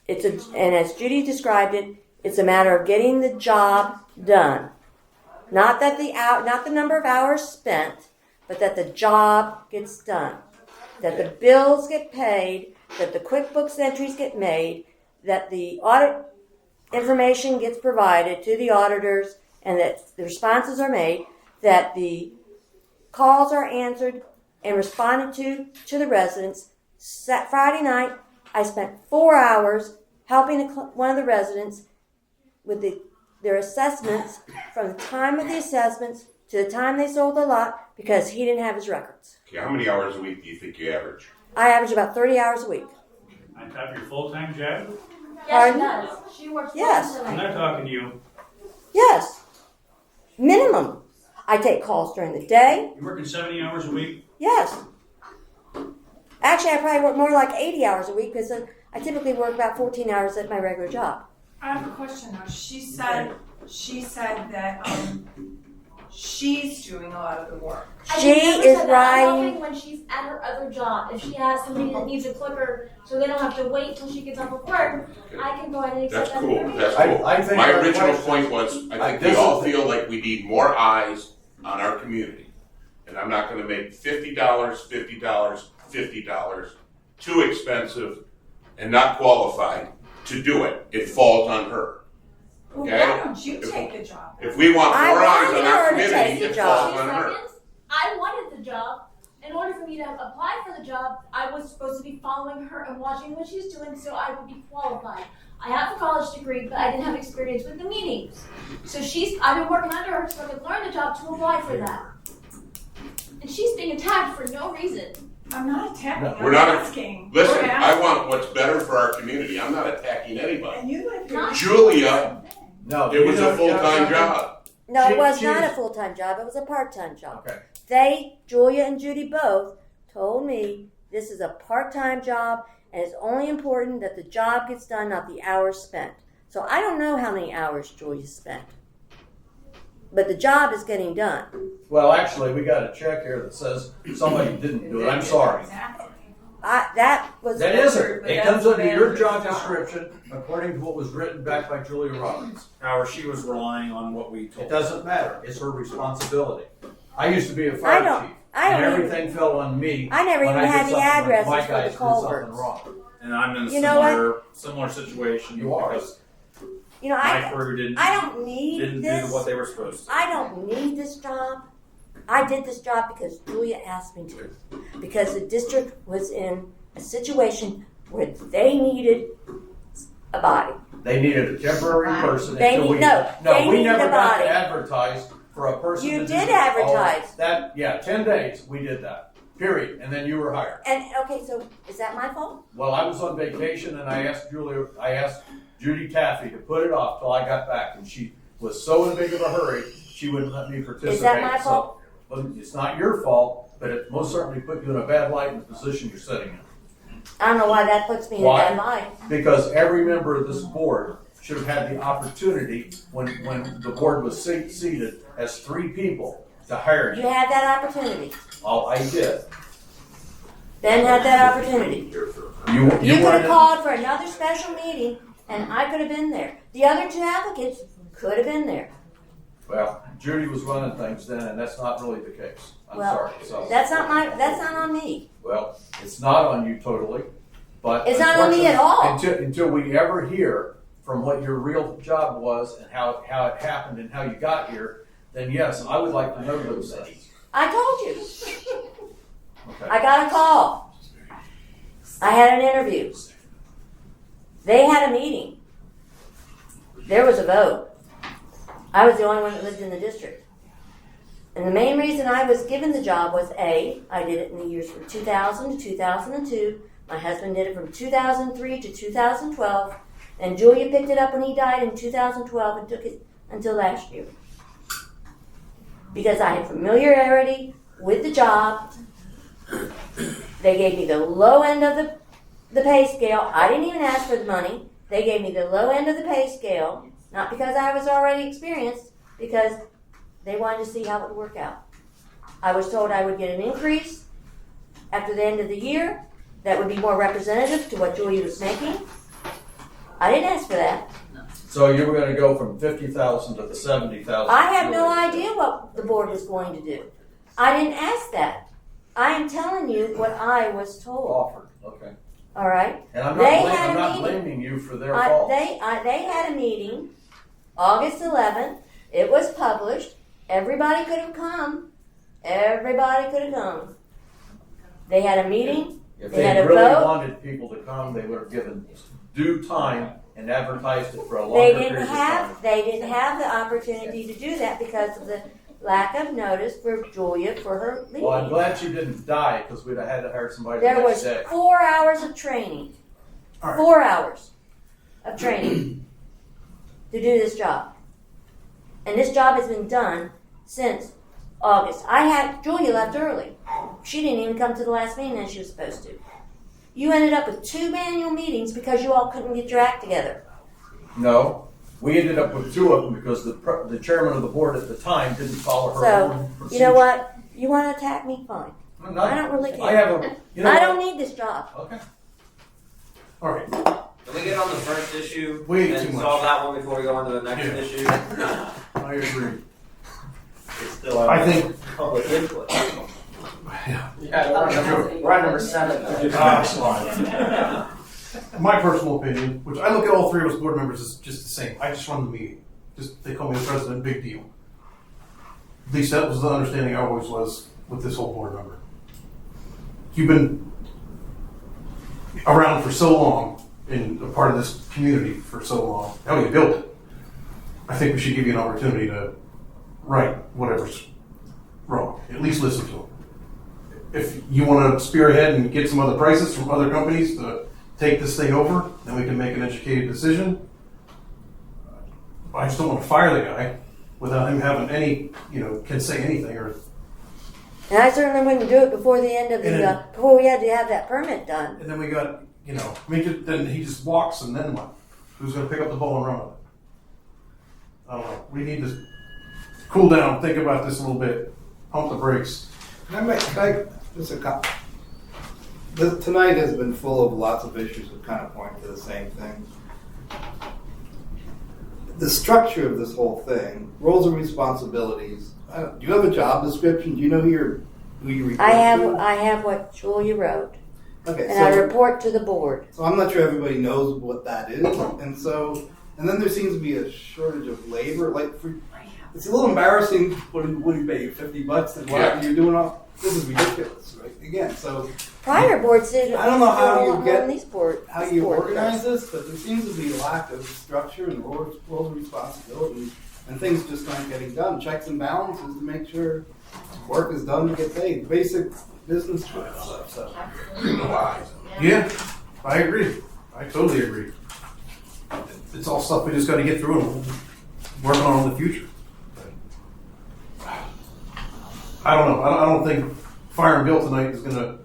And as Judy described it, it's a matter of getting the job done. Not the number of hours spent, but that the job gets done. That the bills get paid, that the QuickBooks entries get made, that the audit information gets provided to the auditors, and that the responses are made, that the calls are answered and responded to the residents. Friday night, I spent 4 hours helping one of the residents with their assessments from the time of the assessments to the time they sold the lot because he didn't have his records. Okay, how many hours a week do you think you average? I average about 30 hours a week. On top of your full-time job? Yes, Pardon? she does. She works Yes. full I'm time. not talking to you. Yes. Minimum. I take calls during the day. You're working 70 hours a week? Yes. Actually, I probably work more like 80 hours a week because I typically work about 14 hours at my regular job. I have a question though. She said that she's doing a lot of the work. She is I'm riding. helping when she's at her other job. If she has somebody that needs a clicker, so they don't have to wait till she gets off of work, I can go ahead and That's accept that cool, information. that's cool. I think My our original question- point was, I think this we all is the- feel like we need more eyes on our community. And I'm not gonna make $50, $50 too expensive and not qualified to do it. It falls on her. Well, Okay? why don't you take the job? If we want I more eyes wanted on her our to take committee, the it job. falls on her. I wanted the job. In order for me to apply for the job, I was supposed to be following her and watching what she's doing so I would be qualified. I have a college degree, but I didn't have experience with the meetings. So I've been working under her so I could learn the job to apply for that. And she's being attacked for no reason. I'm not attacking. We're I'm not, asking. listen, We're I asking. want what's better for our community. I'm not attacking anybody. And you live here. Not- Julia, No, it was you a know- full-time job. No, She- it was she not a was- full-time job. It was a part-time job. Okay. Julia and Judy both told me this is a part-time job and it's only important that the job gets done, not the hours spent. So I don't know how many hours Julia spent. But the job is getting done. Well, actually, we got a check here that says somebody didn't do it. I'm sorry. That was. That isn't. But It that's comes under the your manager's job job. description according to what was written back by Julia Roberts. However, she was relying on what we told It her. doesn't matter. It's her responsibility. I used to be a I fire don't- chief, I don't and even- everything fell on me. I never when even did had the something when addresses my for the guys did culverts. something wrong. And I'm in a You know similar situation You are. because You know, my crew didn't I don't need do this. what they were supposed to. I don't need this job. I did this job because Julia asked me to. Because the district was in a situation where they needed a body. They needed a temporary person. They until need- we, no, they we need never a got body. to advertise for a person. You to did do advertise. all that. Yeah, 10 days we did that. Period. And then you were hired. And okay, so is that my fault? Well, I was on vacation and I asked Judy Taffy to put it off till I got back, and she was so in big of a hurry she wouldn't let me participate. Is that my fault? So, well, it's not your fault, but it most certainly put you in a bad light in the position you're sitting in. I don't know why that puts me Why? in a bad light. Because every member of this board should have had the opportunity when the board was seated as 3 people to hire You you. had that opportunity. Oh, I did. Ben had that opportunity. You could have weren't in- called for another special meeting and I could have been there. The other 2 applicants could have been there. Well, Judy was running things then, and that's not really the case. I'm Well, sorry. So, that's not on me. well, it's not on you totally, but It's not on me at all. Until we ever hear from what your real job was and how it happened and how you got here, then yes, I would like to know those things. I told you. Okay. I got a call. I had an interview. They had a meeting. There was a vote. I was the only one that lived in the district. And the main reason I was given the job was I did it in the years from 2000 to 2002. My husband did it from 2003 to 2012. And Julia picked it up when he died in 2012 and took it until last year. Because I had familiarity with the job. They gave me the low end of the pay scale. I didn't even ask for the money. They gave me the low end of the pay scale. Not because I was already experienced, because they wanted to see how it would work out. I was told I would get an increase after the end of the year that would be more representative to what Julia was making. I didn't ask for that. So you were going to go from 50,000 to the 70,000. I have no idea what the board was going to do. I didn't ask that. I am telling you what I was told. Offered. Okay. All right. And I'm They not, had I'm a not meeting. blaming you for their fault. They had a meeting August 11th. It was published. Everybody could have come. Everybody could have come. They had a meeting. If They they had a really vote. wanted people to come, they would have given due time and advertised it for a They longer didn't period of time. have. They didn't have the opportunity to do that because of the lack of notice for Julia for her leaving. Well, I'm glad you didn't die because we'd have had to hire somebody There the next was day. 4 hours of training. 4 hours of training to do this job. And this job has been done since August. Julia left early. She didn't even come to the last meeting as she was supposed to. You ended up with 2 manual meetings because you all couldn't get your act together. No, we ended up with 2 of them because the chairman of the board at the time didn't follow her So, own you procedure. know what? You want to attack me? Fine. I'm not- I don't really care. I have a. You know I what? don't need this job. Okay. All right. Can we get on the first issue Way and too much. solve that one before we go on to the next issue? I agree. It's still I think- public input. Yeah, we're on number 7. My personal opinion, which I look at all 3 of us board members as just the same. I just run the meeting. They call me the president, big deal. At least that was the understanding I always was with this whole board member. You've been around for so long and a part of this community for so long. Hell, you built it. I think we should give you an opportunity to right whatever's wrong. At least listen to them. If you want to spearhead and get some other prices from other companies to take this thing over, then we can make an educated decision. I just don't want to fire the guy without him having any, can say anything or. And I certainly wouldn't do it before the end of the, before we had to have that permit done. And then we got, then he just walks and then what? Who's going to pick up the ball and run with it? I don't know. We need to cool down, think about this a little bit, pump the brakes. Tonight has been full of lots of issues that kind of point to the same thing. The structure of this whole thing, roles and responsibilities. Do you have a job description? Do you know who you report I to? have what Julia wrote. Okay, and I report to the board. So I'm not sure everybody knows what that is, and then there seems to be a shortage of labor. Like it's a little embarrassing. What do you pay you $50 and whatever you're doing all this is ridiculous, right? Again, so Prior boards did. I don't know how you get these board, how this you board organize does. this, but there seems to be a lack of structure and roles of responsibility, and things just aren't getting done. Checks and balances to make sure work is done to get paid. Basic business stuff. So. Yeah, I agree. I totally agree. It's all stuff we just got to get through and work on in the future. I don't know. I don't think fire and bill tonight is going to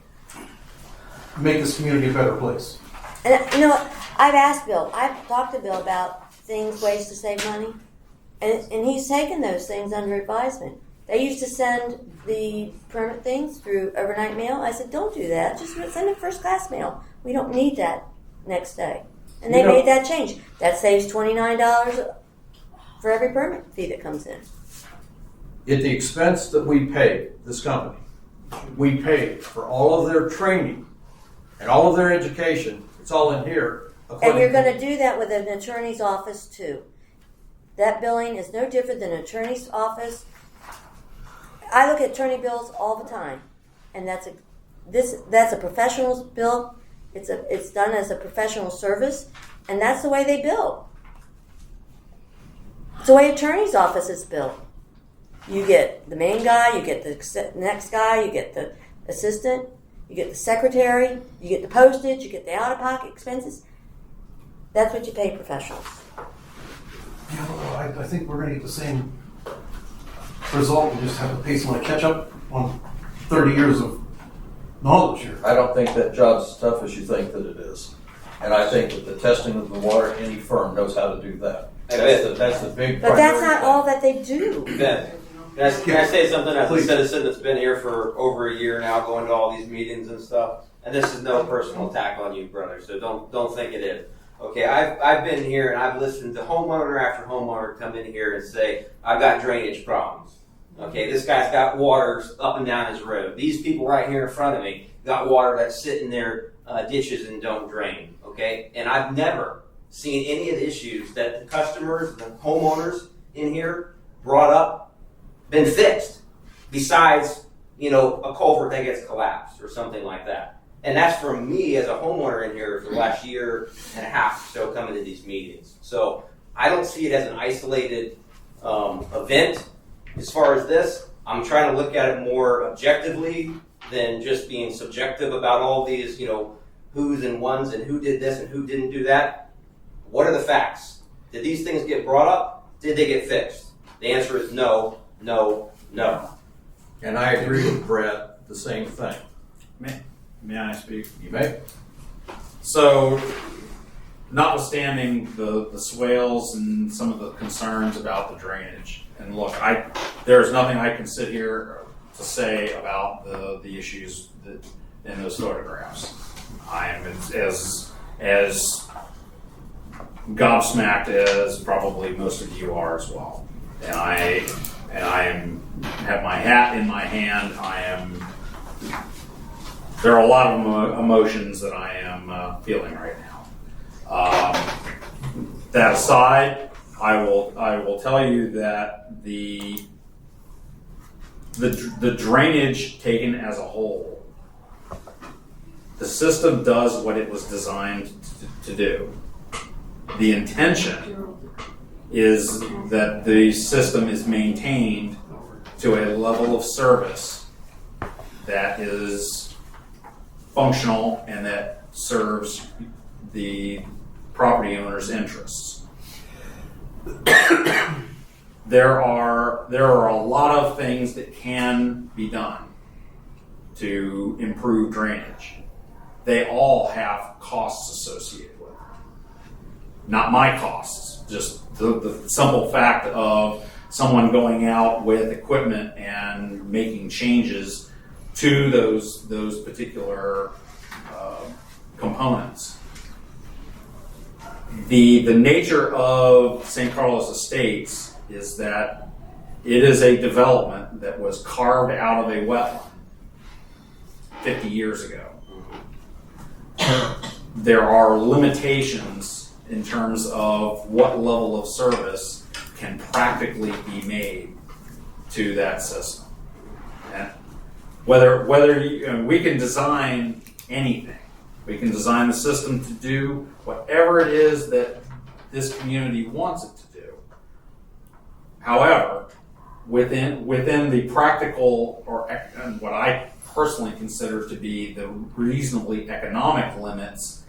make this community a better place. And you know what? I've asked Bill. I've talked to Bill about ways to save money, and he's taken those things under advisement. They used to send the permit things through overnight mail. I said, don't do that. Just send it first class mail. We don't need that next day. And they made that change. That saves $29 for every permit fee that comes in. At the expense that we pay this company, we pay for all of their training and all of their education. It's all in here. And you're going to do that with an attorney's office too. That billing is no different than an attorney's office. I look at attorney bills all the time, and that's a professional bill. It's done as a professional service, and that's the way they bill. It's the way attorney's offices bill. You get the main guy, you get the next guy, you get the assistant, you get the secretary, you get the postage, you get the out-of-pocket expenses. That's what you pay professionals. Yeah, well, I think we're going to get the same result. We just have to pay someone to catch up on 30 years of knowledge here. I don't think that job's as tough as you think that it is. And I think that the testing of the water, any firm knows how to do that. That's the big But that's not all that they do. Ben, can I say something as a citizen that's been here for over a year now, going to all these meetings and stuff? And this is no personal attack on you, brother, so don't think it is. Okay, I've been here and I've listened to homeowner after homeowner come in here and say, I've got drainage problems. Okay, this guy's got waters up and down his road. These people right here in front of me got water that's sitting in their ditches and don't drain. Okay, and I've never seen any of the issues that the customers, the homeowners in here brought up, been fixed. Besides, a culvert that gets collapsed or something like that. And that's from me as a homeowner in here for the last year and a half or so coming to these meetings. So I don't see it as an isolated event. As far as this, I'm trying to look at it more objectively than just being subjective about all these, who's and ones and who did this and who didn't do that. What are the facts? Did these things get brought up? Did they get fixed? The answer is no, no, no. And I agree with Brett, the same thing. May I speak? You may. So, notwithstanding the swales and some of the concerns about the drainage, and look, there's nothing I can sit here to say about the issues in those photographs. I am as gobsmacked as probably most of you are as well, and I have my hat in my hand. There are a lot of emotions that I am feeling right now. That aside, I will tell you that the drainage taken as a whole, the system does what it was designed to do. The intention is that the system is maintained to a level of service that is functional and that serves the property owner's interests. There are a lot of things that can be done to improve drainage. They all have costs associated with them. Not my costs, just the simple fact of someone going out with equipment and making changes to those particular components. The nature of St. Carlos Estates is that it is a development that was carved out of a wetland 50 years ago. There are limitations in terms of what level of service can practically be made to that system. And whether we can design anything, we can design the system to do whatever it is that this community wants it to do. However, within the practical and what I personally consider to be the reasonably economic limits,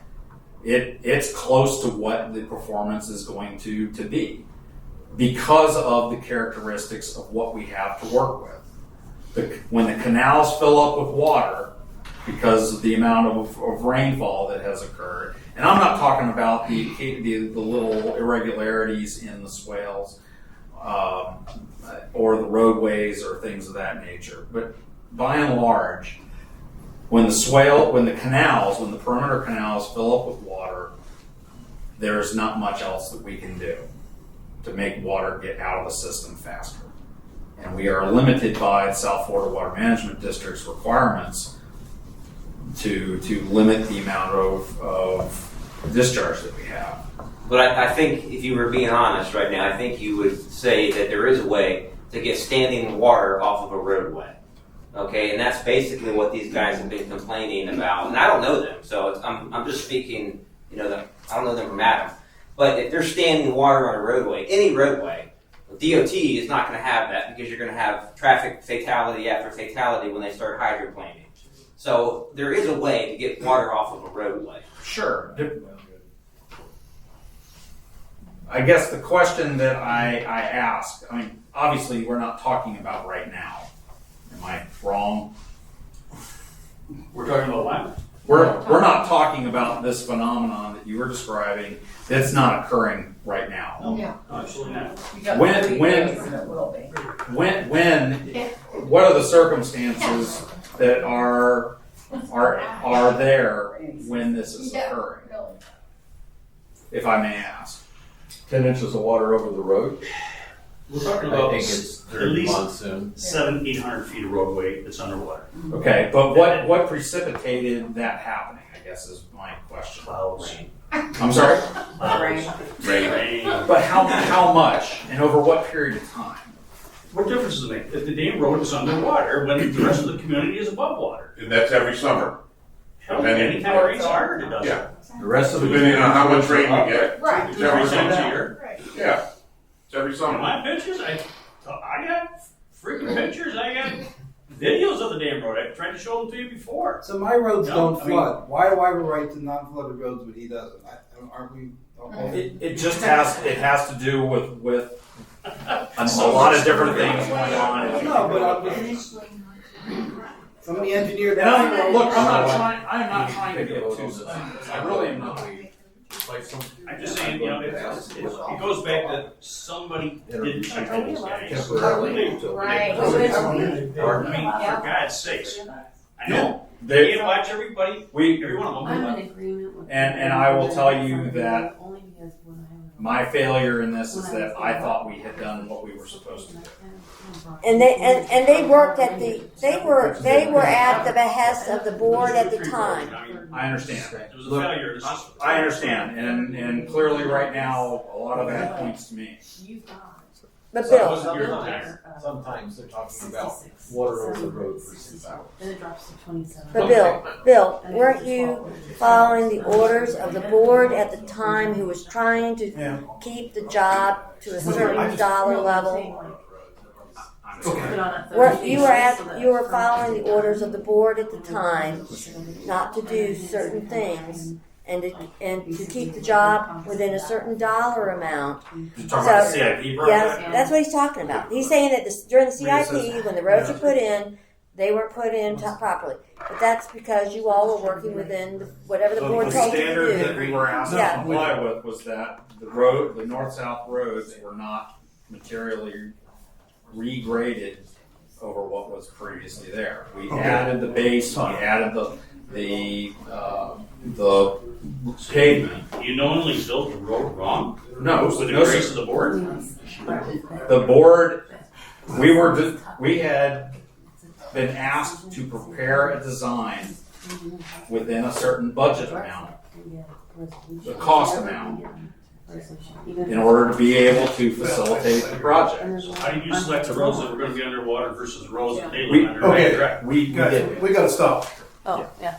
it's close to what the performance is going to be because of the characteristics of what we have to work with. When the canals fill up with water because of the amount of rainfall that has occurred, and I'm not talking about the little irregularities in the swales or the roadways or things of that nature, but by and large, when the perimeter canals fill up with water, there's not much else that we can do to make water get out of the system faster. And we are limited by South Florida Water Management District's requirements to limit the amount of discharge that we have. But I think if you were being honest right now, I think you would say that there is a way to get standing water off of a roadway. Okay, and that's basically what these guys have been complaining about. And I don't know them, so I'm just speaking, I don't know them from Adam. But if they're standing water on a roadway, any roadway, DOT is not going to have that because you're going to have traffic fatality after fatality when they start hydroplaning. So there is a way to get water off of a roadway. Sure. I guess the question that I ask, obviously we're not talking about right now. Am I wrong? We're talking about what? We're not talking about this phenomenon that you were describing. That's not occurring right now. No, absolutely not. What are the circumstances that are there when this is occurring? If I may ask. 10 inches of water over the road? We're talking I about think it's at during least monsoon. 700-800 feet of roadway that's underwater. Okay, but what precipitated that happening, I guess is my question. Rain. I'm sorry? Rain. But how much and over what period of time? What difference does it make? If the damn road is underwater when the rest of the community is above water. And that's every summer. Hell, anytime it rains hard, it does. Yeah. The rest of the Depending on how much rain you get. Right. It's every summer. Right. Yeah. It's every In summer. my pictures, I got freaking pictures. I got videos of the damn road. I tried to show them to you before. So my roads No, don't I mean- flood. Why do I have a right to non-flooded roads but he doesn't? Aren't we? It just has to do with a lot of different things going on. No, but I'm just, somebody engineered And that. look, I'm not trying to get too specific. I really am not. I'm just saying, it goes back to somebody didn't check on these guys. Right. I mean, for God's sakes. I know. They- You can't watch everybody, every one of them. I'm in agreement with. And I will tell you that my failure in this is that I thought we had done what we were supposed to do. And they worked at they were at the behest of the board at the time. I understand. It was a failure. It's just- I understand, and clearly right now, a lot of that points to me. But It Bill, wasn't your time. Sometimes they're talking about water over the road for 6 hours. Then it drops to 27. but Bill, weren't you following the orders of the board at the time who was trying to keep the job to a certain dollar level? You were following the orders of the board at the time not to do certain things and to keep the job within a certain dollar amount. You're talking about the CIP project? Yes, that's what he's talking about. He's saying that during the CIP, when the roads were put in, they weren't put in properly. But that's because you all were working within whatever the board The told you to standard do. that we were asked to comply with was that the north-south roads were not materially regraded over what was previously there. We added the base, we added the pavement. You knowingly built the road wrong? No, With the no, grace sir. of the board? The board, we had been asked to prepare a design within a certain budget amount, the cost amount, resolution. Even in order to be able to facilitate the project. How do you select the roads that are gonna be underwater versus roads that they We- live under? Okay, Correct. we got to stop. Oh, yeah.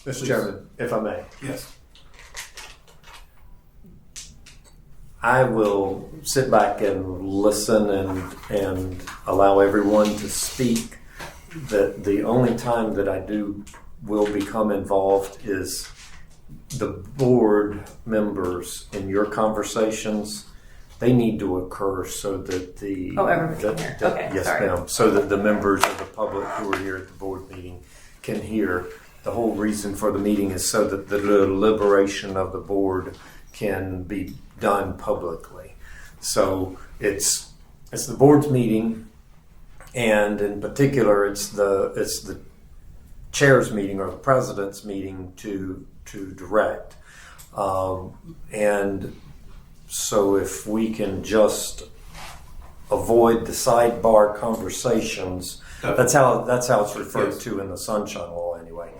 Mr. Chairman, if I may. Yes. I will sit back and listen and allow everyone to speak. The only time that I will become involved is the board members in your conversations. They need to occur so that the everybody can hear. Okay, yes, sorry. ma'am. So that the members of the public who are here at the board meeting can hear. The whole reason for the meeting is so that the deliberation of the board can be done publicly. So it's the board's meeting, and in particular, it's the chair's meeting or the president's meeting to direct. And so if we can just avoid the sidebar conversations, that's how it's referred to in the Sunshine Law anyway.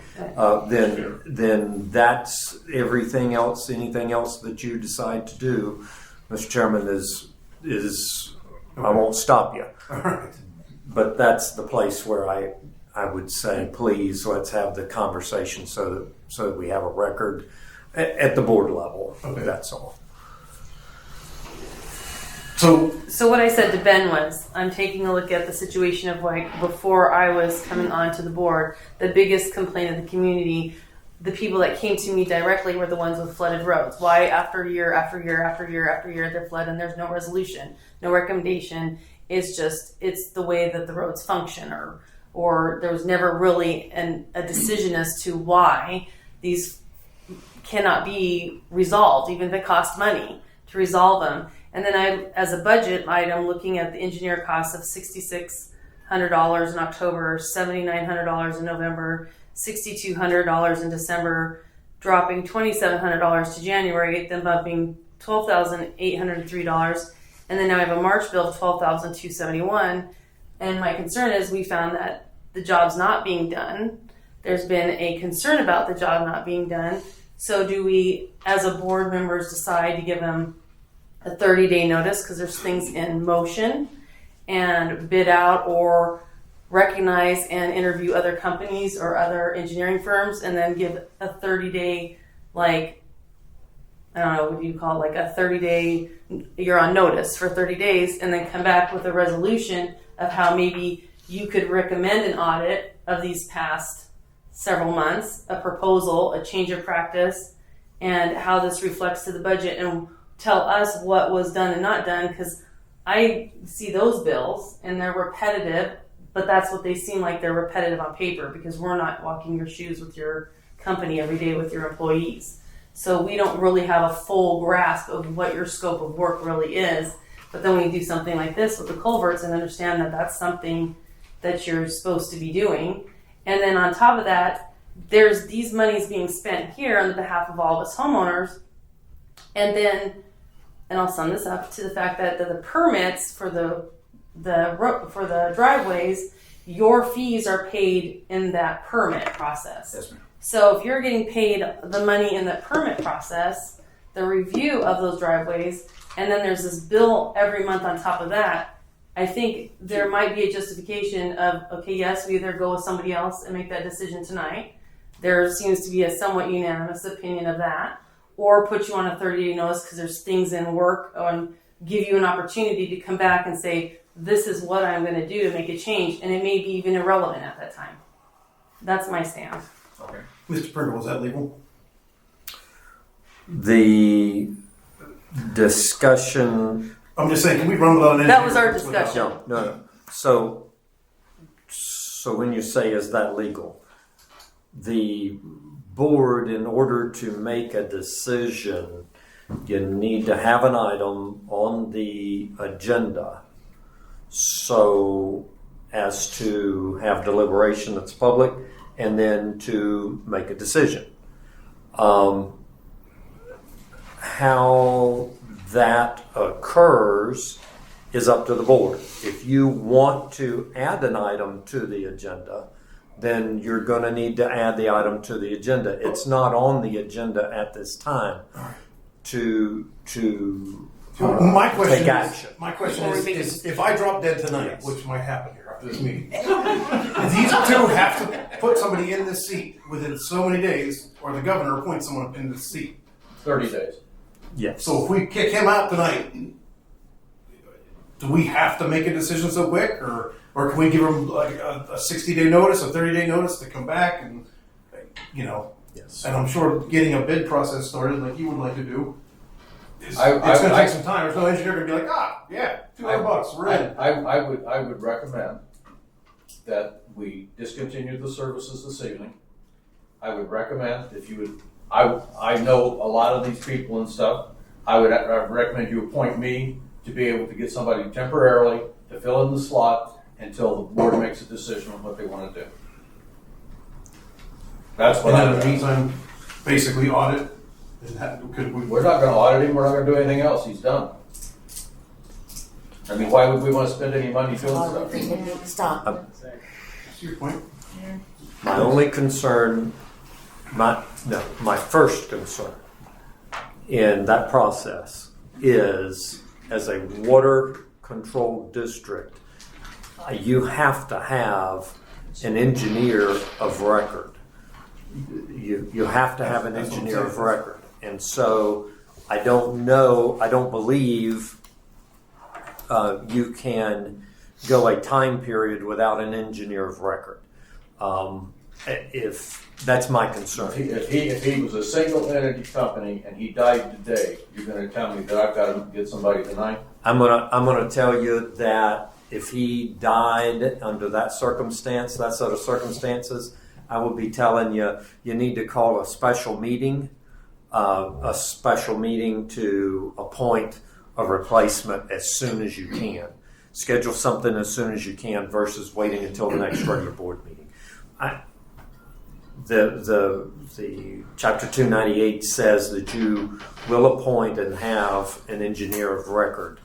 Then that's everything else. Anything else that you decide to do, Mr. Chairman, is I won't stop you. All right. But that's the place where I would say, please, let's have the conversation so that we have a record at the board level. Okay. That's all. So what I said to Ben was, I'm taking a look at the situation of like before I was coming onto the board, the biggest complaint of the community, the people that came to me directly were the ones with flooded roads. Why after year after year after year after year they're flooded and there's no resolution, no recommendation. It's the way that the roads function, or there was never really a decision as to why these cannot be resolved, even if it costs money to resolve them. And then I, as a budget item, looking at the engineer costs of $6,600 in October, $7,900 in November, $6,200 in December, dropping $2,700 to January, then bumping $12,803. And then now I have a March bill of $12,271. And my concern is we found that the job's not being done. There's been a concern about the job not being done. So do we, as a board members, decide to give them a 30-day notice because there's things in motion and bid out or recognize and interview other companies or other engineering firms and then give a 30-day, like, I don't know, what do you call it, like a 30-day, you're on notice for 30 days and then come back with a resolution of how maybe you could recommend an audit of these past several months, a proposal, a change of practice, and how this reflects to the budget, and tell us what was done and not done, because I see those bills and they're repetitive, but that's what they seem like. They're repetitive on paper because we're not walking your shoes with your company every day with your employees. So we don't really have a full grasp of what your scope of work really is. But then when you do something like this with the culverts and understand that that's something that you're supposed to be doing. And then on top of that, there's these monies being spent here on the behalf of all of us homeowners. And I'll sum this up to the fact that the permits for the driveways, your fees are paid in that permit process. Yes, ma'am. So if you're getting paid the money in the permit process, the review of those driveways, and then there's this bill every month on top of that, I think there might be a justification of, okay, yes, we either go with somebody else and make that decision tonight. There seems to be a somewhat unanimous opinion of that. Or put you on a 30-day notice because there's things in work, and give you an opportunity to come back and say, this is what I'm going to do to make a change, and it may be even irrelevant at that time. That's my stand. Okay. Mr. Pringle, was that legal? The discussion. I'm just saying, can we rumble on in? That was our discussion. No. So when you say, is that legal? The board, in order to make a decision, you need to have an item on the agenda so as to have deliberation that's public and then to make a decision. How that occurs is up to the board. If you want to add an item to the agenda, then you're going to need to add the item to the agenda. It's not on the agenda at this time. to My question take is, action. my question Before we is, make a is decision. if I drop dead tonight, which might happen here after this meeting, these two have to put somebody in this seat within so many days, or the governor appoints someone in this seat. 30 days. Yes. So if we kick him out tonight, do we have to make a decision so quick, or can we give him like a 60-day notice, a 30-day notice to come back, and Yes. And I'm sure getting a bid process started, like you would like to do, it's I- going to I- take some time. There's no engineer going to be like, yeah, $200, we're in. I would recommend that we discontinue the services this evening. I would recommend if you would, I know a lot of these people and stuff. I would recommend you appoint me to be able to get somebody temporarily to fill in the slot until the board makes a decision on what they want to do. That's what And I then in would. the meantime, basically audit. And that, could we, We're not going to audit him. We're not going to do anything else. He's done. I mean, why would we want to spend any money doing stuff? Stop. That's your point. My only concern, my first concern in that process is, as a water control district, you have to have an engineer of record. You have to have an engineer of record. And so I don't believe you can go a time period without an engineer of record. If that's my concern. If he was a single entity company and he died today, you're going to tell me that I've got to get somebody tonight? I'm gonna tell you that if he died under that circumstance, that set of circumstances, I would be telling you need to call a special meeting to appoint a replacement as soon as you can. Schedule something as soon as you can versus waiting until the next regular board meeting. The Chapter 298 says that you will appoint and have an engineer of record.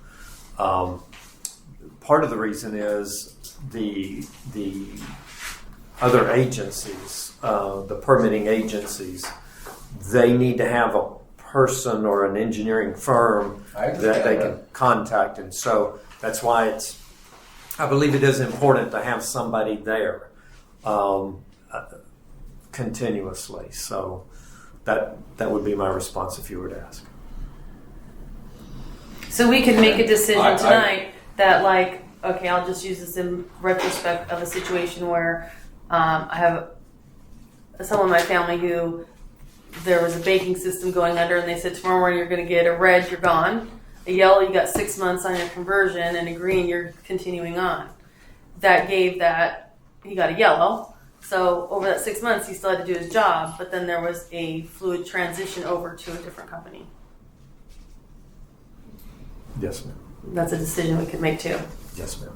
Part of the reason is the other agencies, the permitting agencies, they need to have a person or an engineering firm that they can contact, and so that's why I believe it is important to have somebody there continuously. So that would be my response if you were to ask. So we could make a decision I- tonight that, like, okay, I'll just use this in retrospect of a situation where I have someone in my family who there was a banking system going under, and they said tomorrow morning you're going to get a red, you're gone. A yellow, you got 6 months on your conversion, and a green, you're continuing on. That gave that he got a yellow. So over that 6 months, he still had to do his job, but then there was a fluid transition over to a different company. Yes, ma'am. That's a decision we could make too. Yes, ma'am.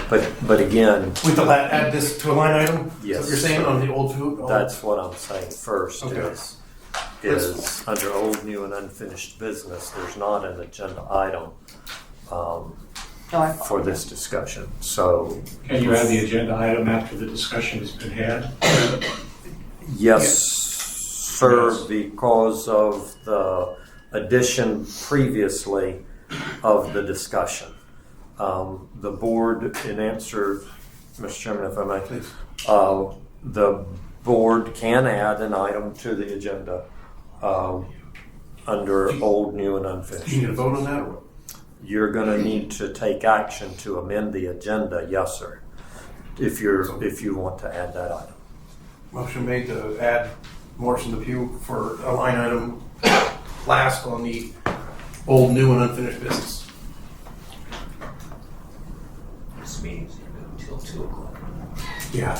But again, We could add this to a line item? Yes. Is that what you're saying on the old food? that's what I'm saying first Okay. is under old, new, and unfinished business, there's not an agenda item for this discussion. So Can you add the agenda item after the discussion has been had? yes, sir, because of the addition previously of the discussion. The board, in answer, Mr. Chairman, if I may, Please. the board can add an item to the agenda under old, new, and You unfinished. need a vote on that or what? You're going to need to take action to amend the agenda, yes, sir, if you want to add that item. Motion made to add Morrison Depew for a line item last on the old, new, and unfinished business. This meeting's until 2 o'clock. Yeah.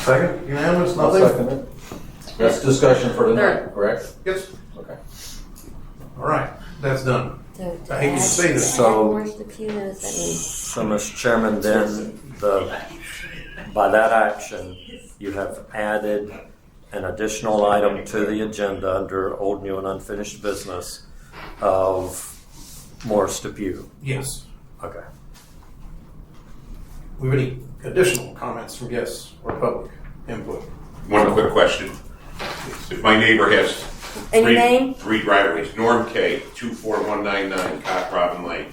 Second, unanimous, I'll nothing? second it. That's discussion for tonight, correct? Yes. Okay. All right, that's done. So I hate to say this. So- Where's the pew? What does that mean? So, Mr. Chairman, then by that action, you have added an additional item to the agenda under old, new, and unfinished business of Morris Depew. Yes. Okay. We have any additional comments from guests or public input? One quick question. If my neighbor has And your name? three driveways, Norm K, 24199 Cock Robin Lane.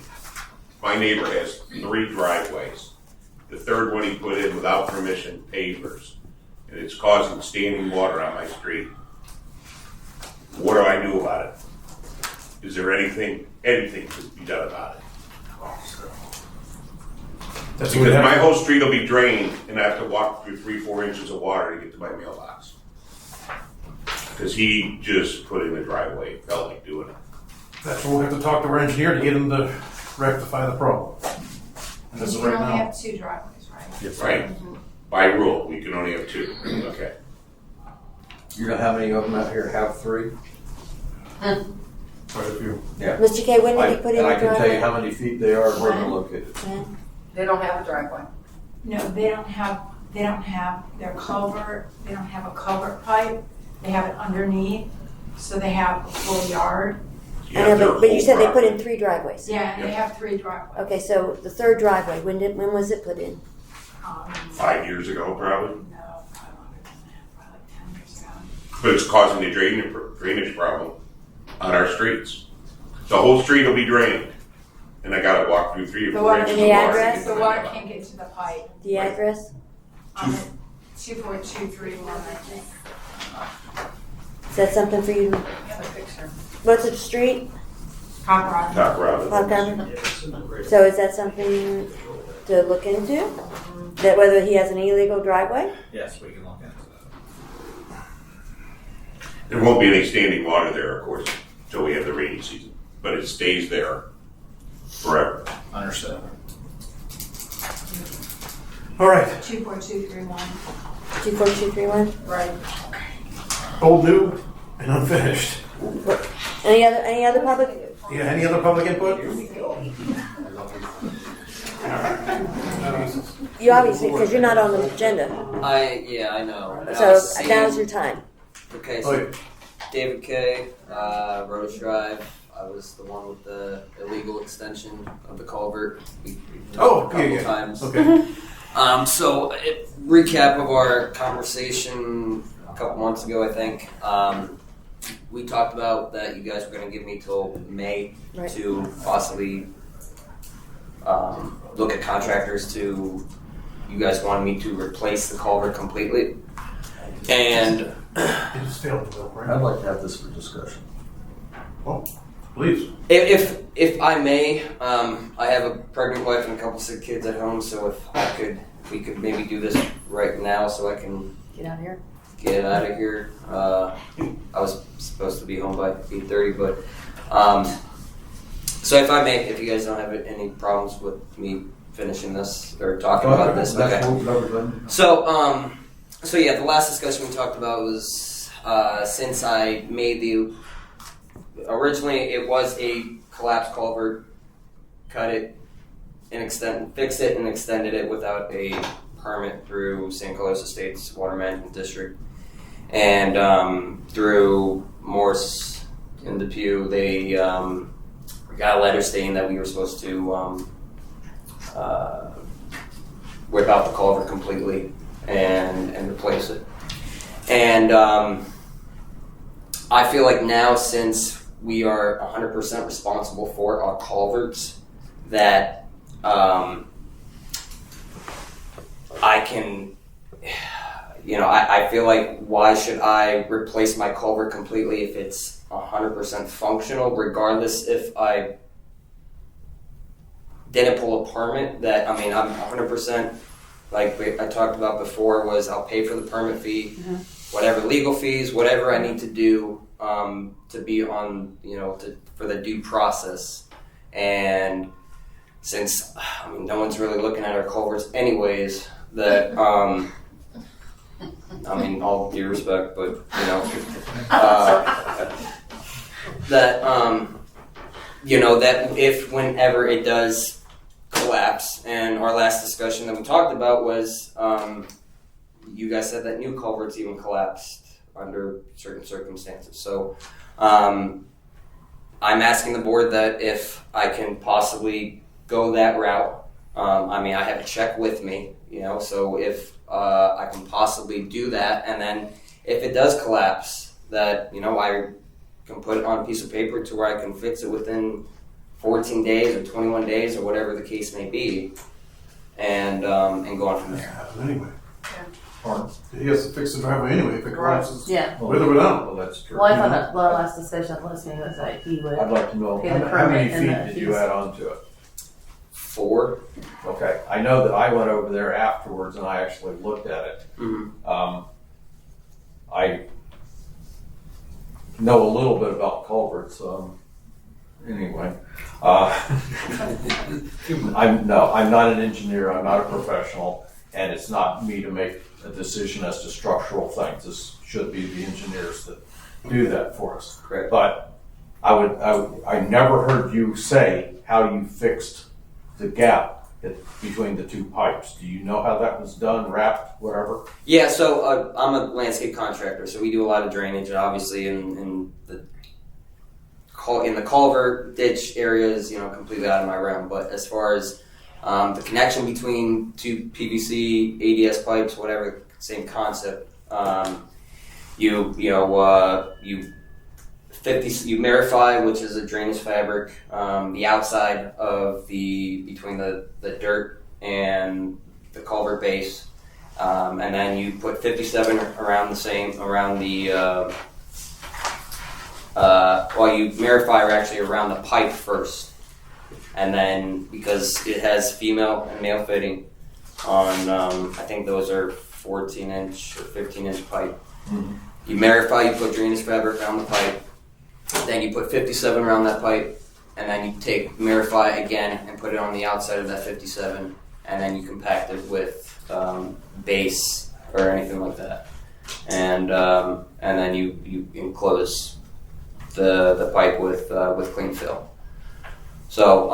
My neighbor has 3 driveways. The third one he put in without permission, pavers, and it's causing standing water on my street. What do I do about it? Is there anything to be done about it? That's Because what my whole street will be drained and I have to walk through 3-4 inches of water to get to my mailbox. Because he just put in the driveway, felt like doing it. That's what we'll have to talk to our engineer to get him to rectify the problem. And as You of can right only now, have 2 driveways, right? Right? By rule, we can only have 2. Okay. You know how many of them out here have 3? quite a few. Yeah. Mr. K, when did he put in And the I can tell you driveway? how many feet they are and where they're located. They don't have a driveway. No, they don't have their culvert, they don't have a culvert pipe, they have it underneath, so they have a full yard. I know, but you said they put in 3 driveways. Yeah, and they have 3 driveways. Okay, so the third driveway, when was it put in? 5 years ago, probably. No, probably longer than that, probably like 10 years ago. But it's causing a drainage problem on our streets. The whole street will be drained. And I gotta walk through 3 or 4 inches of And the water. address? The water can't get to the pipe. The address? 24231, I think. Is that something for you? Have a picture. What's the street? Cock Robin. Cock Robin. Cock Robin? So is that something to look into? That whether he has an illegal driveway? Yes, we can look into that. There won't be any standing water there, of course, until we have the rainy season. But it stays there forever. Understood. All right, 24231. 24231? Right. old, new, and unfinished. Any other public? Yeah, any other public input? You obviously, because you're not on the agenda. I know. And I So was seeing- now's your time. Okay, Oh, so yeah. David K, Rose Drive. I was the one with the illegal extension of the culvert. We Oh, talked a couple yeah. times. Okay. So recap of our conversation a couple months ago, I think. We talked about that you guys were going to give me till May Right. to possibly look at contractors to. You guys wanted me to replace the culvert completely, and It just failed to build, right? I'd like to have this for discussion. Well, please. if I may, I have a pregnant wife and a couple sick kids at home, so if we could maybe do this right now, so I can Get out of here. get out of here. I was supposed to be home by 8:30, but so if I may, if you guys don't have any problems with me finishing this or talking about this, okay. So yeah, the last discussion we talked about was since I made originally it was a collapsed culvert, cut it and fixed it and extended it without a permit through San Carlos Estates Water Management District, and through Morse and Depew, they got a letter stating that we were supposed to rip out the culvert completely and replace it. And I feel like now, since we are 100% responsible for our culverts, that I can, I feel like, why should I replace my culvert completely if it's 100% functional, regardless if I didn't pull a permit? That, I mean, I'm 100%, like I talked about before, was I'll pay for the permit fee, whatever legal fees, whatever I need to do to be on, for the due process. And since, no one's really looking at our culverts anyways, that, all due respect, but, that if whenever it does collapse, and our last discussion that we talked about was, you guys said that new culverts even collapsed under certain circumstances. So, I'm asking the board that if I can possibly go that route. I have a check with me, so if I can possibly do that. And then if it does collapse, that, I can put it on a piece of paper to where I can fix it within 14 days or 21 days or whatever the case may be, and go on from there. Anyway. Or he has to fix the driveway anyway if it collapses. Yeah. With or without. Well, that's true. Well, I found out the last discussion at last meeting was that he would. I'd like to know, pay the how many permit and feet the did you fees. add on to it? 4. Okay, I know that I went over there afterwards and I actually looked at it. I know a little bit about culverts, anyway. I'm not an engineer, I'm not a professional, and it's not me to make a decision as to structural things. This should be the engineers that do that for us. Correct. But I never heard you say how you fixed the gap between the two pipes. Do you know how that was done, wrapped, whatever? Yeah, so I'm a landscape contractor, so we do a lot of drainage, obviously, in the culvert ditch areas, completely out of my realm. But as far as the connection between two PVC ADS pipes, whatever, same concept. You Merify, which is a drainage fabric, the outside of between the dirt and the culvert base, and then you put 57 around you Merify actually around the pipe first, and then because it has female and male fitting on, I think those are 14-inch or 15-inch pipe. Mm-hmm. You Merify, you put drainage fabric around the pipe. Then you put 57 around that pipe, and then you take Merify again and put it on the outside of that 57, and then you compact it with base or anything like that, and then you enclose the pipe with clean fill. So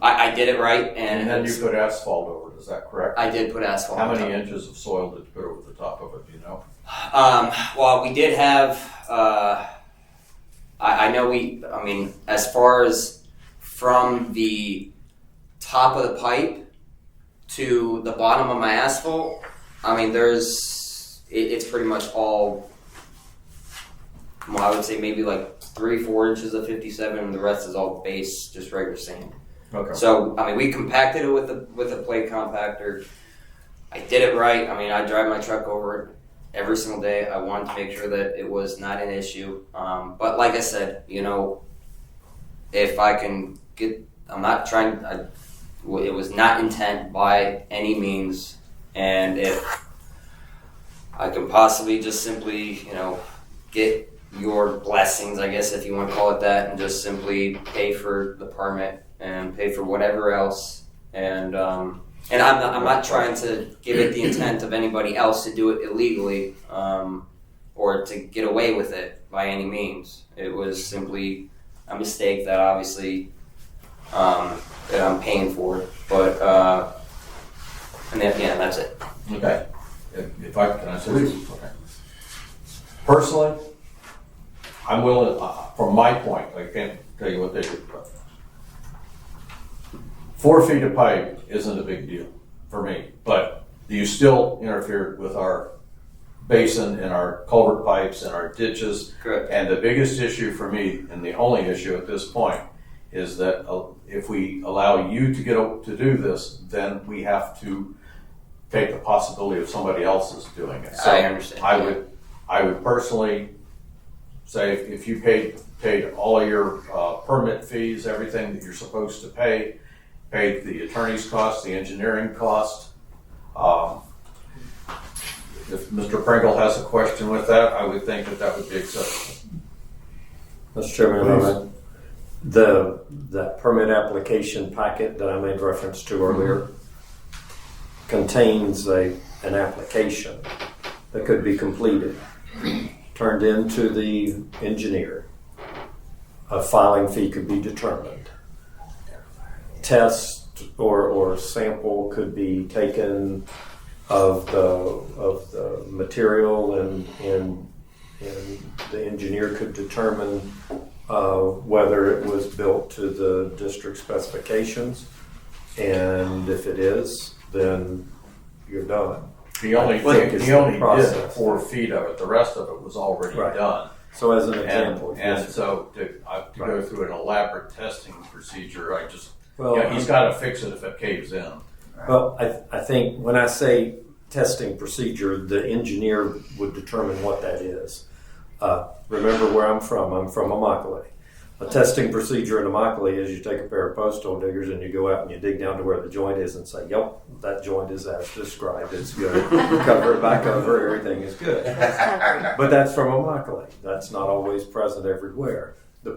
I did it right, and then you put asphalt over it. Is that correct? I did put asphalt. How on many top. inches of soil did you put over the top of it? Do you know? Well, we did have. I know as far as from the top of the pipe to the bottom of my asphalt, it's pretty much all, I would say maybe like 3-4 inches of 57, and the rest is all base, just regular sand. Okay. So, we compacted it with a plate compactor. I did it right. I drive my truck over it every single day. I wanted to make sure that it was not an issue. But like I said, if I can get, I'm not trying, it was not intent by any means. And if I can possibly just simply, get your blessings, I guess, if you want to call it that, and just simply pay for the permit and pay for whatever else. And I'm not trying to give it the intent of anybody else to do it illegally, or to get away with it by any means. It was simply a mistake that obviously that I'm paying for. But and then, yeah, that's it. Okay. If I can I say this? Okay. Personally, I'm willing. From my point, I can't tell you what they do. But 4 feet of pipe isn't a big deal for me, but you still interfered with our basin and our culvert pipes and our ditches. Correct. And the biggest issue for me, and the only issue at this point, is that if we allow you to do this, then we have to take the possibility of somebody else's doing it. So I understand. I would personally say if you paid all of your permit fees, everything that you're supposed to pay, paid the attorney's cost, the engineering cost. If Mr. Pringle has a question with that, I would think that would be acceptable. Mr. Chairman, that permit application packet that I made reference to earlier contains an application that could be completed, turned into the engineer. A filing fee could be determined. Test or sample could be taken of the material, and the engineer could determine whether it was built to the district specifications, and if it is, then you're done. He only think is did the process. 4 feet of it. The rest of it was already Right. done. So as an example, And yes. so to go through an elaborate testing procedure, Well, he's got to fix it if it caves in. Well, I think when I say testing procedure, the engineer would determine what that is. Remember where I'm from. I'm from Immokalee. A testing procedure in Immokalee is you take a pair of post hole diggers and you go out and you dig down to where the joint is and say, yep, that joint is as described. It's good. Cover it back over. Everything is good. But that's from Immokalee. That's not always present everywhere. The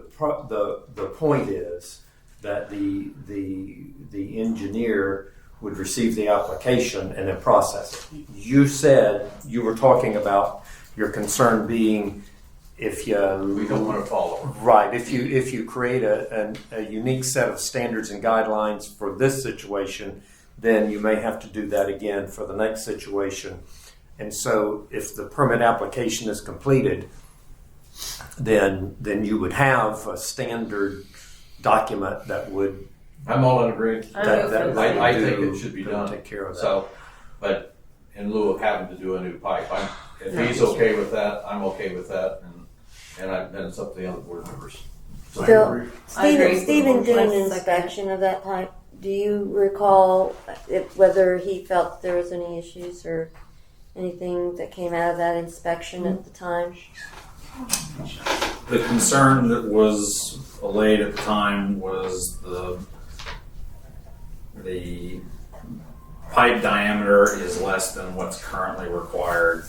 point is that the engineer would receive the application and then process it. You said you were talking about your concern being if you We don't want to follow. right if you create a unique set of standards and guidelines for this situation, then you may have to do that again for the next situation. And so if the permit application is completed, then you would have a standard document that would. I'm all in agreement. I think do- it should be to done. Take care of that. So, but in lieu of having to do a new pipe, if he's okay with that, I'm okay with that, and then it's up to the other board members. So Phil, I agree. Stephen did an Second. inspection of that pipe. Do you recall whether he felt there was any issues or anything that came out of that inspection at the time? The concern that was allayed at the time was the pipe diameter is less than what's currently required.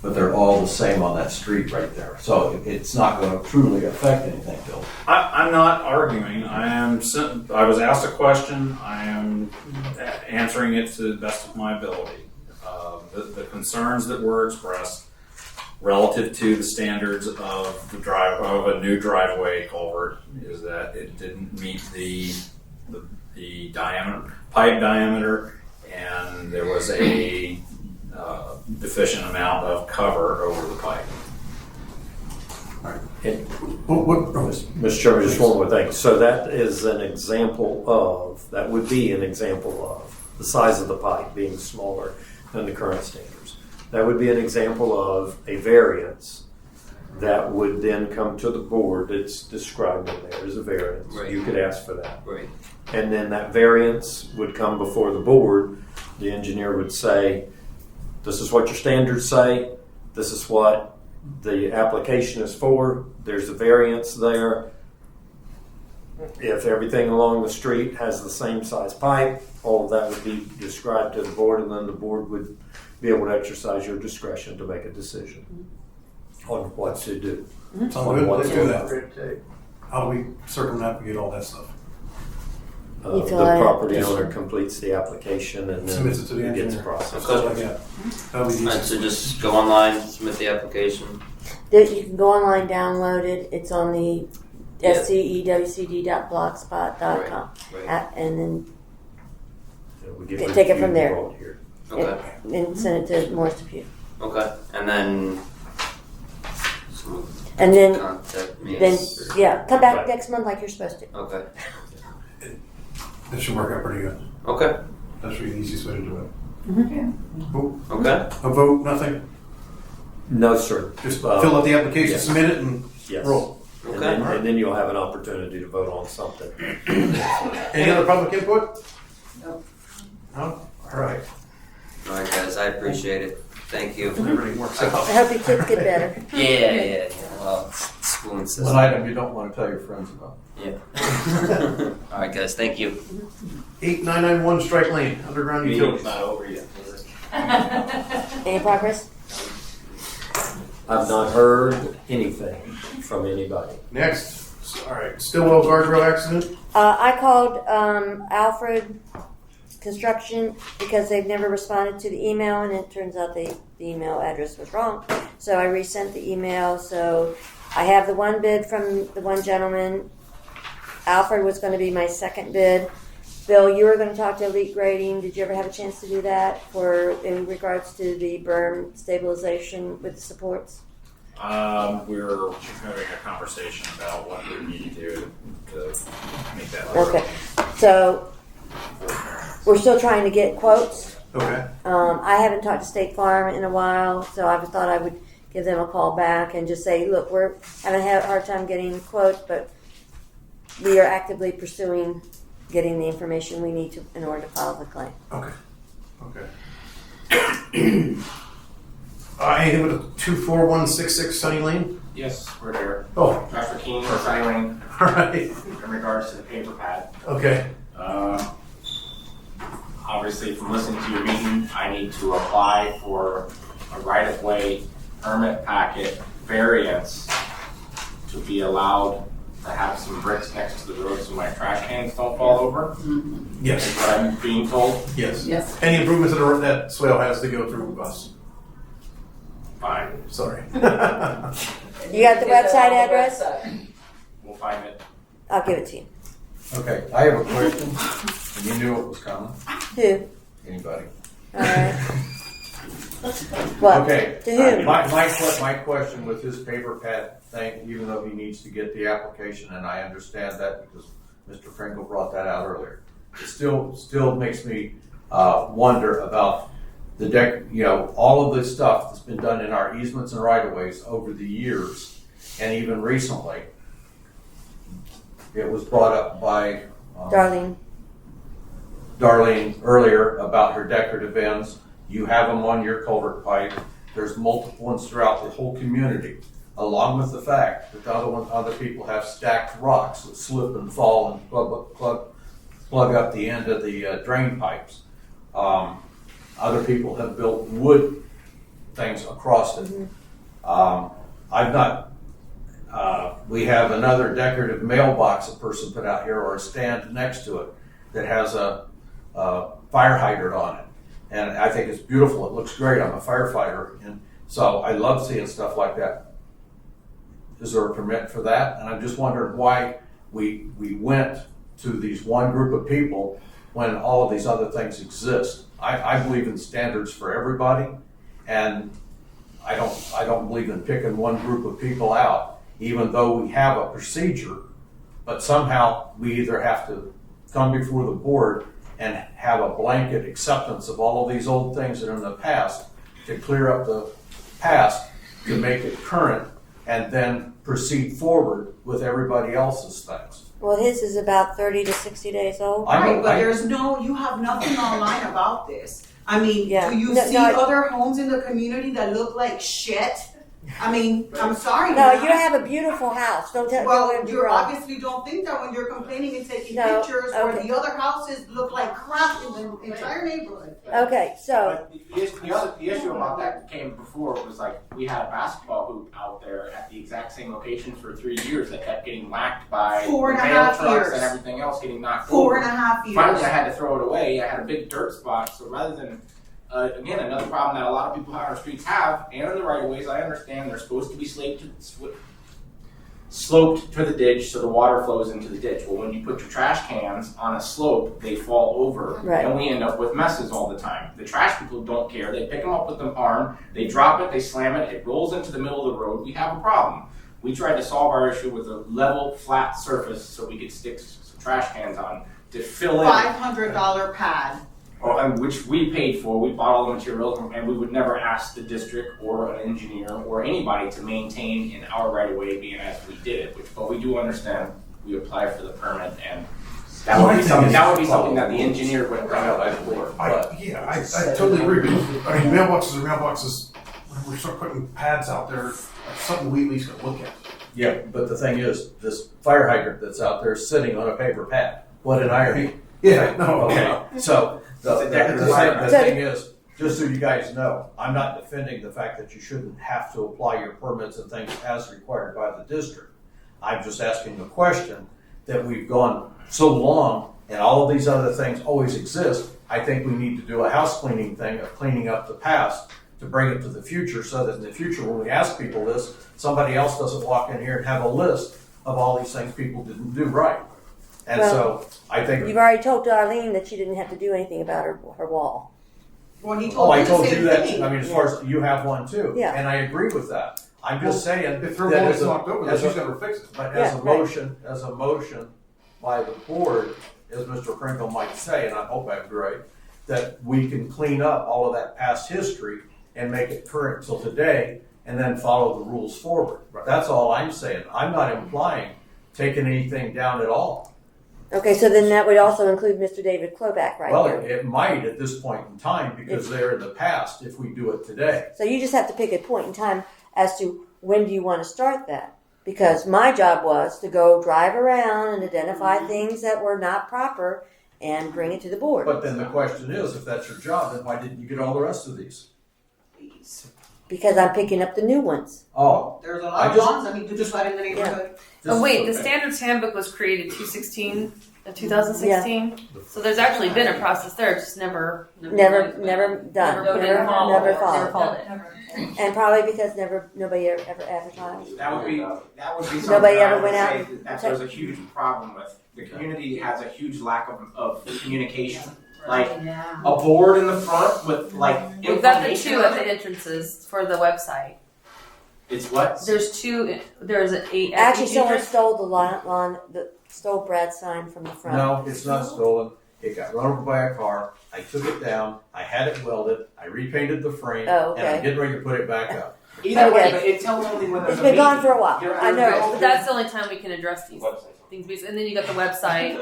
But they're all the same on that street right there, so it's not going to truly affect anything, Bill. I'm not arguing. I was asked a question. I am answering it to the best of my ability. The concerns that were expressed relative to the standards of a new driveway culvert is that it didn't meet the pipe diameter, and there was a deficient amount of cover over the pipe. Mr. Chairman, just one more thing. So that is an example of, that would be an example of the size of the pipe being smaller than the current standards. That would be an example of a variance that would then come to the board. It's described in there as a variance. Right. You could ask for that. Right. And then that variance would come before the board. The engineer would say, this is what your standards say. This is what the application is for. There's a variance there. If everything along the street has the same size pipe, all of that would be described to the board, and then the board would be able to exercise your discretion to make a decision on what to do. Sounds On good. what Let's to do that. How do we circumnavigate all that stuff? You The fill out- property owner completes the application and then Submits it to the it gets engineer. processed. Stuff like that. That'll be Alright, easy. so just go online, submit the application. You can go online, download it. It's on the Yeah. scewcd.blogspot.com. Right. And then We get take it from reviewed there. all here. Okay. and send it to Morris Depew. Okay. And then someone And then, contact me. come back Right. next month like you're supposed to. Okay. That should work out pretty good. Okay. That's really the easiest way to do it. Okay. A vote, nothing? No, sir. Just fill out the application, yes. submit it, and Yes. roll. Okay. And then you'll have an opportunity to vote on something. Any other public input? No. No? All right. Alright, guys, I appreciate it. Thank you. Everything works I out. hope your kids get better. Yeah. Well, school and system. One item you don't want to tell your friends about. Yeah. Alright, guys, thank you. 8991 Strike Lane, underground utilities. Not over yet. Any progress? I've not heard anything from anybody. Next, all right, Stillwell guardrail accident. I called Alfred Construction because they've never responded to the email, and it turns out the email address was wrong. So I resent the email. So I have the one bid from the one gentleman. Alfred was going to be my second bid. Bill, you were going to talk to Elite Grading. Did you ever have a chance to do that in regards to the berm stabilization with the supports? We're having a conversation about what we need to do to make that work. Okay. So we're still trying to get quotes. Okay. I haven't talked to State Farm in a while, so I thought I would give them a call back and just say, look, we're having a hard time getting quotes, but we are actively pursuing getting the information we need to in order to file the claim. Okay. Anything with 24166 Sunny Lane? Yes, we're there. Oh. Dr. King, Sunny Lane. All right. In regards to the paper pad. Okay. Obviously, from listening to your meeting, I need to apply for a right-of-way permit packet variance to be allowed to have some bricks next to the road so my trash cans don't fall over. Yes. Is what I'm being told. Yes. Yes. Any improvements that swale has to go through us. Fine. Sorry. You got the website address? We'll find it. I'll give it to you. Okay, I have a question, and you knew it was coming. Who? Anybody? All right. What? Okay. To whom? My question with his paper pad thing, even though he needs to get the application, and I understand that because Mr. Frankel brought that out earlier, it still makes me wonder about the deck. You know, all of this stuff that's been done in our easements and right of ways over the years, and even recently. It was brought up by Darlene earlier about her decorative ends. You have them on your culvert pipe. There's multiple ones throughout the whole community, along with the fact that other people have stacked rocks that slip and fall and plug up the end of the drain pipes. Other people have built wood things across it. We have another decorative mailbox a person put out here, or a stand next to it, that has a fire hydrant on it. And I think it's beautiful. It looks great. I'm a firefighter, and so I love seeing stuff like that. Is there a permit for that? And I'm just wondering why we went to these one group of people when all of these other things exist. I believe in standards for everybody, and I don't believe in picking one group of people out. Even though we have a procedure, but somehow we either have to come before the board and have a blanket acceptance of all of these old things that are in the past to clear up the past to make it current and then proceed forward with everybody else's things. Well, his is about 30 to 60 days old. Right, but you have nothing online about this. I mean, Yeah. do you see other homes in the community that look like shit? I mean, I'm sorry. No, man. you have a beautiful house. Don't tell Well, me you wrong. obviously don't think that when you're complaining and taking No, pictures where okay. the other houses look like crap in the entire neighborhood. Okay, so The issue about that came before was like we had a basketball hoop out there at the exact same location for 3 years that kept getting whacked by 4.5 mail trucks years. and everything else getting knocked 4.5 over. years. Finally, I had to throw it away. I had a big dirt spot, so rather than again, another problem that a lot of people on our streets have, and in the right of ways, I understand they're supposed to be sloped to the ditch so the water flows into the ditch. Well, when you put your trash cans on a slope, they fall over, Right. and we end up with messes all the time. The trash people don't care. They pick them up with an arm, they drop it, they slam it, it rolls into the middle of the road. We have a problem. We tried to solve our issue with a level, flat surface so we could stick some trash cans on to fill in. $500 pad. Which we paid for. We bought all the materials, and we would never ask the district or an engineer or anybody to maintain in our right of way, being as we did it. But we do understand we apply for the permit, and that would be something. That would be something that the engineer would bring up at the board. I totally agree. I mean, mailboxes are mailboxes. When we start putting pads out there, that's something we at least gotta look at. Yeah, but the thing is, this fire hydrant that's out there is sitting on a paper pad. What an irony. Yeah, no. Okay, so the hydrant. thing is, just so you guys know, I'm not defending the fact that you shouldn't have to apply your permits and things as required by the district. I'm just asking the question that we've gone so long and all of these other things always exist. I think we need to do a house cleaning thing of cleaning up the past to bring it to the future so that in the future when we ask people this, somebody else doesn't walk in here and have a list of all these things people didn't do right. And so I think you've already told Darlene that she didn't have to do anything about her wall. Well, he told I me the told same you that. thing. I mean, as far as you have one too, Yeah. and I agree with that. I'm just saying If her that wall as is a, knocked over, as she's a, gotta fix it. but Yeah, as a motion, by the board, as Mr. Krinkle might say, and I hope I'm right, that we can clean up all of that past history and make it current till today, and then follow the rules forward. That's all I'm saying. I'm not implying taking anything down at all. Okay, so then that would also include Mr. David Kloback right Well, there. it might at this point in time, because they're in the past if we do it today. So you just have to pick a point in time as to when do you want to start that. Because my job was to go drive around and identify things that were not proper and bring it to the board. But then the question is, if that's your job, then why didn't you get all the rest of these? Because I'm picking up the new ones. Oh. There's a lot of ones, I mean, to just let in the neighborhood. Oh wait, the standards handbook was created 2016. So there's actually been a process there, it's just never Never done. Never Never followed followed. it. And probably because nobody ever advertised. That would be something Nobody that I ever would went out say and that there's a huge problem with. The community has a huge lack of communication. Like a board in the front with like We've got the information two on at it. the entrances for the website. It's what? There's two. There's an 8. at Actually, each someone entrance. stole Brad's sign from the front. No, it's not stolen. It got run over by a car. I took it down. I had it welded. I repainted the frame. Oh, okay. And I'm getting ready to put it back up. Either way, Okay. but it tells only when there's It's a been gone meeting. for a while. You're- I know. But that's the only time we can address these things. And then you got the website.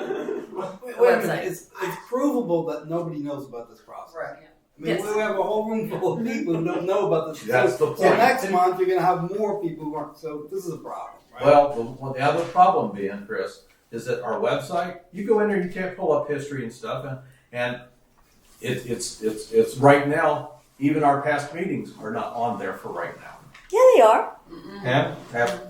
Wait a website. minute, it's provable that nobody knows about this process. Right. I mean, Yes. we have a whole room full of people who don't know about this. That's the So point. next month, you're gonna have more people who aren't, so this is a problem, right? Well, the other problem being, Chris, is that our website, you go in there, you can't pull up history and stuff, and it's right now, even our past meetings are not on there for right now. Yeah, they are.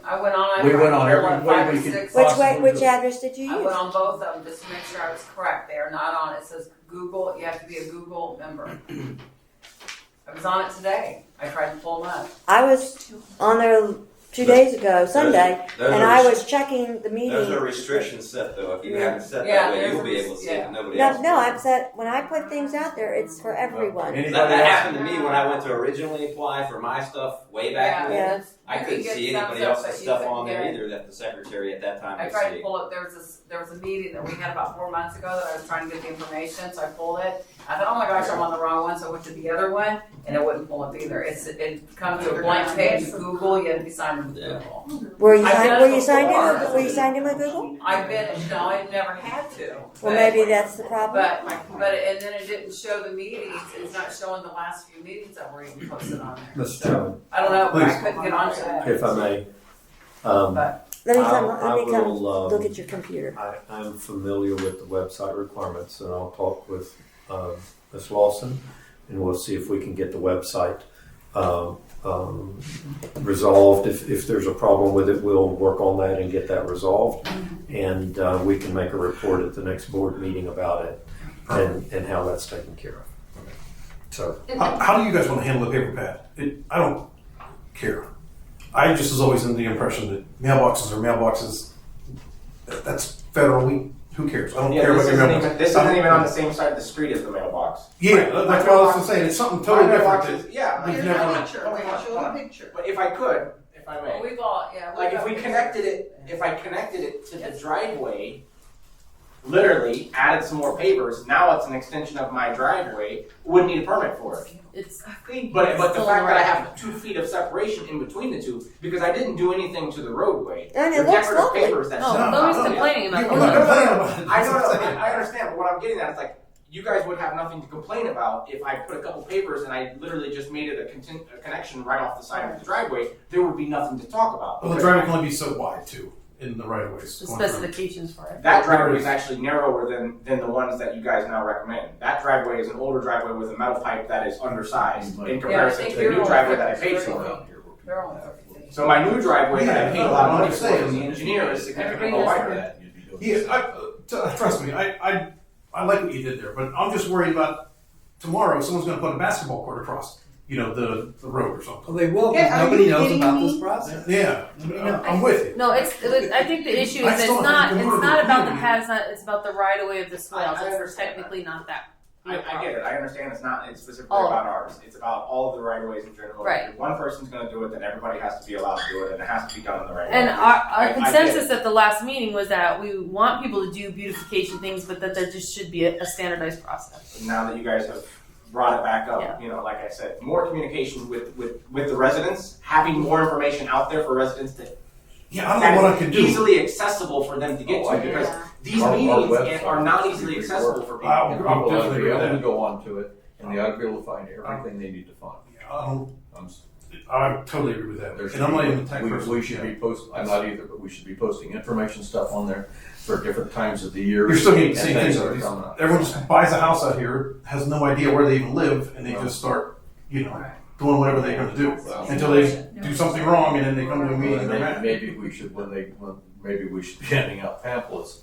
I went on. We went on every like way 5 or we could 6. Which address did you I use? went on both of them just to make sure I was correct. They are not on. It says Google. You have to be a Google member. I was on it today. I tried to pull them up. I was on there 2 days ago, Sunday, those and are I rest- was checking the meeting. Those are restrictions set though. If you haven't set Yeah, that way, there's you'll a be able to see it. Nobody else. No, I'm set. When I put things out there, it's for everyone. That happened to me when I went to originally apply for my stuff way back when. Yeah. I couldn't get see some anybody stuff else's that you stuff couldn't on there get. either that the secretary at that time I could tried to see. pull up. There was a meeting that we had about 4 months ago that I was trying to get the information, so I pulled it. I thought, oh my gosh, I'm on the wrong one, so I went to the other one, and it wouldn't pull up either. It comes to a blank page. Google, you have to be signed in with Google. Were you I've signed? done Were it you signed before. in? Were you signed in with Google? I've been, no, I've never had to. Well, But- maybe that's the problem. But and then it didn't show the meetings. It's not showing the last few meetings that were even posted on there. Mr. Chairman, I don't know, but I Please. couldn't get onto that. if I may. But Let me I come will, look at your computer. I'm familiar with the website requirements, and I'll talk with Ms. Lawson, and we'll see if we can get the website resolved. If there's a problem with it, we'll work on that and get that resolved, and we can make a report at the next board meeting about it and how that's taken care of. So, How do you guys want to handle the paper pad? I don't care. I just was always under the impression that mailboxes are mailboxes. That's federally. Who cares? I don't care about this your isn't mailbox. even, this isn't even on the same side of the street as the mailbox. Yeah, that's what I was saying. It's something totally My mailbox different. is- yeah, We've here's never- my picture. Show the picture. But if I could, if I may. we've all, yeah. Like if we connected it, if I connected it to the driveway, literally added some more pavers, now it's an extension of my driveway, wouldn't need a permit for it. It's. But the fact that I have 2 feet of separation in between the two, because I didn't do anything to the roadway. And it They're looks decorative lovely. pavers that No, sit on nobody's top of it. complaining about I'm not complaining about it. I know, I understand, but what I'm getting at is like, you guys would have nothing to complain about if I put a couple papers and I literally just made it a connection right off the side of the driveway. There would be nothing to talk about. Well, the driveway can only be so wide too in the right of ways. The specifications for it. That driveway is actually narrower than the ones that you guys now recommend. That driveway is an older driveway with a metal pipe that is undersized in comparison to the new driveway that I paid for. So my new driveway that I paid a lot of money for from the engineer is significantly wider. Yeah, trust me, I like what you did there, but I'm just worried about tomorrow. Someone's going to put a basketball court across, the road or something. Well, they will, because nobody knows about this process. Yeah, I'm with you. No, I think the issue I is still it's have not to go to the about the community. pad. It's about the right of way of the swales. It's technically not that I get it. I understand it's specifically All of about ours. It's about all of the right of ways in general. Right. If one person's going to do it, then everybody has to be allowed to do it, and it has to be done in the right way. And our I consensus get it. at the last meeting was that we want people to do beautification things, but that there just should be a standardized process. Now that you guys have brought it back up, Yeah. you know, like I said, more communication with the residents, having more information out there for residents to Yeah, I don't know what I could do. easily accessible for them to get Oh, to, because these Our meetings website are not easily should be accessible work. for Wow. people. People ought to definitely be able agree to with go onto it, and they ought to be able to find everything they need to find. I totally agree with that. There should And I'm not be- even the tech person. We should be I'm not either, but we should be posting information stuff on there for different times of the year. You're still getting the and same things thing. that are These- coming up. Everyone just buys a house out here, has no idea where they even live, and they just start, you know, doing whatever they're going to do until they do something wrong, and then they come to a meeting and they're mad. Maybe we should, maybe we should be handing out pamphlets.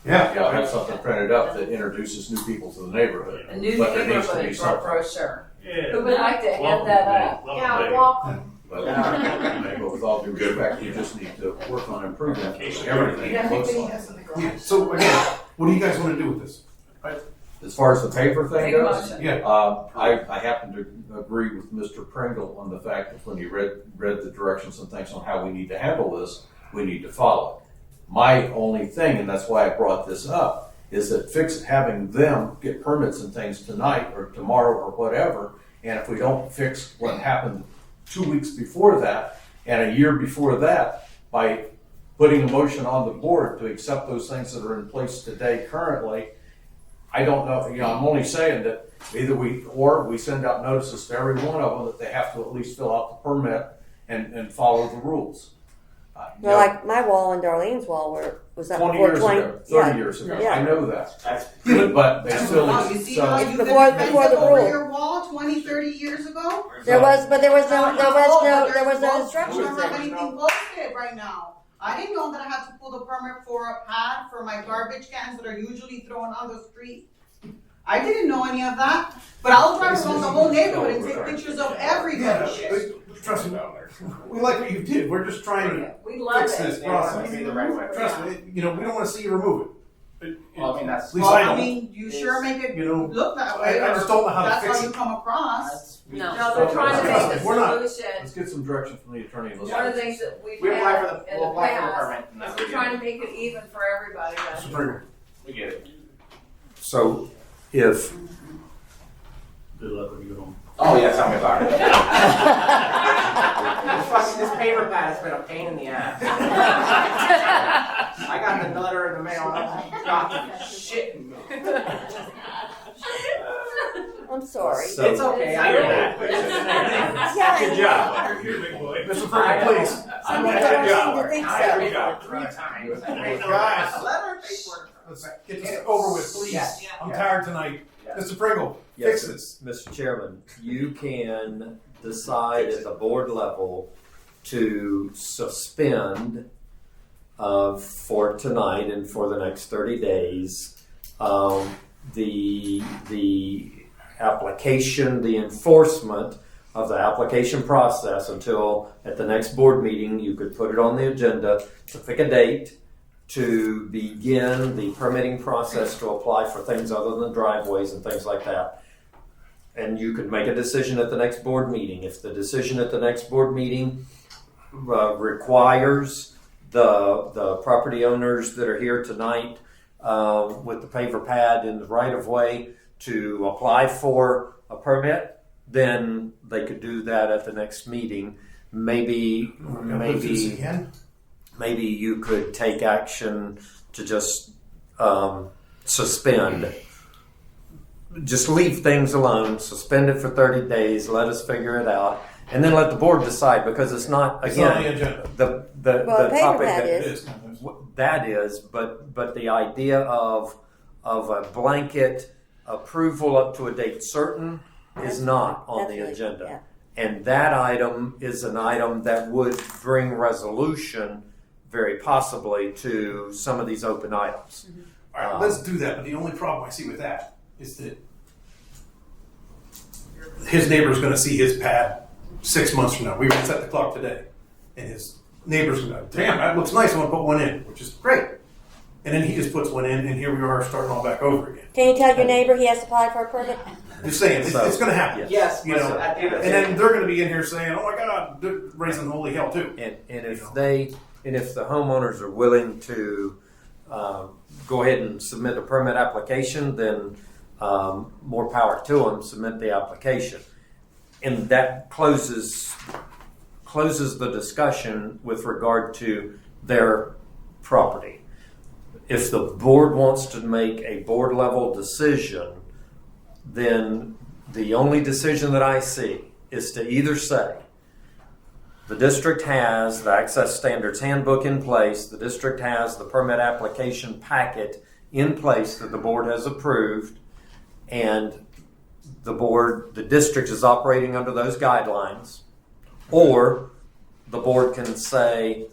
Yeah. Yeah, have something printed up that introduces new people to the neighborhood. A new But there needs to be neighborhood something. brochure. Yeah. Who would like to hand that up? Yeah, welcome. But with all due respect, you just need to work on improving everything. It looks like. Yeah. So again, what do you guys want to do with this? As far as the paper thing Make a goes, motion. Yeah. I happen to agree with Mr. Pringle on the fact that when he read the directions and things on how we need to handle this, we need to follow it. My only thing, and that's why I brought this up, is that having them get permits and things tonight or tomorrow or whatever, and if we don't fix what happened 2 weeks before that and a year before that, by putting a motion on the board to accept those things that are in place today currently, I don't know, I'm only saying that either we send out notices to every one of them that they have to at least fill out the permit and follow the rules. Well, like my wall and Darlene's wall was that 20 before years 20? ago, 30 years ago, Yeah. I know that. But they still, You see how It's you before could the fence over rule. your wall 20, 30 years ago? There was no There's instructions I don't have there. anything posted right now. I didn't know that I had to pull the permit for a pad for my garbage cans that are usually thrown on the street. I didn't know any of that, but I'll drive around the whole neighborhood and take pictures of everybody's shit. Trust me, we like what you did. We're just trying to We love fix it. this They want it to process. be the right way. Trust me, we don't want to see you remove it. Well, I mean, that's. At least Well, I I don't. mean, you sure make it You know, look that way. I just don't know how to That's fix how you it. come across. No, they're trying to make a We're not. solution. let's get some direction from the attorney. and let's- One of the things that we've We apply had for the, in we'll the apply for the past, permit. and that's is we're what trying to make it even for everybody. Mr. Pringle. we get it. So if Good luck when you go home. Oh yeah, tell me about it. This paper pad has been a pain in the ass. I got the letter in the mail. I'm got shit in me. I'm sorry. So- It's okay. I You're know. back. Good job. You're a big boy. Mr. Pringle, please. Some people don't seem to think I so. read it 3 times. Guys. Letter, paperwork. Let's get this over with, please. Yes. I'm tired tonight. Mr. Pringle, Yes, fix this. Mr. Chairman, you can decide at the board level to suspend for tonight and for the next 30 days the application, the enforcement of the application process until at the next board meeting you could put it on the agenda to pick a date to begin the permitting process to apply for things other than driveways and things like that. And you could make a decision at the next board meeting. If the decision at the next board meeting requires the property owners that are here tonight with the paver pad in the right of way to apply for a permit, then they could do that at the next meeting. Maybe you could take action to just suspend. Just leave things alone, suspend it for 30 days, let us figure it out, and then let the board decide, because it's not, It's not on again, the agenda. the Well, the paper topic pad that is. that is, but the idea of a blanket approval up to a date certain is not on the That's right, agenda. yeah. And that item is an item that would bring resolution, very possibly, to some of these open items. All right, let's do that. But the only problem I see with that is that his neighbor's going to see his pad 6 months from now. We reset the clock today, and his neighbor's going to go, damn, that looks nice. I want to put one in, which is great. and then he just puts one in, and here we are starting all back over again. Can you tell your neighbor he has to apply for a permit? Just saying, it's going to happen. Yes, You listen, know, at the end of and the then they're going to be in here saying, "Oh my God, they're raising holy hell too." And if they, and if the homeowners are willing to go ahead and submit a permit application, then more power to them, submit the application. And that closes the discussion with regard to their property. If the board wants to make a board level decision, then the only decision that I see is to either say, the district has the Access Standards Handbook in place, the district has the permit application packet in place that the board has approved, and the district is operating under those guidelines, or the board can say,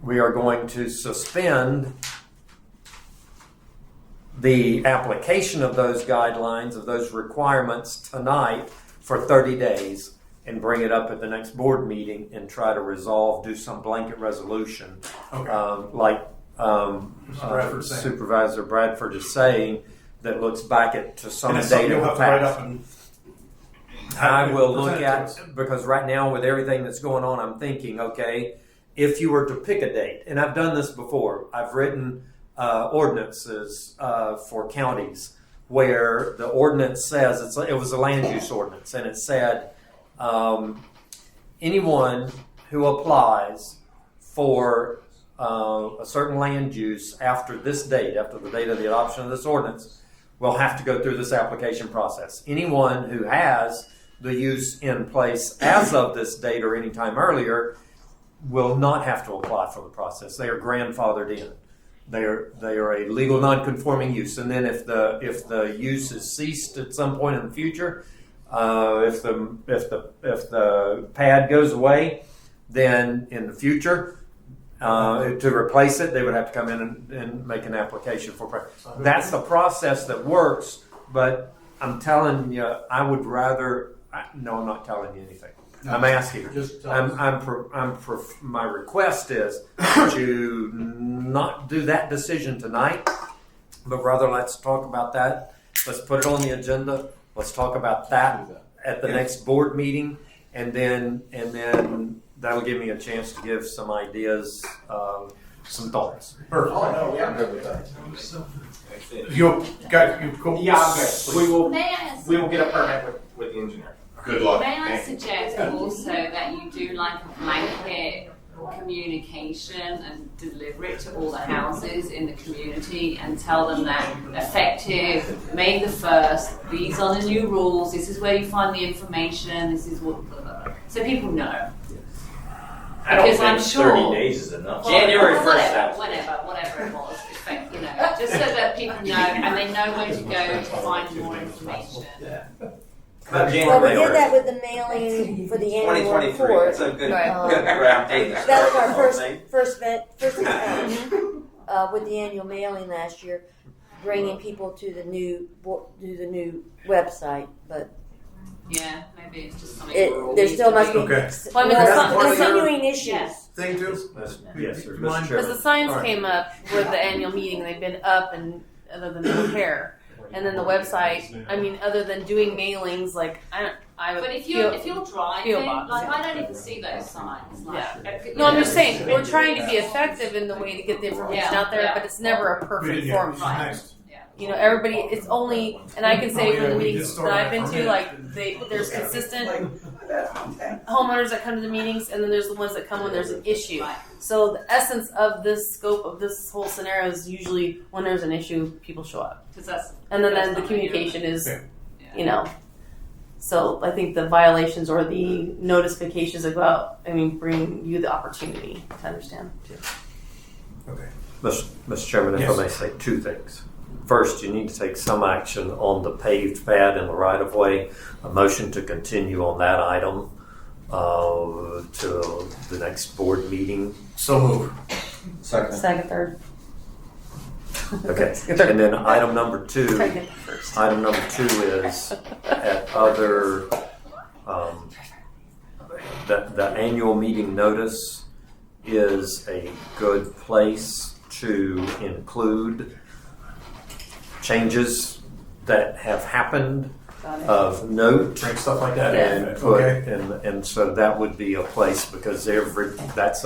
we are going to suspend the application of those guidelines, of those requirements tonight for 30 days and bring it up at the next board meeting and try to resolve, do some blanket resolution. Okay. Like Bradford's saying. Supervisor Bradford is saying, that looks back to some And it's date something of you'll the have to write past. up and I will look present it at, to us. because right now with everything that's going on, I'm thinking, okay, if you were to pick a date, and I've done this before, I've written ordinances for counties where the ordinance says, it was a land use ordinance, and it said anyone who applies for a certain land use after this date, after the date of the adoption of this ordinance, will have to go through this application process. Anyone who has the use in place as of this date or any time earlier will not have to apply for the process. They are grandfathered in. They are a legal non-conforming use. And then if the use is ceased at some point in the future, if the pad goes away, then in the future, to replace it, they would have to come in and make an application for. That's the process that works. But I'm telling you, I would rather. No, I'm not telling you anything. No, I'm asking. just tell us. My request is to not do that decision tonight, but rather let's talk about that. Let's put it on the agenda. Let's talk about that at the next board meeting, and then that'll give me a chance to give some ideas, some thoughts. Perfect. Oh, no, yeah, I'm good with that. You cool? Yeah, I'm good. We will May get a permit with the engineer. Good luck. I suggest also that you do like a blanket communication and deliver it to all the houses in the community and tell them that effective May the 1st, these are the new rules, this is where you find the information, this is what, so people know. I don't Because I'm think sure 30 days is enough. January 1st. Whatever it was, you know, just so that people know and they know where to go to find more information. Well, we did that with the mailing for the annual 2023. report. That's a good, Um, good round date. That was our Whole thing. first with the annual mailing last year, bringing people to the new website. But Yeah, maybe it's just something. there still must be Okay. Well, I mean, more the sign- continuing issues. Yes. Thing too? Yes, sir. You mind? Because the signs All right. came up with the annual meeting, they've been up and other than the repair. And then the website, I mean, other than doing mailings, like I would But if feel- you're driving, feel box, like yeah. I don't even see those signs. Like, No, I'm just saying we're trying to be effective in the way to get the information Yeah, out there, yeah. but it's never a We perfect didn't format. get next. You know, everybody. It's only, and I can say Oh, from yeah, the we meetings just started that I've been that to, like there's consistent homeowners that come to the meetings, and then there's the ones that come when there's an issue. So the essence of this scope of this whole scenario is usually when there's an issue, people show up, 'Cause that's and then that's the not communication is, Yeah. you know. So I think the violations or the notifications that go out, I mean, bring you the opportunity to understand too. Okay. Mr. Chairman, if Yes. I may say two things. First, you need to take some action on the paved pad in the right-of-way. A motion to continue on that item to the next board meeting. So move. Second, third. Okay. And then item number two. Try to get the first. Item number two is at other, the annual meeting notice is a good place to include changes that have happened of note, Bring stuff like that and in. put, Okay. and so that would be a place, because that's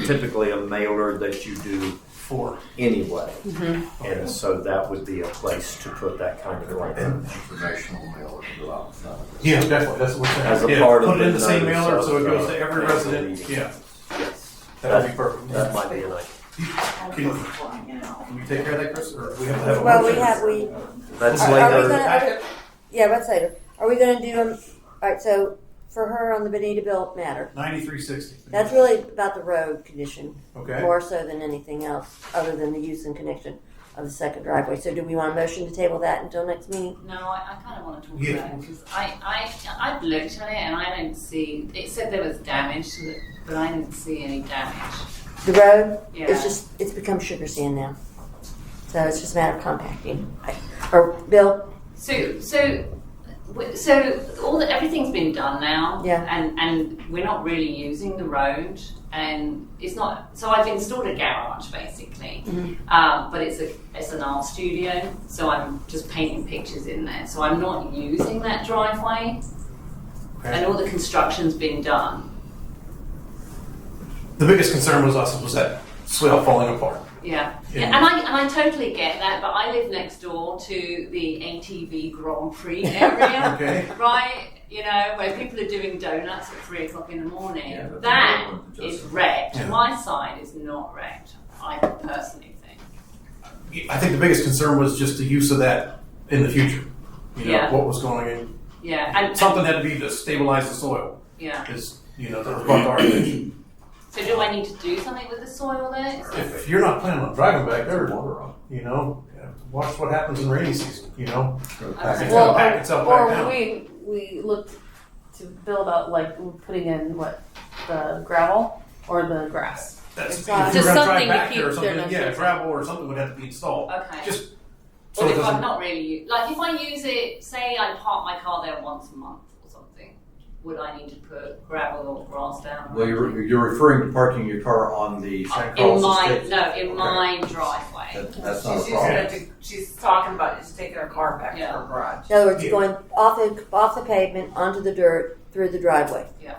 typically a mailer that you do For. anyway, Mm-hmm. and so that would be a place to put that kind of language. Informational mailer to go out. Yeah, definitely. That's what we're saying. As a Yeah, part of put it in the the same notice mailer so it of, goes to every annual resident. meeting. Yeah, Yes, that would be perfect. that might be a nice. Can you take care of that, Chris, or we have to have a Well, motion? That's Are later. we gonna, yeah, that's later. Are we gonna do them, alright, so for her on the Benita Bill matter, 9360. that's really about the road condition. Okay. More so than anything else, other than the use and connection of the second driveway. So do we want a motion to table that until next meeting? No, I kind of want to talk Yeah. about it because I've looked at it and I don't see. It said there was damage to it, but I didn't see any damage. The road, Yeah. it's become sugar sand now. So it's just a matter of compacting. Or, Bill? So everything's been done now. Yeah. And we're not really using the road, and it's not. So I've installed a garage basically, but it's an art studio. So I'm just painting pictures in there. So I'm not using that driveway, and all the construction's been done. The biggest concern was that swale falling apart. Yeah. Yeah. And I totally get that, but I live next door to the ATV Grand Prix area, Okay. right? You know, where people are doing donuts at 3 o'clock in the morning. Yeah, that's that a good one to is just- wrecked. Yeah. My side is not wrecked, I personally think. I think the biggest concern was just the use of that in the future. You know, Yeah. what was going in. Yeah. And Something had to be to stabilize the soil. Yeah. Because, that was part of our issue. So do I need to do something with the soil there? If you're not planning on driving back there, watch what happens in rainy season, It's gonna pack itself back down. we looked to Bill about like putting in the gravel or the grass. That's, It's if not- you're just gonna something drive to back there or keep their something, nose gravel or something would have to be installed. Okay. Just so Well, it if I'm doesn't. not really, like if I use it, say I park my car there once a month or something, would I need to put gravel or grass down? Well, you're referring to parking your car on the St. Carlos Estate. In my driveway. That's not a She's problem. using it she's talking about just taking her car back to her garage. In other words, you're going off the pavement, onto the dirt, through the driveway. Yeah.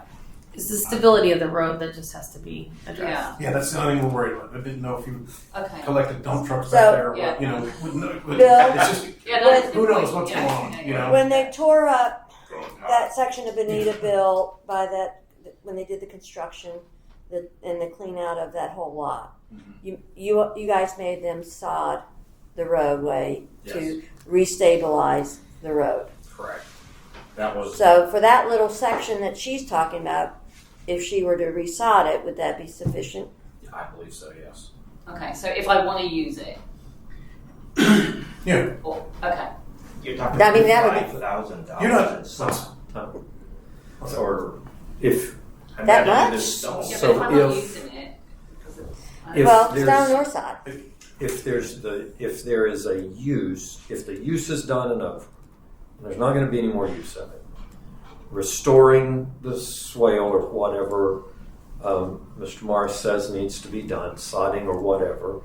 It's the stability of the road that just has to be addressed. Yeah, that's the only thing we're worried about. I didn't know if you Okay. collected dump trucks So- back there or Yeah. what, Bill? it's just, Yeah, that's a who good knows point. what's Yeah, going on, yeah, yeah. When they tore up that section of Benita Bill when they did the construction, and the clean out of that whole lot, you guys made them sod the roadway to restabilize the road. Correct. That was. So for that little section that she's talking about, if she were to resod it, would that be sufficient? I believe so, yes. Okay, so if I want to use it. Yeah. Okay. You're talking I mean, that would be- $5,000. You're not- in salt. Or if That Imagine much? this stone. Yeah, So but if I'm not if- using it, because it's, If Well, there's- stone or sod. if there is a use, if the use is done and over, and there's not going to be any more use of it, restoring the swale or whatever Mr. Morris says needs to be done, sodding or whatever,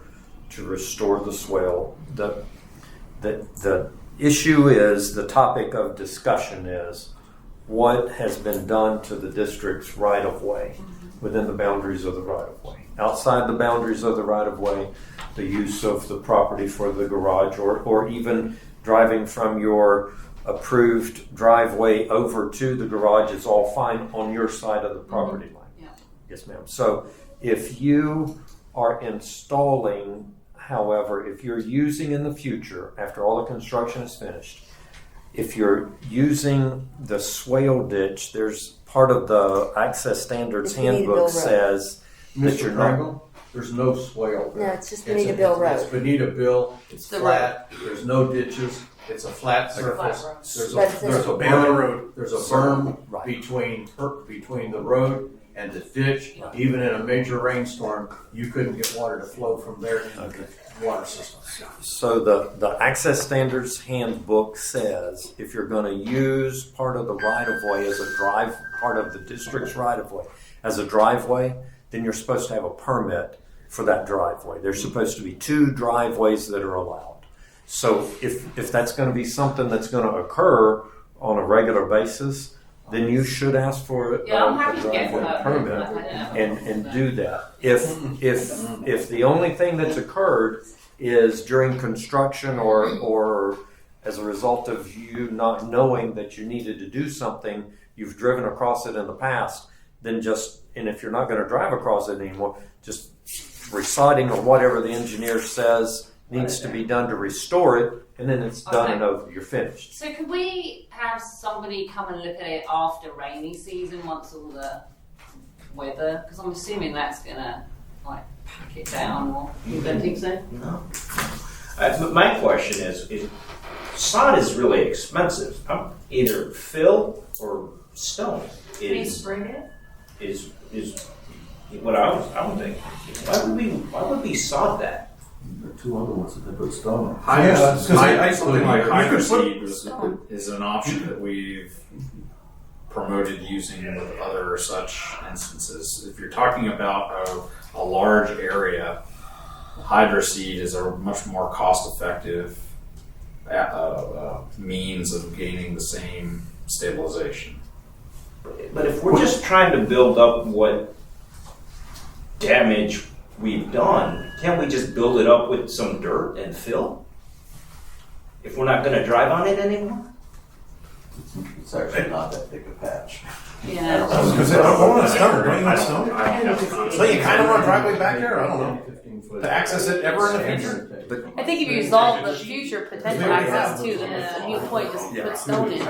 to restore the swale. The issue is, the topic of discussion is, what has been done to the district's right-of-way within the boundaries of the right-of-way. Outside the boundaries of the right-of-way, the use of the property for the garage, or even driving from your approved driveway over to the garage is all fine on your side of the property line. Yeah. Yes, ma'am. So if you are installing, however, if you're using in the future, after all the construction is finished, if you're using the swale ditch, there's part of the Access Standards It's Benita Bill handbook Road. says that Mr. you're not. Pringle, there's no swale there. No, it's just Benita Bill It's Road. Benita Bill, it's the flat, there's no ditches, it's a flat surface. road. There's But it's there's a Bailey berm, Road. there's a berm Right. between the road and the ditch. Even in a major rainstorm, you couldn't get water to flow from there into the water system. So the Access Standards handbook says if you're going to use part of the right-of-way as part of the district's right-of-way as a driveway, then you're supposed to have a permit for that driveway. There's supposed to be 2 driveways that are allowed. So if that's going to be something that's going to occur on a regular basis, then you should ask for Yeah, I'm a happy to get driveway that permit and do that. If the only thing that's occurred is during construction or as a result of you not knowing that you needed to do something, you've driven across it in the past, then and if you're not going to drive across it anymore, just residing or whatever the engineer says needs to be done to restore it, and then it's done and over. You're finished. So could we have somebody come and look at it after rainy season once all the weather? Because I'm assuming that's gonna like pack it down. Or you don't think so? No. My question is sod is really expensive. Either fill or stone Can you spray it? is what I would think. Why would we sod that? There are 2 other ones that they put stone on. Something like hydroseed is an option that we've promoted using with other such instances. If you're talking about a large area, hydroseed is a much more cost-effective means of gaining the same stabilization. But if we're just trying to build up what damage we've done, can't we just build it up with some dirt and fill? If we're not going to drive on it anymore? It's actually not that big a patch. Yeah. I was going to say, I want to stone. Don't you want stone? So you kind of want a driveway back there? I don't know. To access it ever in the future? I think if you resolve the future potential access too, then at a new point, just put stone in.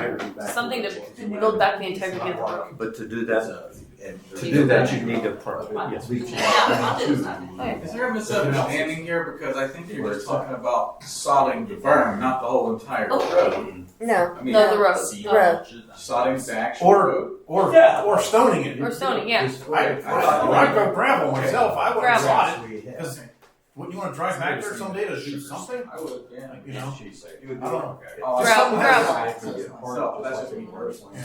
Something to build back the integrity of the road. But to do that, you need a permit. Yes. Is there a misunderstanding here? Because I think you were talking about sodding the berm, not the whole entire road. No, I mean, no, the road. Sodding the actual road. Or stoning it. Or stoning, yeah. I go gravel myself. I wouldn't Gravel. sod it. Because wouldn't you want to drive back there someday to do something? I would, yeah. You know? You would I don't know. Oh, Gravel. So, that's just me personally.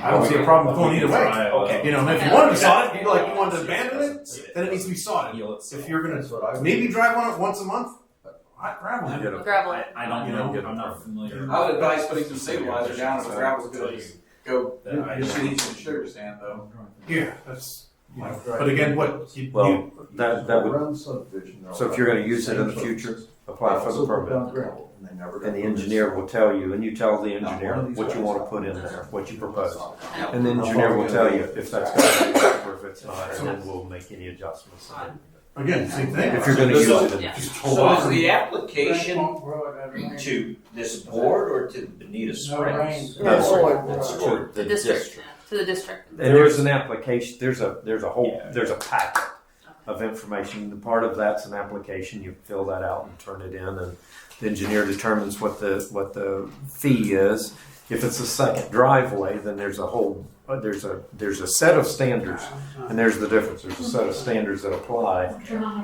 I don't see a problem going either way. Okay. You know, if you wanted to sod it, you wanted to abandon it, then it needs to be sodded. If you're going to maybe drive on it once a month, hot gravel. Gravel. I don't know. I'm not familiar. I would advise putting some stabilizer down if the gravel's gonna just go, just need some sugar sand though. Yeah, that's. But again, what? That would. So if you're going to use it in the future, apply for the permit. And the engineer will tell you, and you tell the engineer what you want to put in there, what you propose. And the engineer will tell you if that's going to work or if it's not, and then we'll make any adjustments. Again, same thing. If you're going to use it in the future. So is the application to this board or to Bonita Springs? To The district. To the district. And there's an application, there's a packet of information. The part of that's an application. You fill that out and turn it in, and the engineer determines what the fee is. If it's a second driveway, then there's a set of standards, and there's the difference. There's a set of standards that apply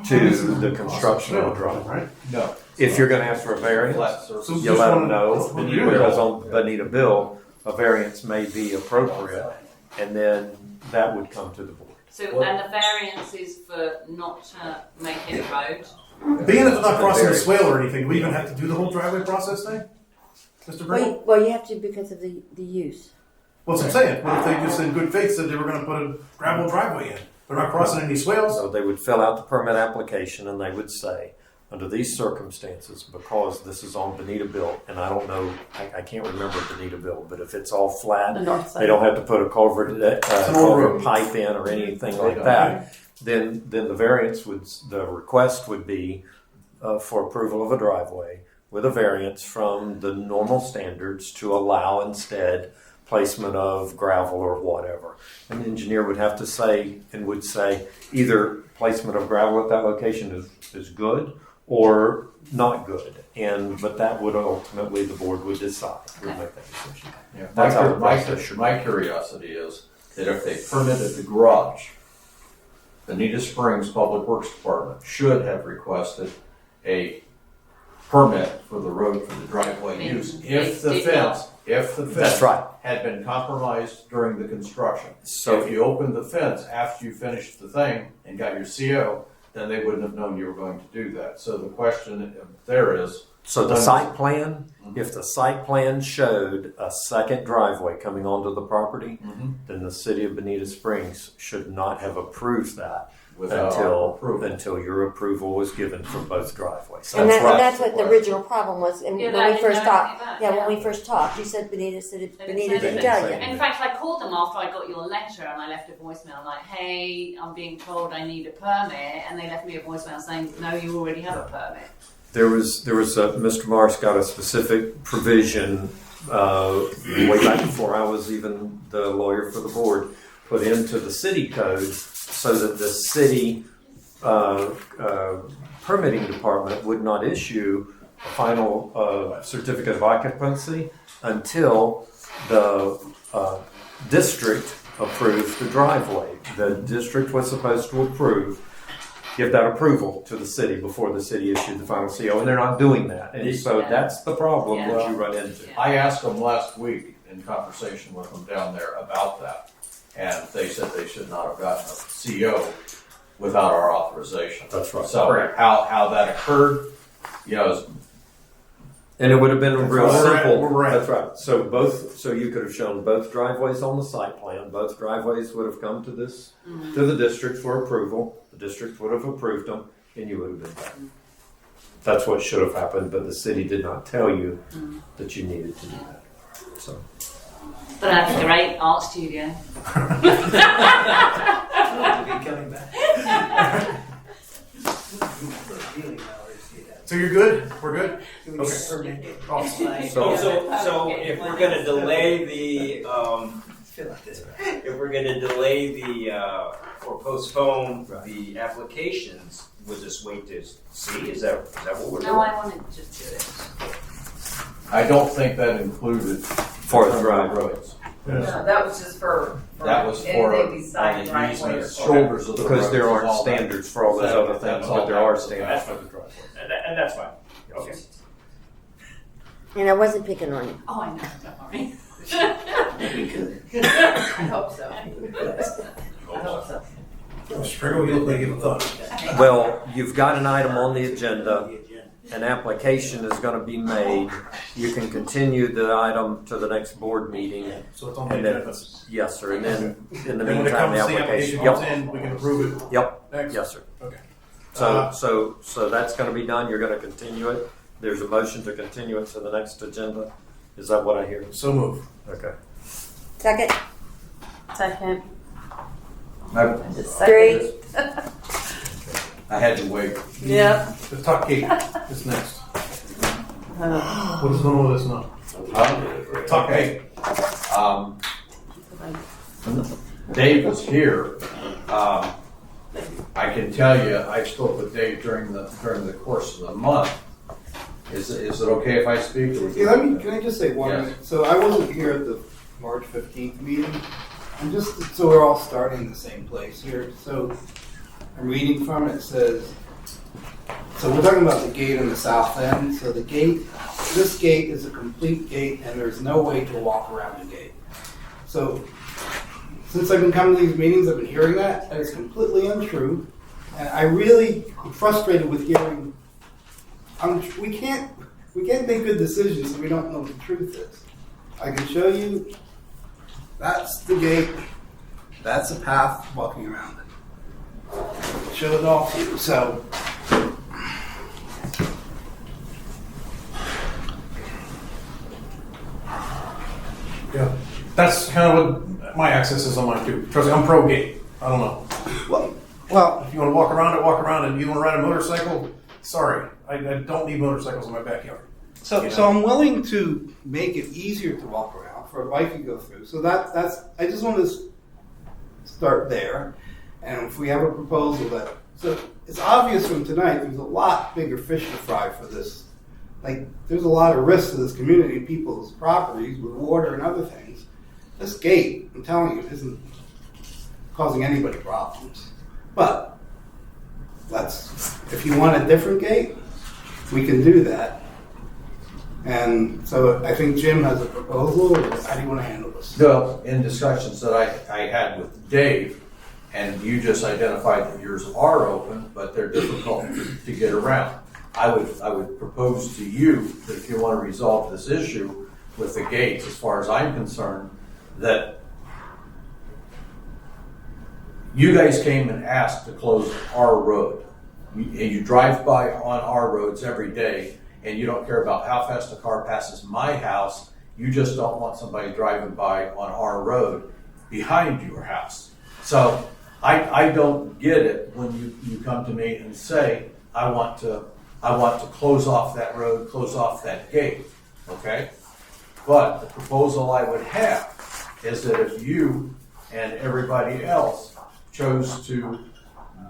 to the construction of a driveway. No. If you're going to ask for a variance, you let them know, because on Bonita Bill, a variance may be appropriate, and then that would come to the board. So, and the variance is for not to make it a road? Being that it's not crossing the swale or anything, do we even have to do the whole driveway process thing? Mr. Brittle? Well, you have to because of the use. Well, that's what I'm saying. What if they just in good faith said they were going to put a gravel driveway in? They're not crossing any swales? So they would fill out the permit application and they would say, under these circumstances, because this is on Bonita Bill, and I don't know, I can't remember Bonita Bill, but if it's all flat, The north side. they don't have to put a culvert pipe in or anything like that, then the variance the request would be for approval of a driveway with a variance from the normal standards to allow instead placement of gravel or whatever. An engineer would have to say, either placement of gravel at that location is good or not good. But that would ultimately, the board would decide. Would make that decision. Yeah. That's how the process should My curiosity is that if they permitted the garage, Bonita Springs Public Works Department should have requested a permit for the road for the driveway use if the fence That's right. had been compromised during the construction. So- if you opened the fence after you finished the thing and got your CO, then they wouldn't have known you were going to do that. So the question there is. So the site plan, if the site plan showed a second driveway coming onto the property, then the city of Bonita Springs should not have approved that Without until your approval was given for both driveways. And that's what the original problem was. And Yeah, when I we didn't first know talked, anything about it, when we first talked, you said Bonita They didn't tell you. In fact, I called them after I got your letter and I left a voicemail. I'm like, hey, I'm being told I need a permit. And they left me a voicemail saying, no, you already have a permit. There was Mr. Morris got a specific provision way back before I was even the lawyer for the board, put into the city code so that the city permitting department would not issue a final certificate of occupancy until the district approved the driveway. The district was supposed to give that approval to the city before the city issued the final CO, and they're not doing that. And so that's the problem that you run into. I asked them last week in conversation with them down there about that, and they said they should not have gotten a CO without our authorization. That's right. So how that occurred, and it would have been real simple. Right. That's right. So you could have shown both driveways on the site plan. Both driveways would have come to the district for approval. The district would have approved them, and you would have been done. That's what should have happened, but the city did not tell you that you needed to do that. So. But I have a great art studio. Coming back. So you're good? We're good? Okay. Awesome. So if we're gonna delay the, if we're gonna delay the, or postpone the applications, we'll just wait to see, is that what we're doing? No, I wanted to just do it. I don't think that included for the roads. No, that was just for that was for anything beside the driveway or shoulders of the because roads there and aren't all that. standards for all those other things, That's but all there that are was. standards for the driveway. And that's fine, okay. And I wasn't picking on you. Oh, I know, don't worry. I hope so. I hope so. Strickle, you look like you have a thought. Well, you've got an item on the agenda. An application is going to be made. You can continue the item to the next board meeting. So it's on the And then, agenda. yes, sir. And then in the And when it meantime, comes, the the application application. comes in, we can approve it. Yep. Next. Yes, sir. Okay. So that's going to be done. You're going to continue it. There's a motion to continue it to the next agenda. Is that what I hear? So move. Okay. Second. Second. I Just Three. second. I had to wait. Yep. The top gate is next. What is going on with this now? Top gate. Dave was here. I can tell you, I spoke with Dave during the course of the month. Is it okay if I speak? Or Yeah, can I just say one Yes. minute? So I wasn't here at the March 15th meeting. And just so we're all starting in the same place here. So I'm reading from it. It says, so we're talking about the gate on the south end. So the gate, this gate is a complete gate and there's no way to walk around the gate. So since I've been coming to these meetings, I've been hearing that. That is completely untrue. And I really am frustrated with hearing, we can't make good decisions if we don't know what the truth is. I can show you, that's the gate, that's a path walking around it. Show it all to you. So, Yeah. That's kind of what my access is on mine too. Trust me, I'm pro gate. I don't know. Well, if you want to walk around it, walk around it. If you want to ride a motorcycle, sorry. I don't need motorcycles in my backyard. So I'm willing to make it easier to walk around for a bike to go through. So that's I just want to start there. And if we have a proposal that, so it's obvious from tonight, there's a lot bigger fish to fry for this. Like, there's a lot of risk to this community, people's properties with water and other things. This gate, I'm telling you, isn't causing anybody problems. But if you want a different gate, we can do that. And so I think Jim has a proposal. How do you want to handle this? No, in discussions that I had with Dave, and you just identified that yours are open, but they're difficult to get around. I would propose to you that if you want to resolve this issue with the gates, as far as I'm concerned, that you guys came and asked to close our road. And you drive by on our roads every day, and you don't care about how fast a car passes my house. You just don't want somebody driving by on our road behind your house. So I don't get it when you come to me and say, I want to close off that road, close off that gate, okay? But the proposal I would have is that if you and everybody else chose to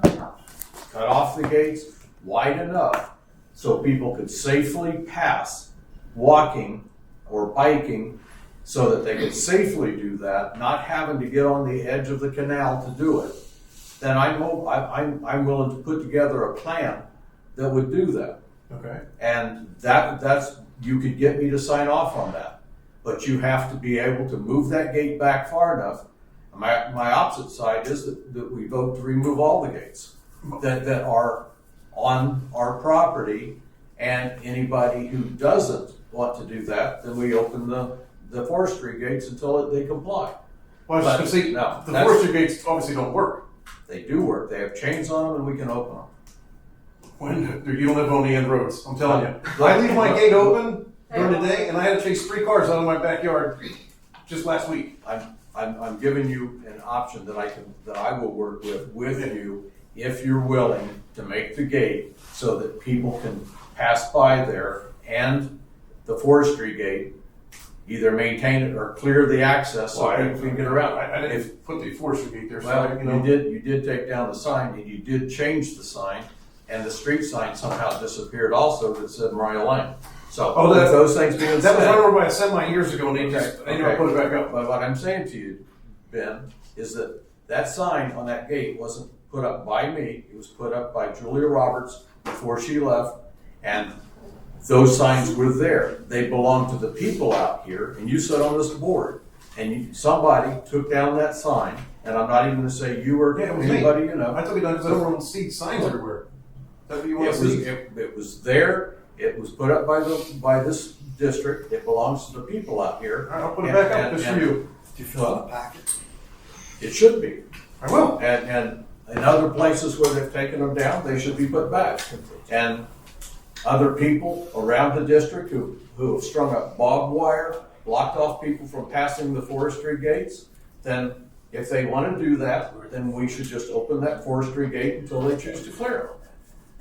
cut off the gates wide enough so people could safely pass walking or biking, so that they could safely do that, not having to get on the edge of the canal to do it, then I'm willing to put together a plan that would do that. Okay. And that's you could get me to sign off on that, but you have to be able to move that gate back far enough. My opposite side is that we vote to remove all the gates that are on our property, and anybody who doesn't want to do that, then we open the forestry gates until they comply. Well, I was just going to say, the forestry gates obviously don't work. They do work. They have chains on them, and we can open them. When you don't live on the end roads, I'm telling you. I leave my gate open during the day, and I had to chase 3 cars out of my backyard just last week. I'm giving you an option that I will work with you if you're willing to make the gate so that people can pass by there, and the forestry gate, either maintain it or clear the access so people can get around. I didn't put the forestry gate there. Well, So, you did take down the sign, and you did change the sign, and the street sign somehow disappeared also that said Maria Lane. So with those things being said, that was run over by a semi years ago, and they never put it back up. But what I'm saying to you, Ben, is that sign on that gate wasn't put up by me. It was put up by Julia Roberts before she left, and those signs were there. They belong to the people out here, and you sit on this board, and somebody took down that sign, and I'm not even going to say you or anybody you know. I took it down because I don't want to see signs everywhere. That's what you want to see. It was there. It was put up by this district. It belongs to the people out here. All right, I'll put it back up just for you. Did you fill out the packet? It should be. I will. And in other places where they've taken them down, they should be put back. And other people around the district who have strung up barbed wire, blocked off people from passing the forestry gates, then if they want to do that, then we should just open that forestry gate until they choose to clear it.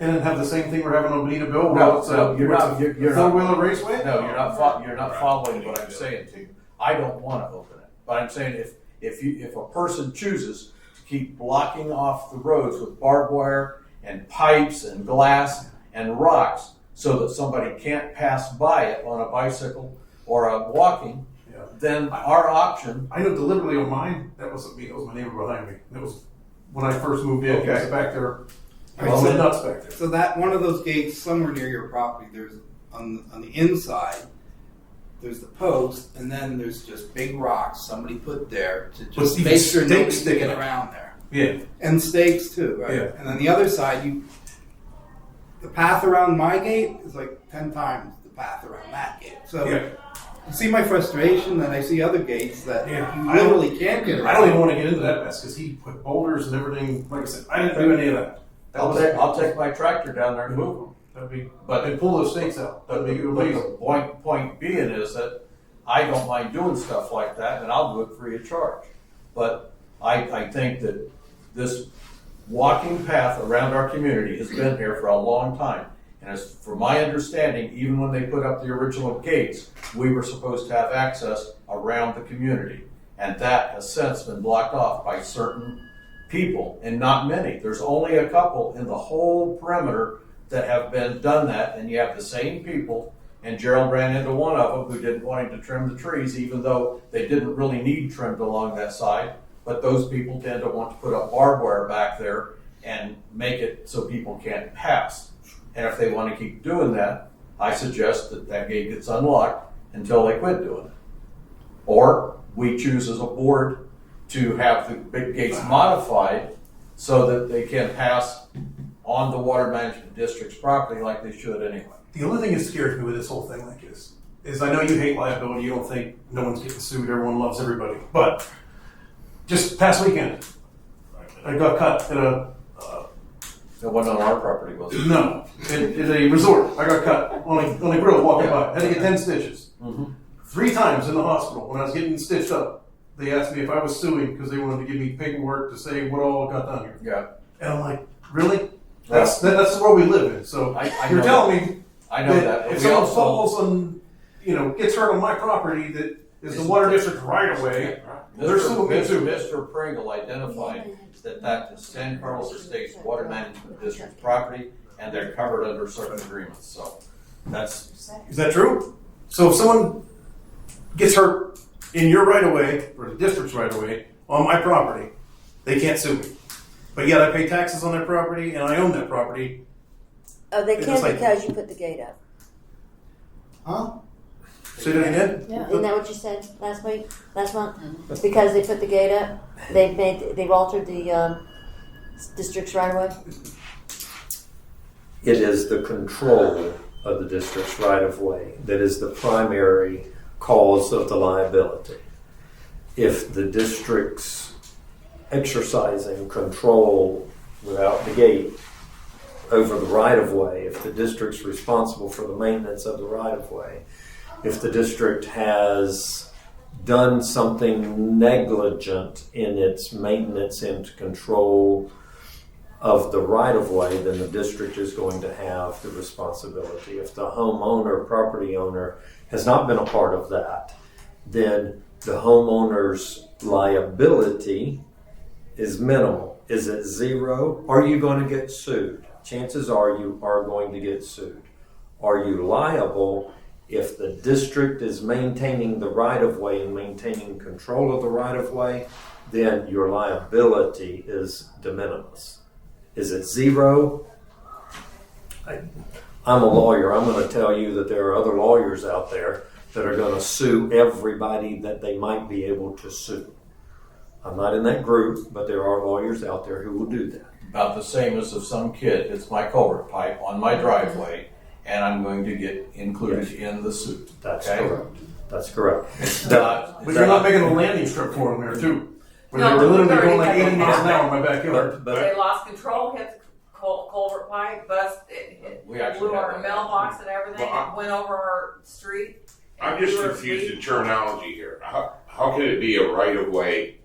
And then have the same thing we're having on Benita-Bill. No, you're not. Four-wheeler raceway? No, you're not following what I'm saying to you. I don't want to open it, but I'm saying if a person chooses to keep blocking off the roads with barbed wire and pipes and glass and rocks so that somebody can't pass by it on a bicycle or a walking, then our option. I know deliberately on mine, that wasn't me, that was my neighbor behind me. That was when I first moved in. Okay. I was back there. Well, Well, nuts back there. So that one of those gates somewhere near your property, there's on the inside, there's the post, and then there's just big rocks somebody put there to just With make sure nobody stakes can get sticking up. around there. Yeah. And stakes too, right? Yeah. And then the other side, the path around my gate is like 10 times the path around that gate. So Yeah. you see my frustration, and I see other gates that Yeah. you literally can't get around. I don't even want to get into that mess because he put boulders and everything. Like I said, I didn't do any of that. I'll take my tractor down there and move them. That'd be, But and pull those stakes out. That'd be But amazing. the point being is that I don't mind doing stuff like that, and I'll do it free of charge. But I think that this walking path around our community has been here for a long time. And as for my understanding, even when they put up the original gates, we were supposed to have access around the community. And that has since been blocked off by certain people, and not many. There's only a couple in the whole perimeter that have been done that, and you have the same people, and Gerald ran into one of them who didn't want him to trim the trees, even though they didn't really need trimmed along that side. But those people tend to want to put up barbed wire back there and make it so people can't pass. And if they want to keep doing that, I suggest that that gate gets unlocked until they quit doing it. Or we choose as a board to have the big gates modified so that they can pass on the water management district's property like they should anyway. The only thing that scares me with this whole thing like this is I know you hate liability, you don't think no one's getting sued, everyone loves everybody. But just past weekend, I got caught in a It wasn't on our property, was it? no, in a resort. I got cut on a grill walking by. Had to get 10 stitches. Mm-hmm. 3 times in the hospital when I was getting stitched up. They asked me if I was suing because they wanted to give me paperwork to say what all got done here. Yeah. And I'm like, really? That's the world we live in. So I you're know telling me I know that. But if we someone also- falls on, gets hurt on my property that is the water district right away, they're suing me too. Mr. Pringle identified that is San Carlos Estates Water Management District's property, and they're covered under certain agreements, so that's. Is that true? So if someone gets hurt in your right of way or the district's right of way on my property, they can't sue me. But yet I pay taxes on their property and I own that property. Oh, they It's can't like- because you put the gate up. Huh? Say that again? Isn't that what you said last week, last month? Because they put the gate up, they've altered the district's right of way? It is the control of the district's right-of-way that is the primary cause of the liability. If the district's exercising control without the gate over the right-of-way, if the district's responsible for the maintenance of the right-of-way, if the district has done something negligent in its maintenance and control of the right-of-way, then the district is going to have the responsibility. If the homeowner, property owner, has not been a part of that, then the homeowner's liability is minimal. Is it zero? Are you going to get sued? Chances are you are going to get sued. Are you liable if the district is maintaining the right-of-way and maintaining control of the right-of-way? Then your liability is de minimis. Is it zero? I'm a lawyer. I'm going to tell you that there are other lawyers out there that are going to sue everybody that they might be able to sue. I'm not in that group, but there are lawyers out there who will do that. About the same as if some kid hits my culvert pipe on my driveway, and I'm going to get included in the suit. That's okay? correct. That's correct. It's not. But you're not making a landing strip for them there too. Where No, they were literally we've going like already 80 miles done an hour in my backyard. They lost control, hit the culvert pipe, it We actually blew had our that. mailbox and everything, Well, it went over our street. I'm just We were confused asleep. in terminology here. How can it be a right of way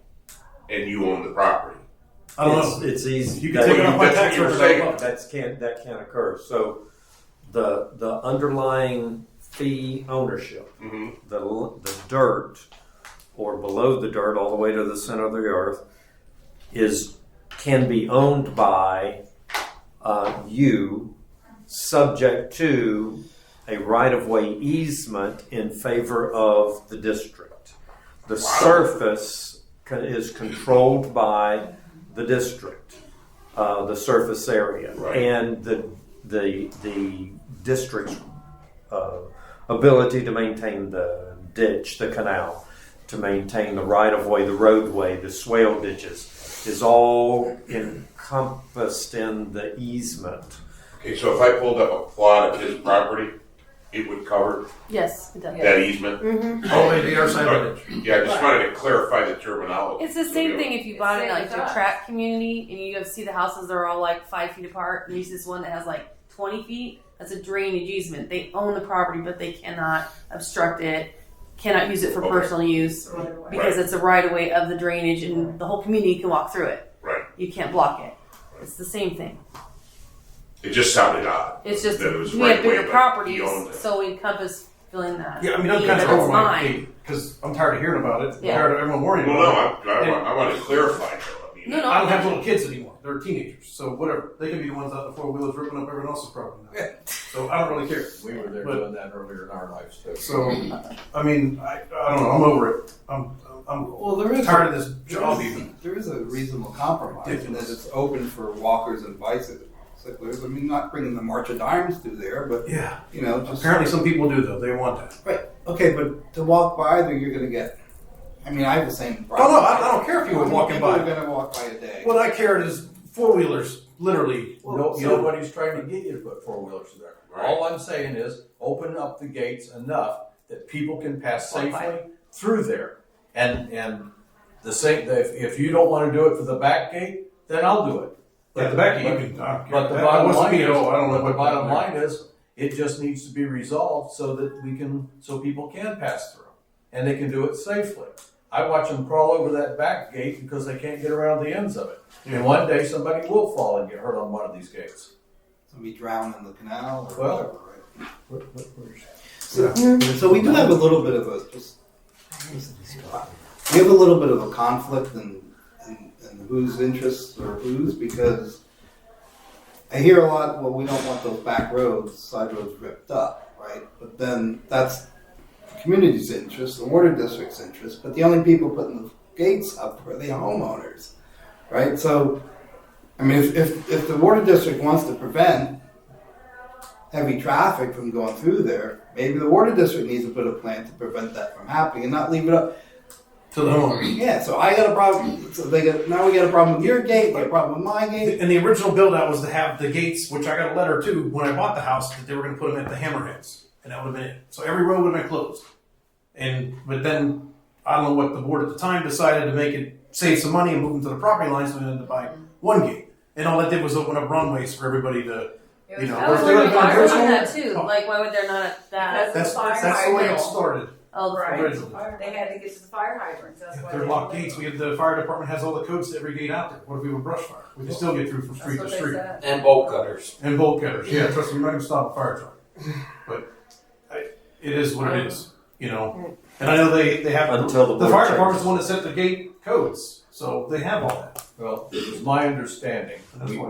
and you own the property? I don't know. It's easy. You can take it off my That's what tax you're record. saying. That can't occur. So the underlying fee ownership, the dirt or below the dirt all the way to the center of the earth can be owned by you, subject to a right-of-way easement in favor of the district. The surface is controlled by the district, the surface area, Right. and the district's ability to maintain the ditch, the canal, to maintain the right-of-way, the roadway, the swale ditches, is all encompassed in the easement. Okay, so if I pulled up a plot of his property, it would cover Yes, it does. that easement? Mm-hmm. Oh, the other side of it. Yeah, I just wanted to clarify the terminology. It's the same thing if you bought it in like Same a size. tract community and you go see the houses that are all like 5 feet apart and you see this one that has like 20 feet. That's a drainage easement. They own the property, but they cannot obstruct it, cannot use it for Okay. personal use because it's a right of way of the drainage and the whole community can walk through it. Right. You can't block it. It's the same thing. It just sounded odd. It's just that it was we right have away, bigger but properties, he owned it. so we encompass filling that. Yeah, I mean, I'm need kind of that it's over my mine. gate because I'm tired of hearing about it. I'm Yeah. tired of everyone worrying Well, no, about it. I want to clarify though. I mean, No, no, I don't have little kids anymore. They're teenagers. So whatever. They can be the ones out in the 4-wheelers ripping up everyone else's property now. So I don't really care. We were there But- doing that earlier in our lives too. So, I mean, I don't know. I'm over it. I'm Well, there is tired of this job even. There is a reasonable compromise in that it's open for walkers and bicycles. sticklers. I mean, not bringing the March of Dimes through there, but Yeah. you know, just Apparently some people do though. They want that. right. Okay, but to walk by there, you're going to get. I mean, I have the same Oh, problem. no, I don't care if you were walking by. People are going to walk by a day. What I care is four-wheelers, literally. Nobody's trying to get you to put four-wheelers there. All I'm saying is, open up the gates enough that people can pass safely through there. And the same, if you don't want to do it for the back gate, then I'll do it. Yeah, the back gate, you can. But the that bottom wasn't line me is, at all. I don't know the what bottom there. line is, it just needs to be resolved so that so people can pass through. And they can do it safely. I watch them crawl over that back gate because they can't get around the ends of it. And one day somebody will fall and get hurt on one of these gates. Somebody drown in the canal or Well, whatever, right? So we do have a little bit of a little bit of a conflict in whose interests or whose, because I hear a lot, well, we don't want those back roads, side roads ripped up, right? But then that's the community's interest, the water district's interest, but the only people putting the gates up are the homeowners, right? So, I mean, if the water district wants to prevent heavy traffic from going through there, maybe the water district needs to put a plan to prevent that from happening and not leave it up to the homeowners. Yeah, so I got a problem. So now we got a problem with your gate, we got a problem with my gate. And the original build out was to have the gates, which I got a letter too when I bought the house, that they were going to put them at the hammerheads, and that would have been it. So every road would have been closed. But then I don't know what the board at the time decided to make it save some money and move them to the property line, so we ended up buying one gate. And all that did was open up runways for everybody to, you know. I was wondering why would they do that too? Like, why would there not that? That's the way it started. Oh, originally. They had to get to the fire hydrants, that's why. They're locked gates. We have the fire department has all the codes to every gate out there. What if we have a brush fire? We can still get through from street to That's what street. they said. And bolt cutters. And bolt cutters. Yeah, trust me, you're not going to stop a fire truck. But it is what it is, you know. And I know they have Until the board fire changes. department's the one that set the gate codes, so they have all that. Well, it was my understanding,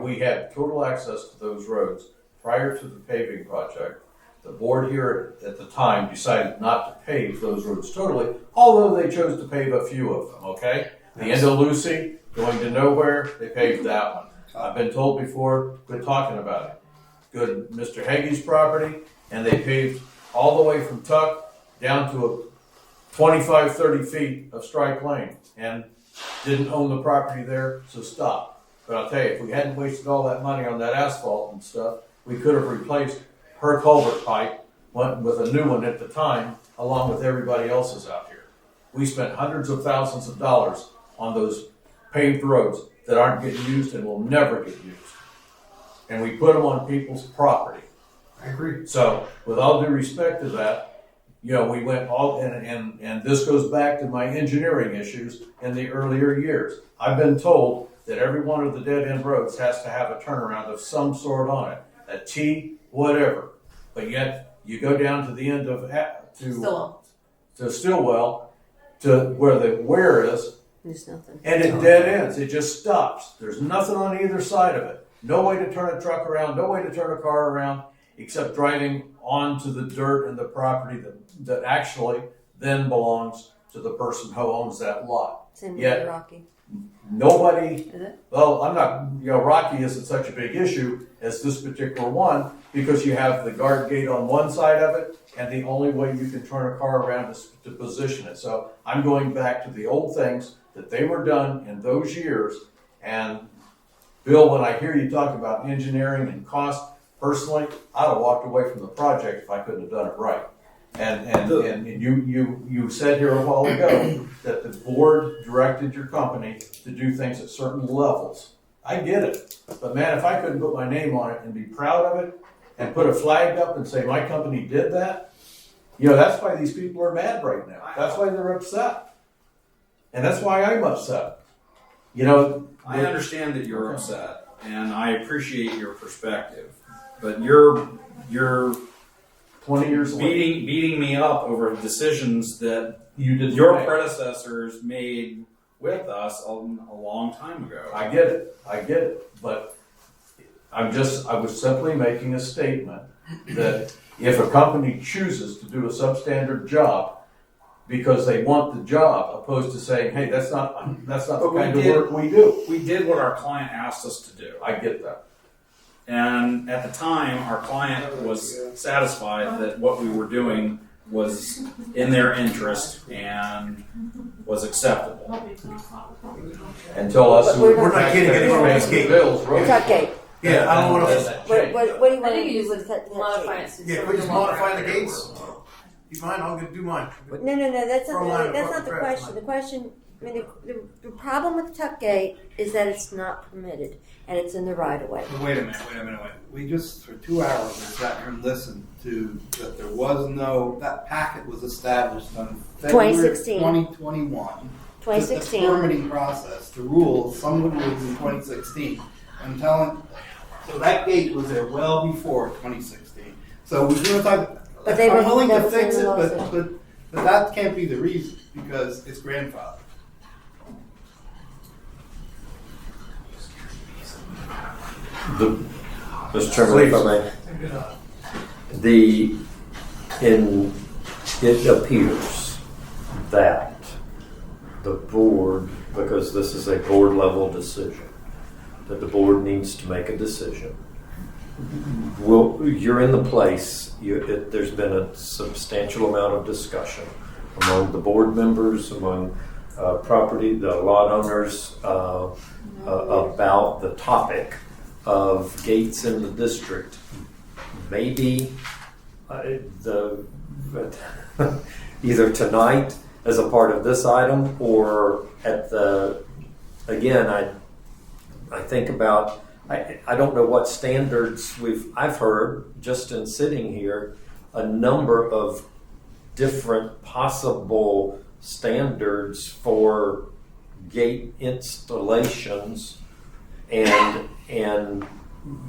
we had total access to those roads prior to the paving project. The board here at the time decided not to pave those roads totally, although they chose to pave a few of them, okay? The end of Lucy, going to nowhere, they paved that one. I've been told before, quit talking about it. Good Mr. Hagee's property, and they paved all the way from Tuck down to 25, 30 feet of strike lane, and didn't own the property there, so stop. But I'll tell you, if we hadn't wasted all that money on that asphalt and stuff, we could have replaced her culvert pipe with a new one at the time, along with everybody else's out here. We spent hundreds of thousands of dollars on those paved roads that aren't getting used and will never get used. And we put them on people's property. I agree. So, with all due respect to that, you know, we went all, and this goes back to my engineering issues in the earlier years. I've been told that every one of the dead end roads has to have a turnaround of some sort on it, a T, whatever. But yet, you go down to the end of, to Stillwell, to where the where is, There's nothing. and it dead ends. It just stops. There's nothing on either side of it. No way to turn a truck around, no way to turn a car around, except driving onto the dirt and the property that actually then belongs to the person who owns that lot. Same Yet, with Rocky. nobody, Is it? well, I'm not, you know, Rocky isn't such a big issue as this particular one, because you have the guard gate on one side of it, and the only way you can turn a car around is to position it. So I'm going back to the old things that they were done in those years. And Bill, when I hear you talk about engineering and cost, personally, I'd have walked away from the project if I couldn't have done it right. And you said here a while ago that the board directed your company to do things at certain levels. I get it. But man, if I couldn't put my name on it and be proud of it and put a flag up and say my company did that, you know, that's why these people are mad right now. That's why they're upset. And that's why I'm upset. You know, I understand that you're upset, and I appreciate your perspective, but you're 20 years beating me up over decisions that you did your make. predecessors made with us a long time ago. I get it, but I was simply making a statement that if a company chooses to do a substandard job because they want the job, opposed to saying, hey, that's not the kind of work we do. We did what our client asked us to do. I get that. And at the time, our client was satisfied that what we were doing was in their interest and was acceptable. Until us, We're not getting anything from this gate. bills, The tuck gate. Yeah, I don't want to. What do you I want to think you do with just that modify gate? it. Yeah, can we just modify the gates? You mind? I'm gonna do mine. No, that's Throw not mine that's across not the the question. trash. The question, I mean, the problem with the tuck gate is that it's not permitted and it's in the right of way. Wait a minute. We just, for 2 hours, we sat here and listened to that there was no, that packet was established on February 2016. 2021. 2016. The permitting process, the rules, some of the rules in 2016. I'm telling, so that gate was there well before 2016. So we're going to talk, But they I'm were- willing that to was in fix the it, lawsuit. but that can't be the reason, because it's grandfathered. Mr. Chairman, if I may. It appears that the board, because this is a board level decision, that the board needs to make a decision. You're in the place, there's been a substantial amount of discussion among the board members, among the lot owners, about the topic of gates in the district. Maybe either tonight as a part of this item, or I think about, I don't know what standards I've heard just in sitting here, a number of different possible standards for gate installations, and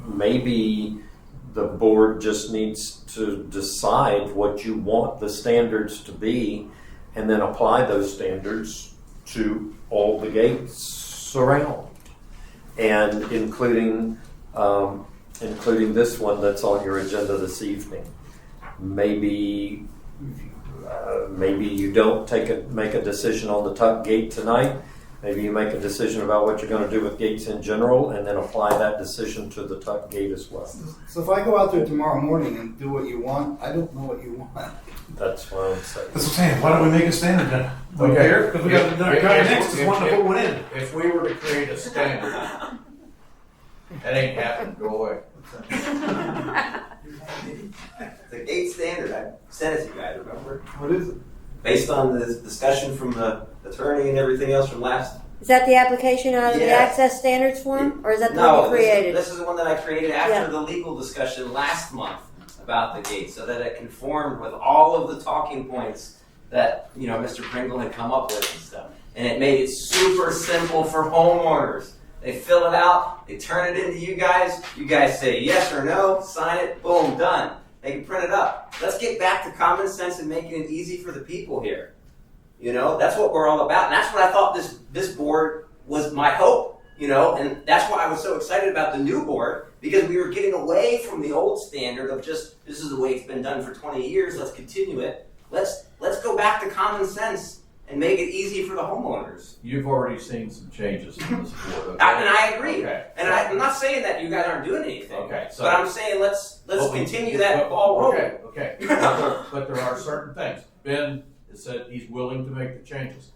maybe the board just needs to decide what you want the standards to be and then apply those standards to all the gates around, and including this one that's on your agenda this evening. Maybe you don't make a decision on the tuck gate tonight. Maybe you make a decision about what you're going to do with gates in general, and then apply that decision to the tuck gate as well. So if I go out there tomorrow morning and do what you want, I don't know what you want. That's what I'm saying. That's what I'm saying. Why don't we make a standard then? Okay. Here, because we got the guy next is wanting to put one in. If we were to create a standard, that ain't happening, go away. The gate standard, I sent it to you guys, remember? What is it? Based on the discussion from the attorney and everything else from last. Is that the application out of the Yeah. access standards form, or is that the one No, you created? this is the one that I created after Yeah. the legal discussion last month about the gate, so that it conformed with all of the talking points that Mr. Pringle had come up with and stuff. And it made it super simple for homeowners. They fill it out, they turn it into you guys say yes or no, sign it, boom, done. They can print it up. Let's get back to common sense and making it easy for the people here. That's what we're all about. And that's what I thought this board was my hope, and that's why I was so excited about the new board, because we were getting away from the old standard of just, this is the way it's been done for 20 years, let's continue it. Let's go back to common sense and make it easy for the homeowners. You've already seen some changes in this board, okay? And I agree. Okay. And I'm not saying that you guys aren't doing anything. Okay, so- but I'm saying let's continue that ball rolling. Okay. But there are certain things. Ben has said he's willing to make the changes.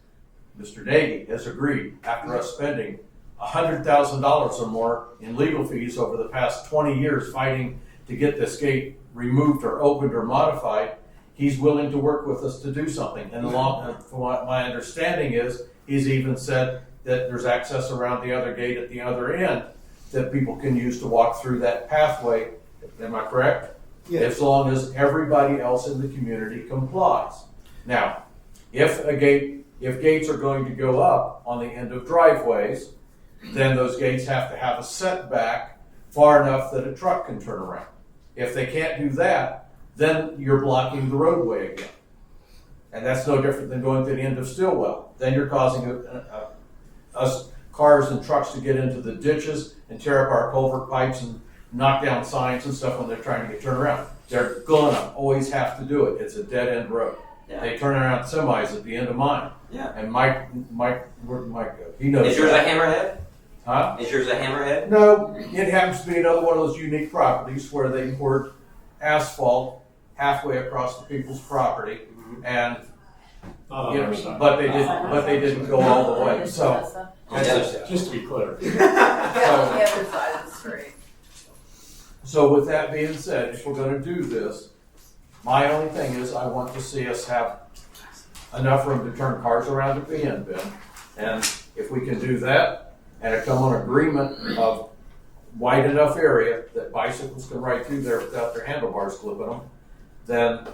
Mr. Nagy has agreed, after us spending $100,000 or more in legal fees over the past 20 years fighting to get this gate removed or opened or modified, he's willing to work with us to do something. And from what my understanding is, he's even said that there's access around the other gate at the other end that people can use to walk through that pathway. Am I correct? Yes. As long as everybody else in the community complies. Now, if gates are going to go up on the end of driveways, then those gates have to have a setback far enough that a truck can turn around. If they can't do that, then you're blocking the roadway again. And that's no different than going to the end of Stillwell. Then you're causing us cars and trucks to get into the ditches and tear up our culvert pipes and knock down signs and stuff when they're trying to get turned around. They're gonna always have to do it. It's a dead end road. Yeah. They turn around semis at the end of mine. Yeah. And Mike, where'd Mike go? He knows. Is yours a that. hammerhead? Huh? Is yours a hammerhead? No, it happens to be another one of those unique properties where they poured asphalt halfway across the people's property, and Not on you our know, side. but they didn't go all the way. So, On the other side. Just to be clear. Yeah, on the other side of the street. so with that being said, if we're going to do this, my only thing is I want to see us have enough room to turn cars around at the end bin, and if we can do that and come on agreement of wide enough area that bicycles can ride through there without their handlebars clipping them, then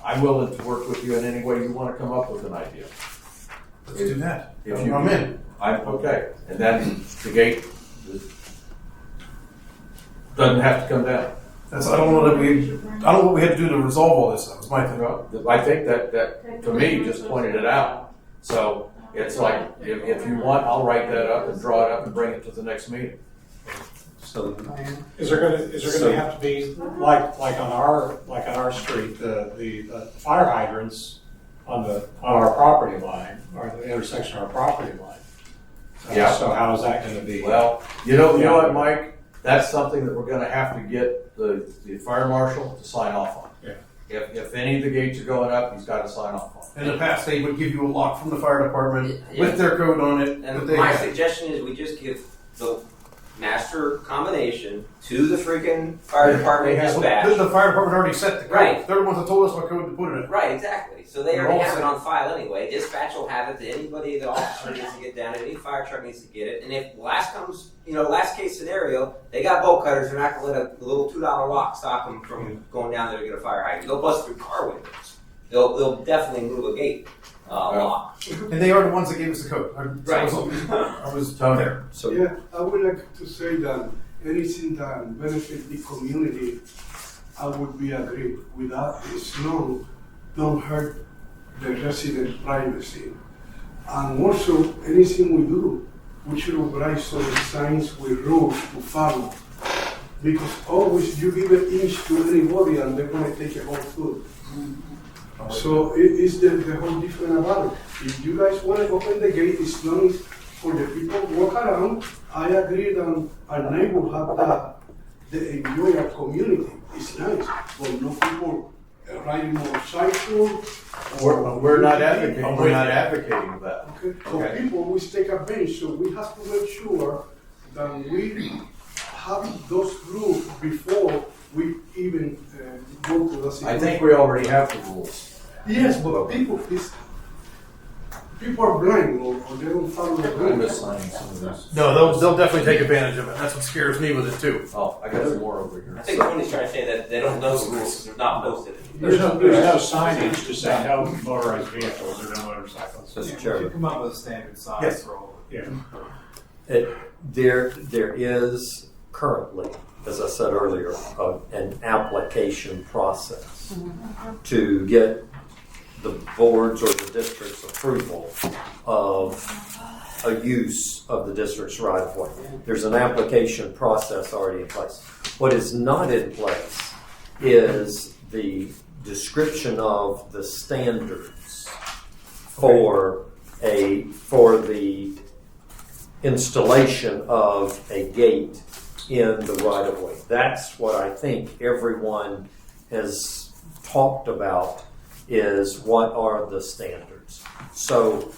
I'm willing to work with you in any way you want to come up with an idea. Let's do that. If you I'm in. I'm okay. And then the gate doesn't have to come down. That's, I don't know what we had to do to resolve all this. That was my thing. I think that to me, just pointed it out. So it's like, if you want, I'll write that up and draw it up and bring it to the next meeting. So, Is there gonna have to be, like on our street, the fire hydrants on our property line, or the intersection of our property line? Yeah. So how is that gonna be? Well, you know what, Mike? That's something that we're gonna have to get the fire marshal to sign off on. Yeah. If any of the gates are going up, he's gotta sign off on it. In the past, they would give you a lock from the fire department with their code on it. that And they my had. suggestion is we just give the master combination to the freaking fire department dispatch. The fire department already set the code. Right. They're the ones that told us what code to put in it. Right, exactly. So they They're already all have it set. on file anyway. Dispatch will have it to anybody the officer needs to get down, any fire truck needs to get it. And if last case scenario, they got bolt cutters, they're not gonna let a little $2 lock stop them from going down there to get a fire hydrant. They'll bust through car windows. They'll definitely move a gate lock. And they are the ones that gave us the code. Right. I was there. so Yeah, I would like to say that anything that benefit the community, I would be agreed. Without the snow, don't hurt the resident privacy. And also, anything we do, we should write some signs with rules to follow. Because always you give an inch to anybody and they're gonna take a whole foot. So it is the whole different about it. If you guys wanna open the gate, it's nice for the people walk around. I agree that our neighbor have the enjoy our community. It's nice, but no people riding motorcycle. We're not advocating, that. Okay, so people always take advantage, so we have to make sure that we have those rules before we even go to the city. I think we already have the rules. Yes, but people are blind or they don't follow the I'm rules. just signing some of this. No, they'll definitely take advantage of it. That's what scares me with it too. Oh, I got some more over here. I think Tony's trying to say that they don't know the rules because they're not posted. There's no signage to say no motorized vehicles or no motorcycles. Mr. Chairman. Come up with a standard size Yes. for all. Yeah. There is currently, as I said earlier, an application process to get the board's or the district's approval of a use of the district's right of way. There's an application process already in place. What is not in place is the description of the standards for the installation of a gate in the right of way. That's what I think everyone has talked about, is what are the standards. So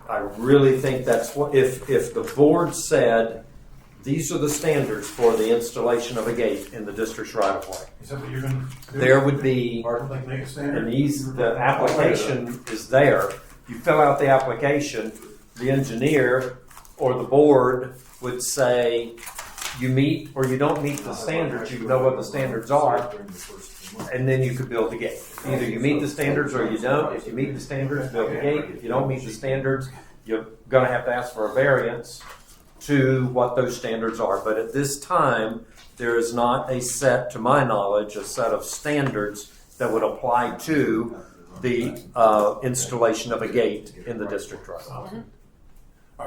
I really think that's what, if the board said these are the standards for the installation of a gate in the district's right of way, Is that what you're gonna do? there would be, Like make a standard? and the application is there. You fill out the application, the engineer or the board would say you meet or you don't meet the standards. You know what the standards are, and then you could build the gate. Either you meet the standards or you don't. If you meet the standards, build the gate. If you don't meet the standards, you're going to have to ask for a variance to what those standards are. But at this time, there is not a set, to my knowledge, a set of standards that would apply to the installation of a gate in the district right away.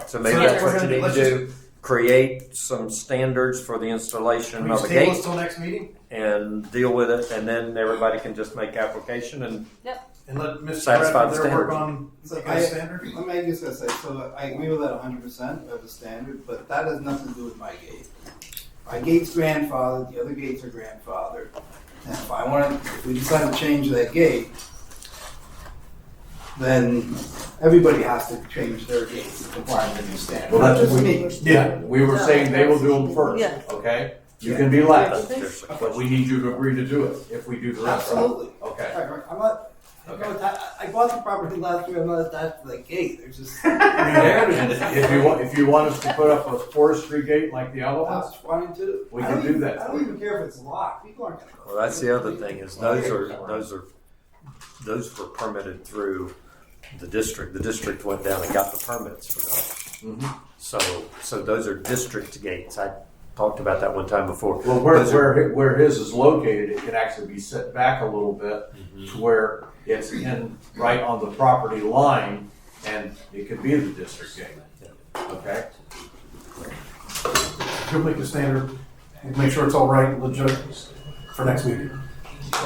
So maybe that's what you need to do. Create some standards for the installation of a gate Till next meeting? and deal with it, and then everybody can just make application and And let Ms. satisfy the Bradford there work standard. on So making a standard? Let me just gonna say, so I agree with that 100% of the standard, but that has nothing to do with my gate. My gate's grandfathered, the other gates are grandfathered. And if we decide to change that gate, then everybody has to change their gates to comply with the new standard. Well, Not that's just we, me. yeah, we were saying they will do them first, Yeah. okay? You can be last, but we need you to agree to do it if we do the rest. Absolutely. Okay. I'm not, I bought the property last year, I'm not attached to that gate, there's just. And if you want us to put up a forestry gate like the other ones, That's fine too. we I can don't do even- that. I don't even care if it's locked, people aren't gonna. Well, that's the other thing is those were permitted through the district. The district went down and got the permits for those. Mhm. So those are district gates. I talked about that one time before. Well, where his is located, it can actually be set back a little bit to where it's in right on the property line, and it could be the district gate. Okay. You'll make the standard, make sure it's all right, legit for next meeting.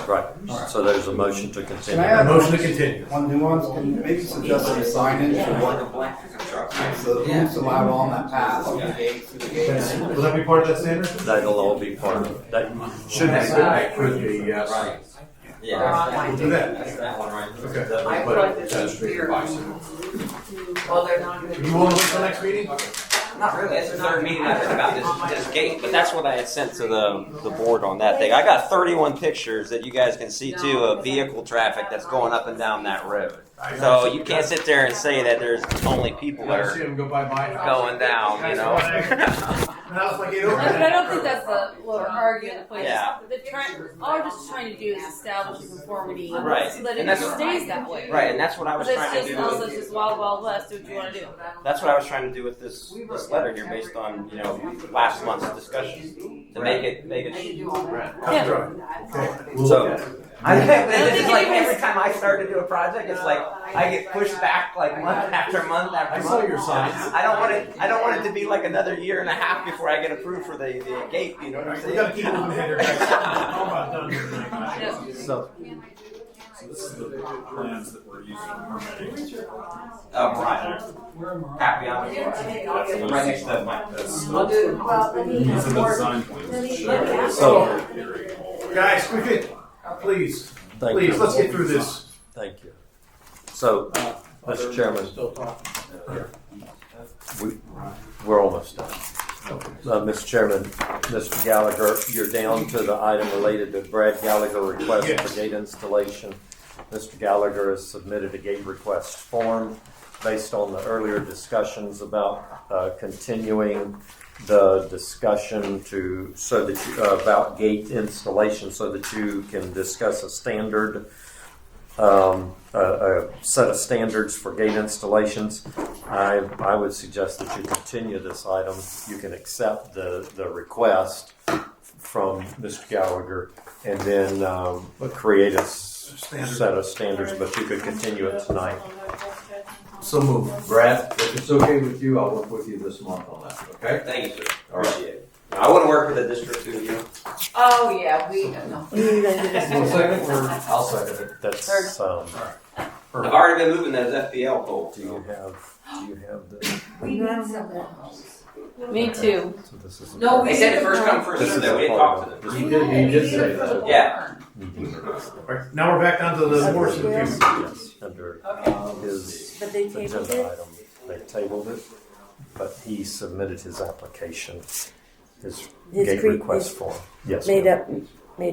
Right. So there's a motion to Can continue. I add Motion to continue. one nuance, can maybe suggest some signage for what, so who's allowed on that path, through the gate, through the gates. Will that be part of that standard? That'll all be part of it. That should That could be, yes. Yeah, We'll do that. that's that one right there. Okay. I Put feel like it this Chester is Street weird. bicycle. Well, they're not gonna. You want to wait till next meeting? Not really. It's the third meeting I've heard about this gate, but that's what I had sent to the board on that thing. I got 31 pictures that you guys can see too of vehicle traffic that's going up and down that road. So you can't sit there and say that there's only people that I see are them go by my house. going down, you know? Like But I don't think that's what we're arguing. The point Yeah. all we're just trying to do is establish a conformity, Right. so that And it that's- stays that way. Right, and that's what I was Because trying it's to just do. also just wild, wild west. Do what you want to do. That's what I was trying to do with this letter here, based on last month's discussion, to make it. So this is like every time I start to do a project, it's like I get pushed back like month after month after I month. saw your signs. I don't want it. I don't want it to be like another year and a half before I get approved for the gate. You know what I'm saying? We gotta keep moving ahead here, guys. How about done here tonight? So So this is the plans that we're using permitting. Right. Happy on it. Right next to mine. That's I'll do, well, these are the design plans that show. So- Guys, we could, please, Thank please, you. let's get through this. Thank you. So, Mr. Chairman, Still talking. we're almost done. Mr. Chairman, Mr. Gallagher, you're down to the item related to Brad Gallagher request Yes. for gate installation. Mr. Gallagher has submitted a gate request form based on the earlier discussions about continuing the discussion about gate installation so that you can discuss a standard, a set of standards for gate installations. I would suggest that you continue this item. You can accept the request from Mr. Gallagher and then create a set of standards, but you could continue it tonight. So move. Brad, if it's okay with you, I'll work with you this month on that, okay? Thank you, sir. Appreciate it. I want to work with the district too. Oh, yeah, we, no. One second, I'll second it. That's I've already been moving those FPL poles. Do you have the? We need some. Me too. So this is No, we They said did it first come, first This served. is though. We a didn't part talk of to it. them. He did say that. Yeah. All right, now we're back down to the Morrison case. Yes, under his But they tabled agenda it? item. They tabled it, but he submitted his application, his gate request form. Yes, Made ma'am.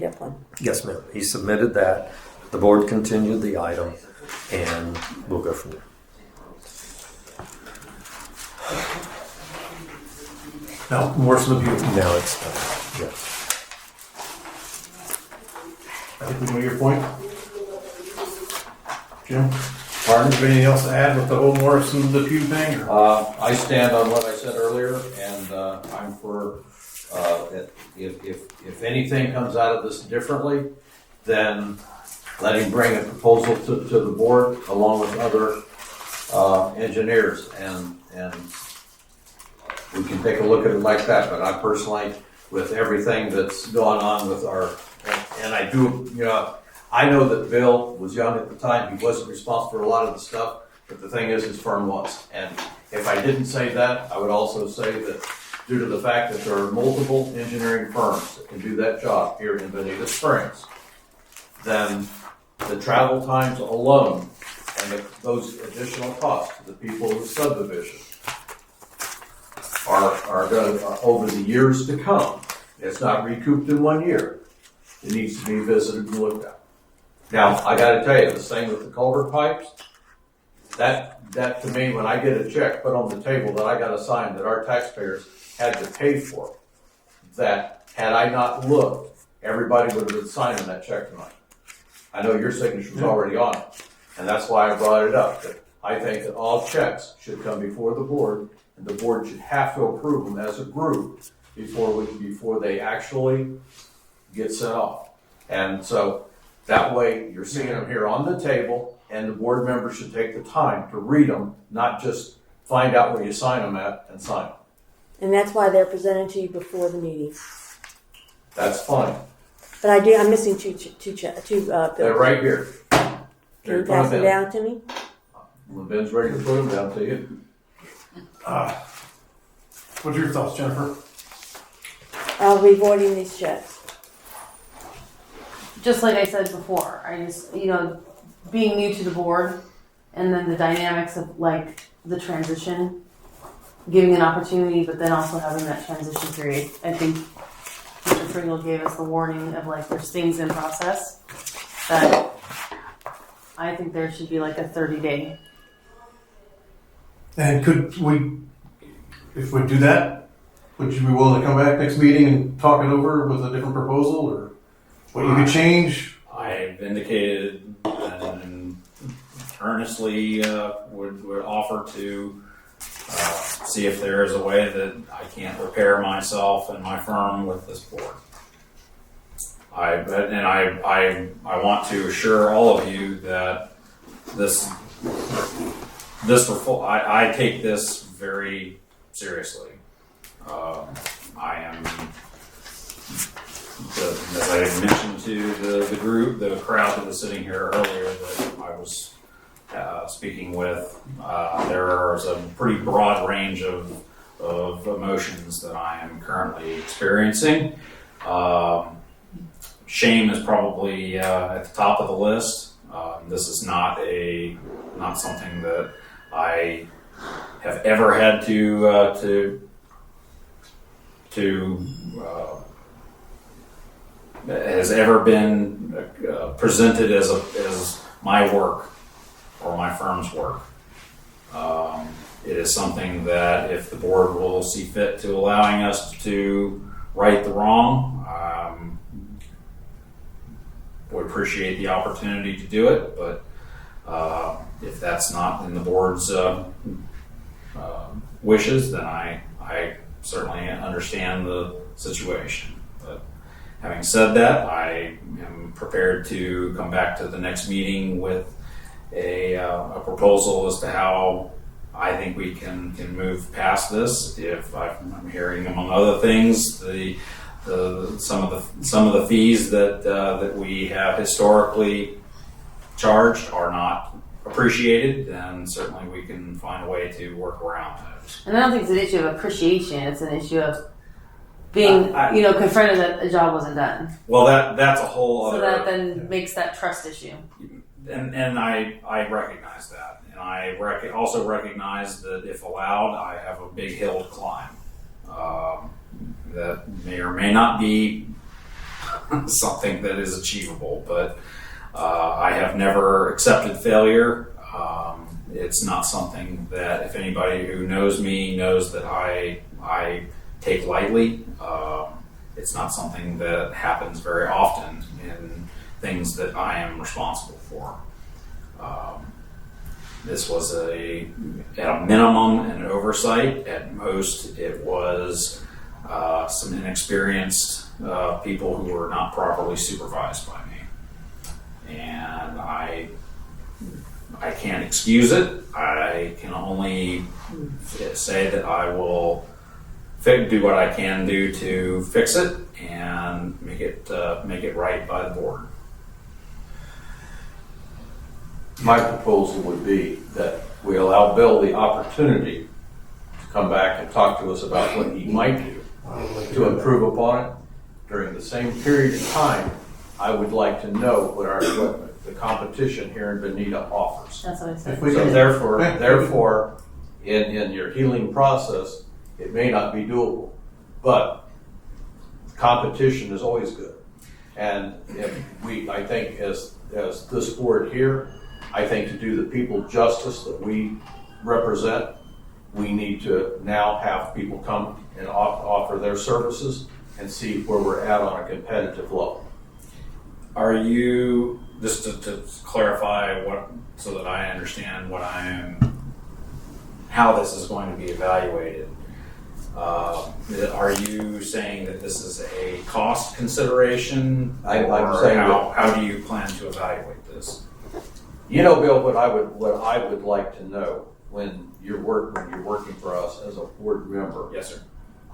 up one. Yes, ma'am. He submitted that. The board continued the item, and we'll go from there. No, Morrison appeal. Now it's done. Yes. I think we know your point. Jim? Martin, anything else to add with the whole Morrison Depew thing? I stand on what I said earlier, and I'm for, if anything comes out of this differently, then let him bring a proposal to the board along with other engineers, and we can take a look at it like that. But I personally, with everything that's going on with our, and I do, I know that Bill was young at the time, he wasn't responsible for a lot of the stuff, but the thing is, his firm was. And if I didn't say that, I would also say that due to the fact that there are multiple engineering firms that can do that job here in Bonita Springs, then the travel times alone and those additional costs to the people of the subdivision are going to, over the years to come, it's not recouped in 1 year. It needs to be visited and looked at. Now, I gotta tell you, the same with the culvert pipes, that to me, when I get a check put on the table that I gotta sign that our taxpayers had to pay for, that had I not looked, everybody would have been signing that check tonight. I know your signature was already on it, and that's why I brought it up, that I think that all checks should come before the board, and the board should have to approve them as a group before they actually get sent off. And so that way you're seeing them here on the table, and the board members should take the time to read them, not just find out where you sign them at and sign them. And that's why they're presented to you before the meeting. That's fine. But I'm missing two bills. They're right here. Can you pass them down to me? When Ben's ready to put them down to you. What's your thoughts, Jennifer? I'll be voiding these checks. Just like I said before, I just, being new to the board and then the dynamics of like the transition, giving an opportunity, but then also having that transition period. I think Mr. Pringle gave us the warning of like there's things in process that I think there should be like a 30-day. And could we, if we do that, would you be willing to come back next meeting and talk it over with a different proposal, or what you could change? I've indicated and earnestly would offer to see if there is a way that I can't repair myself and my firm with this board. I want to assure all of you that I take this very seriously. I am, as I mentioned to the group, the crowd that was sitting here earlier that I was speaking with, there's a pretty broad range of emotions that I am currently experiencing. Shame is probably at the top of the list. This is not something that I have ever had to has ever been presented as my work or my firm's work. It is something that if the board will see fit to allowing us to right the wrong, would appreciate the opportunity to do it, but if that's not in the board's wishes, then I certainly understand the situation. But having said that, I am prepared to come back to the next meeting with a proposal as to how I think we can move past this. If I'm hearing, among other things, some of the fees that we have historically charged are not appreciated, then certainly we can find a way to work around that. And I don't think it's an issue of appreciation; it's an issue of being, confronted that a job wasn't done. Well, that's a whole other. So that then makes that trust issue. And I recognize that, and I also recognize that if allowed, I have a big hill to climb. That may or may not be something that is achievable, but I have never accepted failure. It's not something that, if anybody who knows me knows, that I take lightly. It's not something that happens very often in things that I am responsible for. This was at a minimum an oversight. At most, it was some inexperienced people who were not properly supervised by me, and I can't excuse it. I can only say that I will do what I can do to fix it and make it right by the board. My proposal would be that we allow Bill the opportunity to come back and talk to us about what he might do to improve upon it. During the same period of time, I would like to know what the competition here in Benita offers. That's what I said. So therefore, in your healing process, it may not be doable, but competition is always good. And I think as this board here, I think to do the people justice that we represent, we need to now have people come and offer their services and see where we're at on a competitive level. Are you, just to clarify so that I understand how this is going to be evaluated, are you saying that this is a cost consideration? I'm saying how do you plan to evaluate this? You know, Bill, what I would like to know when you're working for us as a board member. Yes, sir.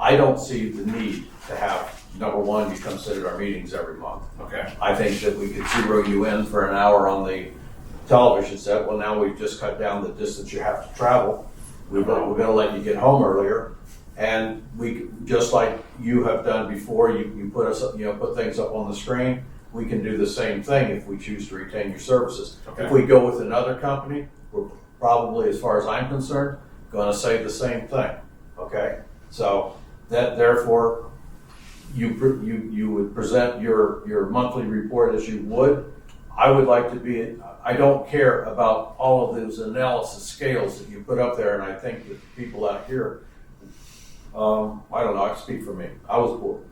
I don't see the need to have, number one, you come sit at our meetings every month. Okay. I think that we could zero you in for an hour on the television set. Well, now we've just cut down the distance you have to travel. We're going to let you get home earlier. And we, just like you have done before, you put us, put things up on the screen. We can do the same thing if we choose to retain your services. Okay. If we go with another company, we're probably, as far as I'm concerned, going to say the same thing. Okay, so that therefore you would present your monthly report as you would. I would like to be. I don't care about all of those analysis scales that you put up there, and I think that the people out here. I don't know. I can speak for me. I was bored.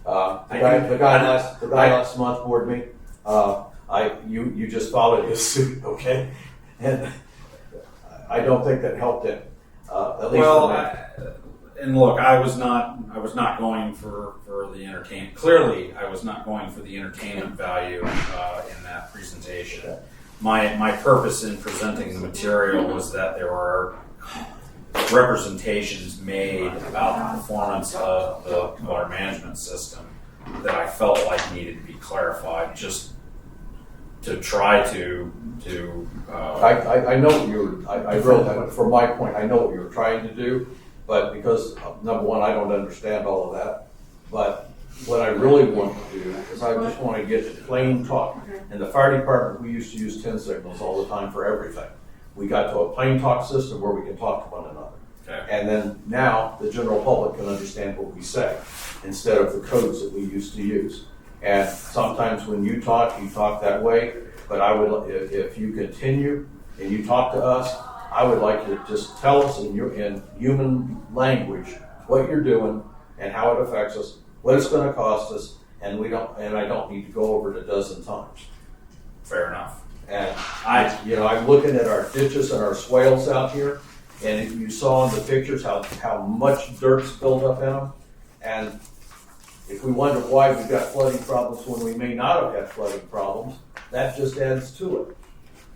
The guy last month bored me. You just followed his suit, okay? And I don't think that helped him. At least for me. And look, I was not going for the entertainment. Clearly, I was not going for the entertainment value in that presentation. My purpose in presenting the material was that there were representations made about the performance of the water management system that I felt like needed to be clarified, just to try to. I know what you were. I wrote that from my point. I know what you were trying to do, but because number one, I don't understand all of that. But what I really want to do is I just want to get plain talk. In the fire department, we used to use 10 signals all the time for everything. We got to a plain talk system where we can talk to one another. Okay. And then now the general public can understand what we say instead of the codes that we used to use. And sometimes when you talk that way. But I would, if you continue and you talk to us, I would like you to just tell us in human language what you're doing and how it affects us, what it's going to cost us, and I don't need to go over it a dozen times. Fair enough. And I'm looking at our ditches and our swales out here, and if you saw in the pictures how much dirt's built up in them, and if we wonder why we've got flooding problems when we may not have had flooding problems, that just adds to it.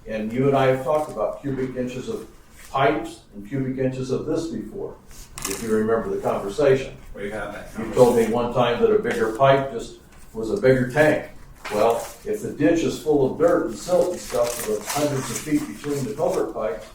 And you and I have talked about cubic inches of pipes and cubic inches of this before, if you remember the conversation. We had that. You told me one time that a bigger pipe just was a bigger tank. Well, if the ditch is full of dirt and silt and stuff with hundreds of feet between the culvert pipes,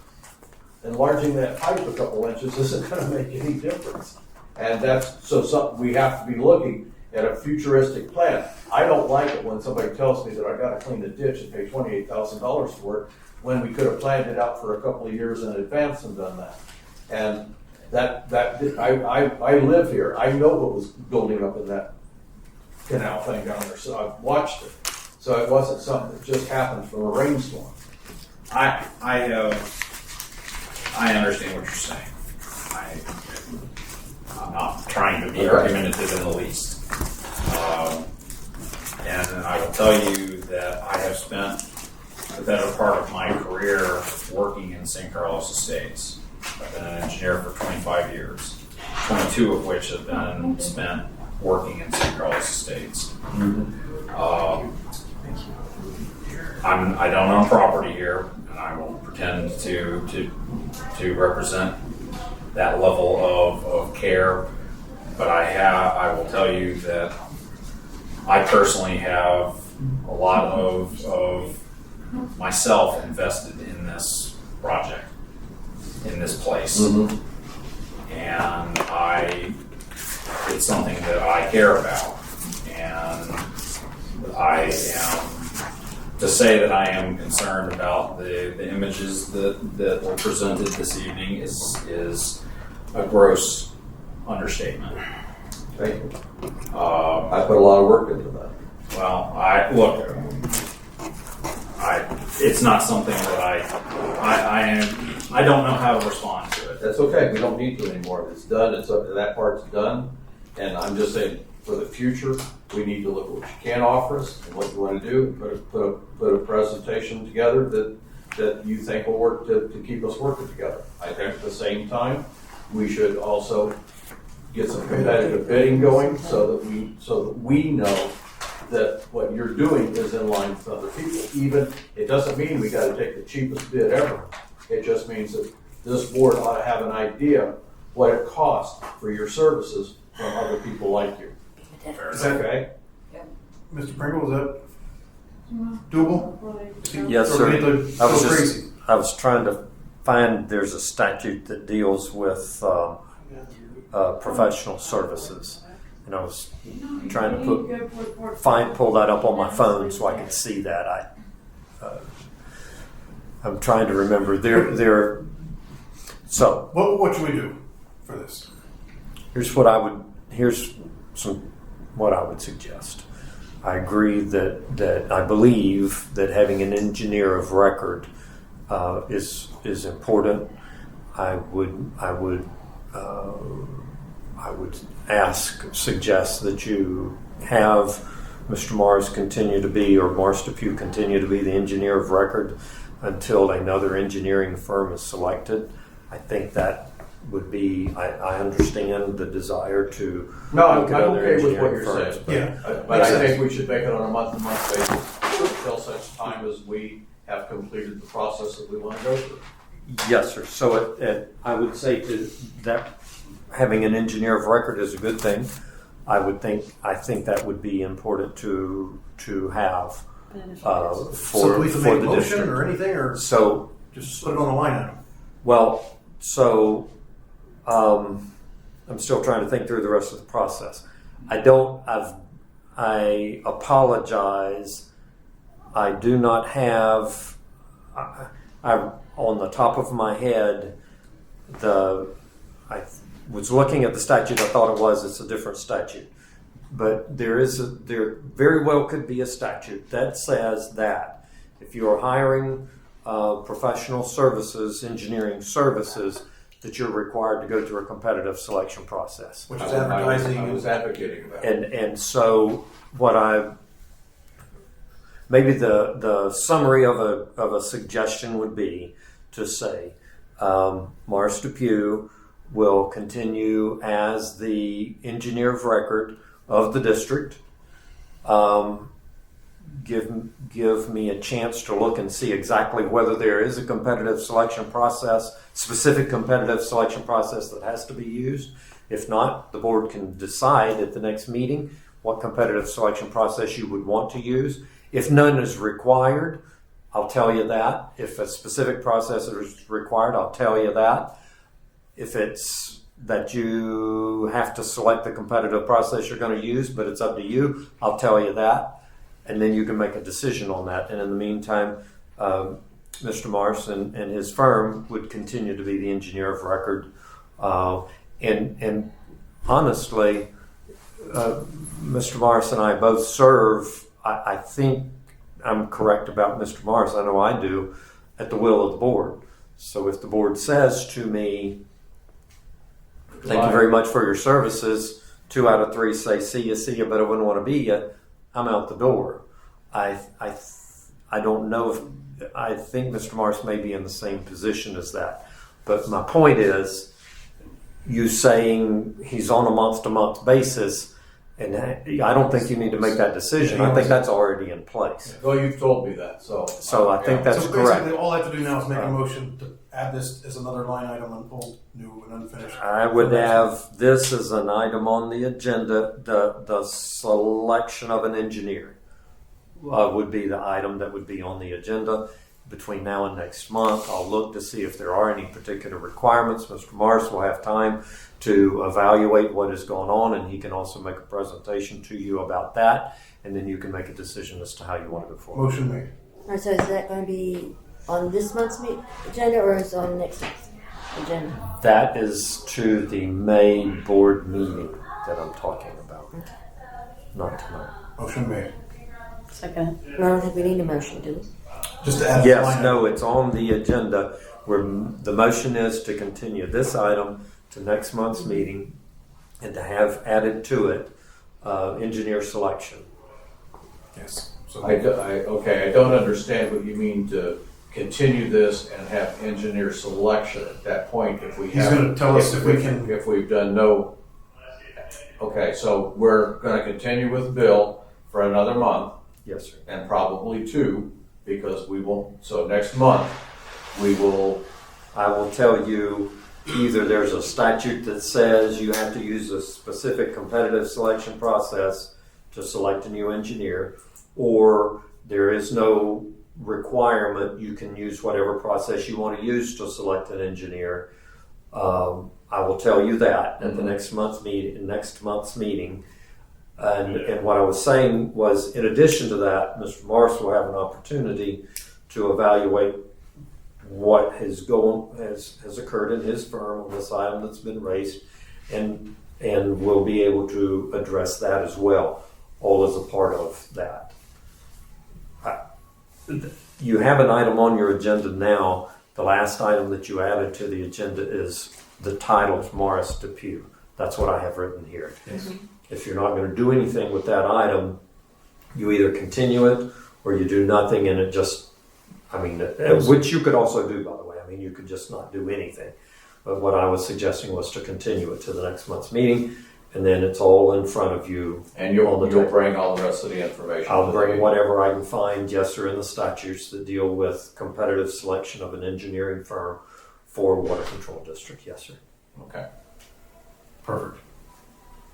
enlarging that pipe a couple inches isn't going to make any difference. And that's so we have to be looking at a futuristic plan. I don't like it when somebody tells me that I got to clean the ditch and pay $28,000 for it when we could have planned it out for a couple of years in advance and done that. And I live here. I know what was building up in that canal thing down there, so I've watched it. So it wasn't something that just happened from a rainstorm. I understand what you're saying. I'm not trying to be argumentative in the least. And I will tell you that I have spent the better part of my career working in St. Carlos Estates. I've been an engineer for 25 years, 22 of which have been spent working in St. Carlos Estates. I don't own property here, and I won't pretend to represent that level of care, but I will tell you that I personally have a lot of myself invested in this project, in this place. And it's something that I care about. And I am, to say that I am concerned about the images that were presented this evening is a gross understatement. Thank you. I put a lot of work into that. Well, it's not something that I don't know how to respond to it. That's okay. We don't need to anymore. It's done. It's up to that part's done. And I'm just saying, for the future, we need to look at what you can offer us and what you want to do. Put a presentation together that you think will work to keep us working together. I think at the same time, we should also get some competitive bidding going so that we know that what you're doing is in line with other people. Even, it doesn't mean we got to take the cheapest bid ever. It just means that this board ought to have an idea what it costs for your services from other people like you. Is that okay? Mr. Pringle, is that doable? Yes, Or sir. we need to go crazy? I was trying to find, there's a statute that deals with professional services. And I was trying to pull that up on my phone so I could see that. I'm trying to remember. So what should we do for this? Here's what I would suggest. I agree that I believe that having an engineer of record is important. I would suggest that you have Mr. Mars continue to be, or Mars Depew continue to be, the engineer of record until another engineering firm is selected. I think that would be, I understand the desire to No, I'm look at other okay with what engineering you're firms, saying. But I think we should make it on a month-to-month basis until such time as we have completed the process that we want to go through. Yes, sir. So I would say that having an engineer of record is a good thing. I think that would be important to have for So do we have to make a the motion district or anything, or so just put it on a line item? Well, so I'm still trying to think through the rest of the process. I apologize. I do not have. I on the top of my head. I was looking at the statute. I thought it's a different statute, but there very well could be a statute that says that if you are hiring professional services, engineering services, that you're required to go through a competitive selection process. Which is advertising. I was advocating that. And so maybe the summary of a suggestion would be to say Mars Depew will continue as the engineer of record of the district. Give me a chance to look and see exactly whether there is a competitive selection process, specific competitive selection process that has to be used. If not, the board can decide at the next meeting what competitive selection process you would want to use. If none is required, I'll tell you that. If a specific process is required, I'll tell you that. If it's that you have to select the competitive process you're going to use, but it's up to you, I'll tell you that. And then you can make a decision on that. And in the meantime, Mr. Mars and his firm would continue to be the engineer of record. And honestly, Mr. Mars and I both serve, I think I'm correct about Mr. Mars, I know I do, at the will of the board. So if the board says to me, thank you very much for your services, 2 out of 3 say, see you, but I wouldn't want to be you, I'm out the door. I don't know if, I think Mr. Mars may be in the same position as that. But my point is, you saying he's on a month-to-month basis, and I don't think you need to make that decision. I think that's already in place. Well, you've told me that, so I think that's so correct. Basically, all I have to do now is make a motion to add this as another line item on old, new, and unfinished. I would have this as an item on the agenda, the selection of an engineer. would be the item that would be on the agenda between now and next month. I'll look to see if there are any particular requirements. Mr. Morris will have time to evaluate what is going on, and he can also make a presentation to you about that, and then you can make a decision as to how you want to go forward. Motion made. All right, so is that going to be on this month's agenda or is it on next month's agenda? That is to the May board meeting that I'm talking about, not tonight. Motion made. Second. I don't think we need a motion, do we? Just to add. Yes, no, it's on the agenda where the motion is to continue this item to next month's meeting and to have added to it engineer selection. Yes. So I don't understand what you mean to continue this and have engineer selection at that point if we He's gonna tell us if we can- if we've done no. Okay, so we're gonna continue with Bill for another month. Yes, sir. And probably 2, because we won't, so next month, we will. I will tell you, either there's a statute that says you have to use a specific competitive selection process to select a new engineer, or there is no requirement. You can use whatever process you want to use to select an engineer. I will tell you that at the next month's meeting. And what I was saying was, in addition to that, Mr. Morris will have an opportunity to evaluate what has occurred in his firm on this item that's been raised, and we'll be able to address that as well, all as a part of that. You have an item on your agenda now. The last item that you added to the agenda is the title of Morris Depew. That's what I have written here. Yes. If you're not going to do anything with that item, you either continue it or you do nothing, and it just, which you could also do, by the way. You could just not do anything. But what I was suggesting was to continue it to the next month's meeting, and then it's all in front of you. And you'll bring all the rest of the information. I'll bring whatever I can find, yes, sir, in the statutes that deal with competitive selection of an engineering firm for water control district. Yes, sir. Okay. Perfect.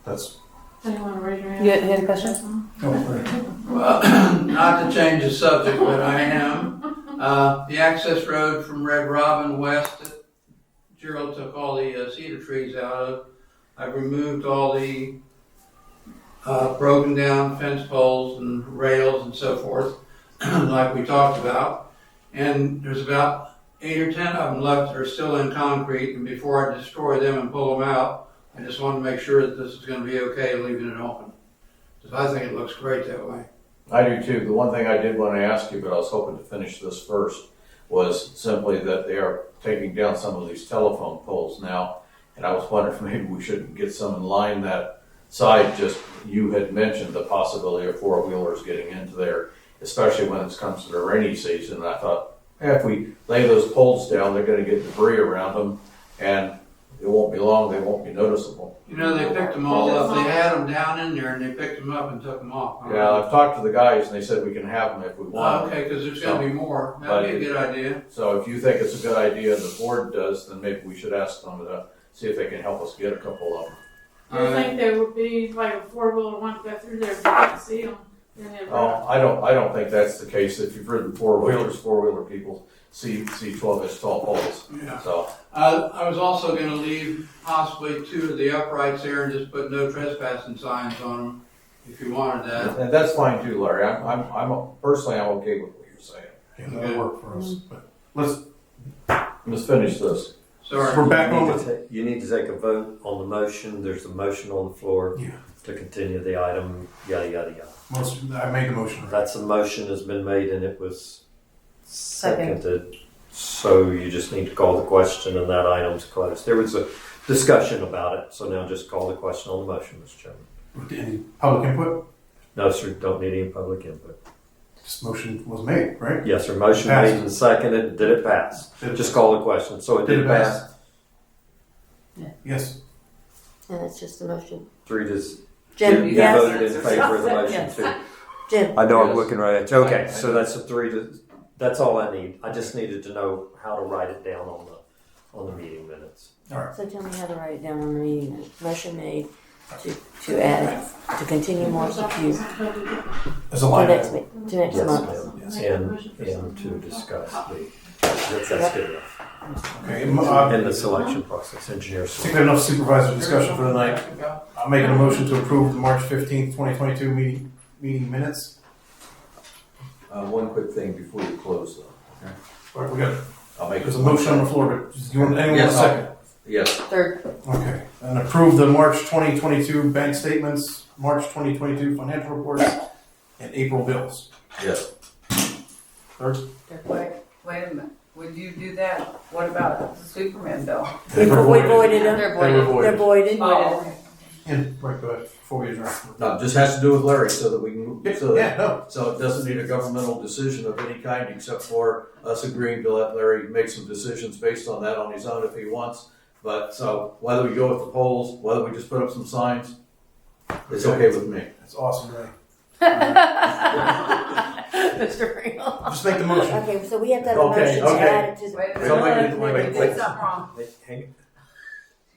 That's. Anyone want to raise your hand? You had a question? Well, not to change the subject, but I am. The access road from Red Robin west that Gerald took all the cedar trees out of. I've removed all the broken down fence poles and rails and so forth, like we talked about. And there's about 8 or 10 of them left that are still in concrete. And before I destroy them and pull them out, I just want to make sure that this is going to be okay leaving it open. Because I think it looks great that way. I do too. The one thing I did want to ask you, but I was hoping to finish this first, was simply that they are taking down some of these telephone poles now. And I was wondering if maybe we shouldn't get some in line that side. Just, you had mentioned the possibility of 4-wheelers getting into there, especially when it comes to the rainy season. And I thought, hey, if we lay those poles down, they're going to get debris around them, and it won't be long, they won't be noticeable. You know, they picked them all up. They had them down in there and they picked them up and took them off. Yeah, I've talked to the guys and they said we can have them if we want. Okay, because there's going to be more. That'd be a good idea. So if you think it's a good idea and the board does, then maybe we should ask them to see if they can help us get a couple of them. Do you think there would be like a 4-wheeler one to go through there if you can't see them? Oh, I don't think that's the case. If you've ridden 4-wheeler people see 12-inch tall poles. Yeah. So I was also going to leave possibly 2 of the uprights there and just put no trespassing signs on them if you wanted that. and that's fine too, Larry. I'm personally I'm okay with what you're saying. Yeah, that'll work for us. But let's finish this. Sorry. We're back on with. You need to take a vote on the motion. There's a motion on the floor to continue the item. Yada yada yada. I made the motion. That's a motion has been made and it was seconded. So you just need to call the question and that item's closed. There was a discussion about it, so now just call the question on the motion, Mr. Chairman. Any public input? No, sir, don't need any public input. This motion was made, right? Yes, sir, motion Passed. made and seconded. Did it pass? Just call the question. So it did pass. Yes. And it's just a motion. 3 to Jim, you yes. voted in favor of the motion Yes. too. Jim. I know I'm looking right at you. Okay, so that's a 3 to. That's all I need. I just needed to know how to write it down on the meeting minutes. All right. So tell me how to write it down on the meeting minutes. Motion made to add it, to continue March the Pew. As a To line next, item. to next Yes, month. ma'am. And to discuss that's good enough. Okay, And the selection process, engineer I think selection. we have enough supervisor discussion for tonight. I'm making a motion to approve the March 15th, 2022 meeting minutes. One quick thing before you close though. All right, we got, I'll make there's a motion on the floor, but do you want, anyone want a Yes, I'll- second? Yes. Third. Okay, and approve the March 2022 bank statements, March 2022 financial reports, and April bills. Yes. Third? Wait a minute. Would you do that? What about the Superman bill? We voided them. They're They were voided. They're voided. Oh, okay. And, right, go ahead, before we adjourn. No, it just has to do with Larry so that we can, so Yeah, that, no, so it doesn't need a governmental decision of any kind except for us agreeing to let Larry make some decisions based on that on his own if he wants. But so whether we go with the polls, whether we just put up some signs, it's okay with me. that's awesome, Ray. Mr. Pringle. Just make the motion. Okay, so we have to have a Okay, motion to okay. add it to the. Wait a minute. Somebody- You did something wrong. Hang-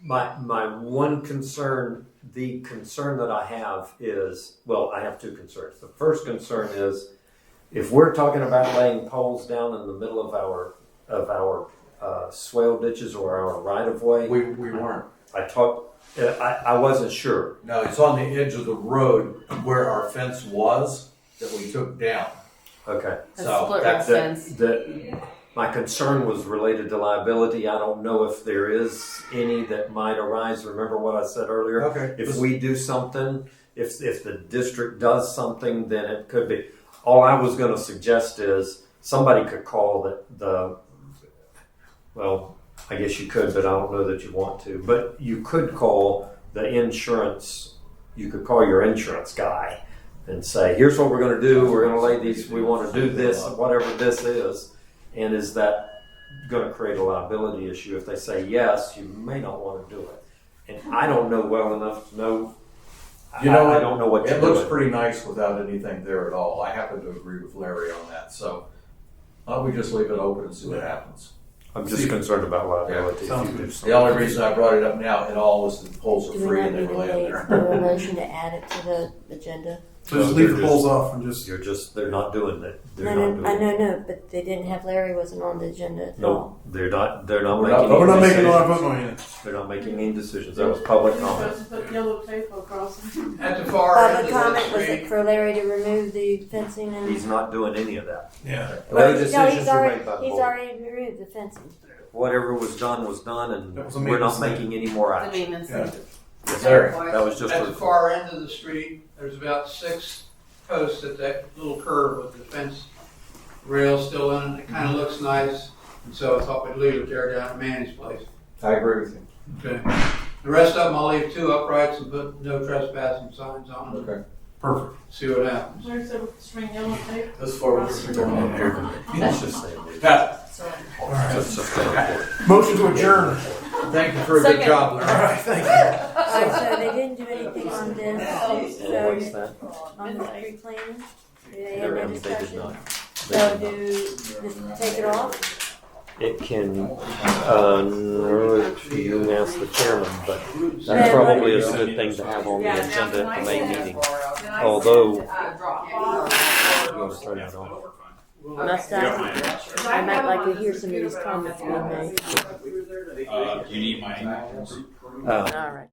My one concern, the concern that I have is, well, I have two concerns. The first concern is if we're talking about laying poles down in the middle of our swale ditches or our right of way, We weren't. I wasn't sure. No, it's on the edge of the road where our fence was that we took down. Okay. A So split that's rail it. fence. My concern was related to liability. I don't know if there is any that might arise. Remember what I said earlier? Okay. If we do something, if the district does something, then it could be. All I was going to suggest is somebody could call well, I guess you could, but I don't know that you want to. But you could call the insurance, you could call your insurance guy and say, here's what we're going to do. We're going to lay these, we want to do this, whatever this is. And is that going to create a liability issue? If they say yes, you may not want to do it. And I don't know well enough to know. You know, I don't know what it you're looks doing. pretty nice without anything there at all. I happen to agree with Larry on that. So why don't we just leave it open and see what happens? I'm just concerned about liability. Sounds if you do good. something. The only reason I brought it up now at all was that the polls are Do we free not and they need were laying there. a motion to add it to the agenda? So just leave the polls off and just. They're not doing that. They're No, not doing no, no, but they didn't have, Larry wasn't on the agenda at all. No, they're not We're not- making We're not any making, we're not decisions. voting on it. They're not making any decisions. That was public You're comment. supposed to put yellow tape across them. At the far end Public of comment the was street, it for Larry to remove the fencing and? He's not doing any of that. Yeah. No No, decisions he's were already, made by the he's board. already removed the fencing. Whatever was done, and That was a we're not maintenance making any more The action. maintenance. Yeah. Larry. That was just at a the far end of the street, there's about 6 posts at that little curve with the fence rail still in it. It kind of looks nice, and so I thought we'd leave it there down at Manny's place. I agree with you. Okay. The rest of them, I'll leave 2 uprights and put no trespassing signs on them. Okay. Perfect. See what happens. There's a string yellow tape. This forward is going on here. Let's just say All right. Let's just say it. Motion to adjourn. Thank you for a good Second. job, All Larry. right, thank you. Alright, so they didn't do anything on this, What's so, that? on the street cleaning? They had They no did discussion? not. So just take it off? It can, you can ask the chairman, but Yeah. that probably is a good thing to have on the Yeah, now agenda can at I the May send- meeting. can I Although- send, drop You want to turn it on? Must Because I might like to hear some of these comments being made. You need my. Uh, Alright.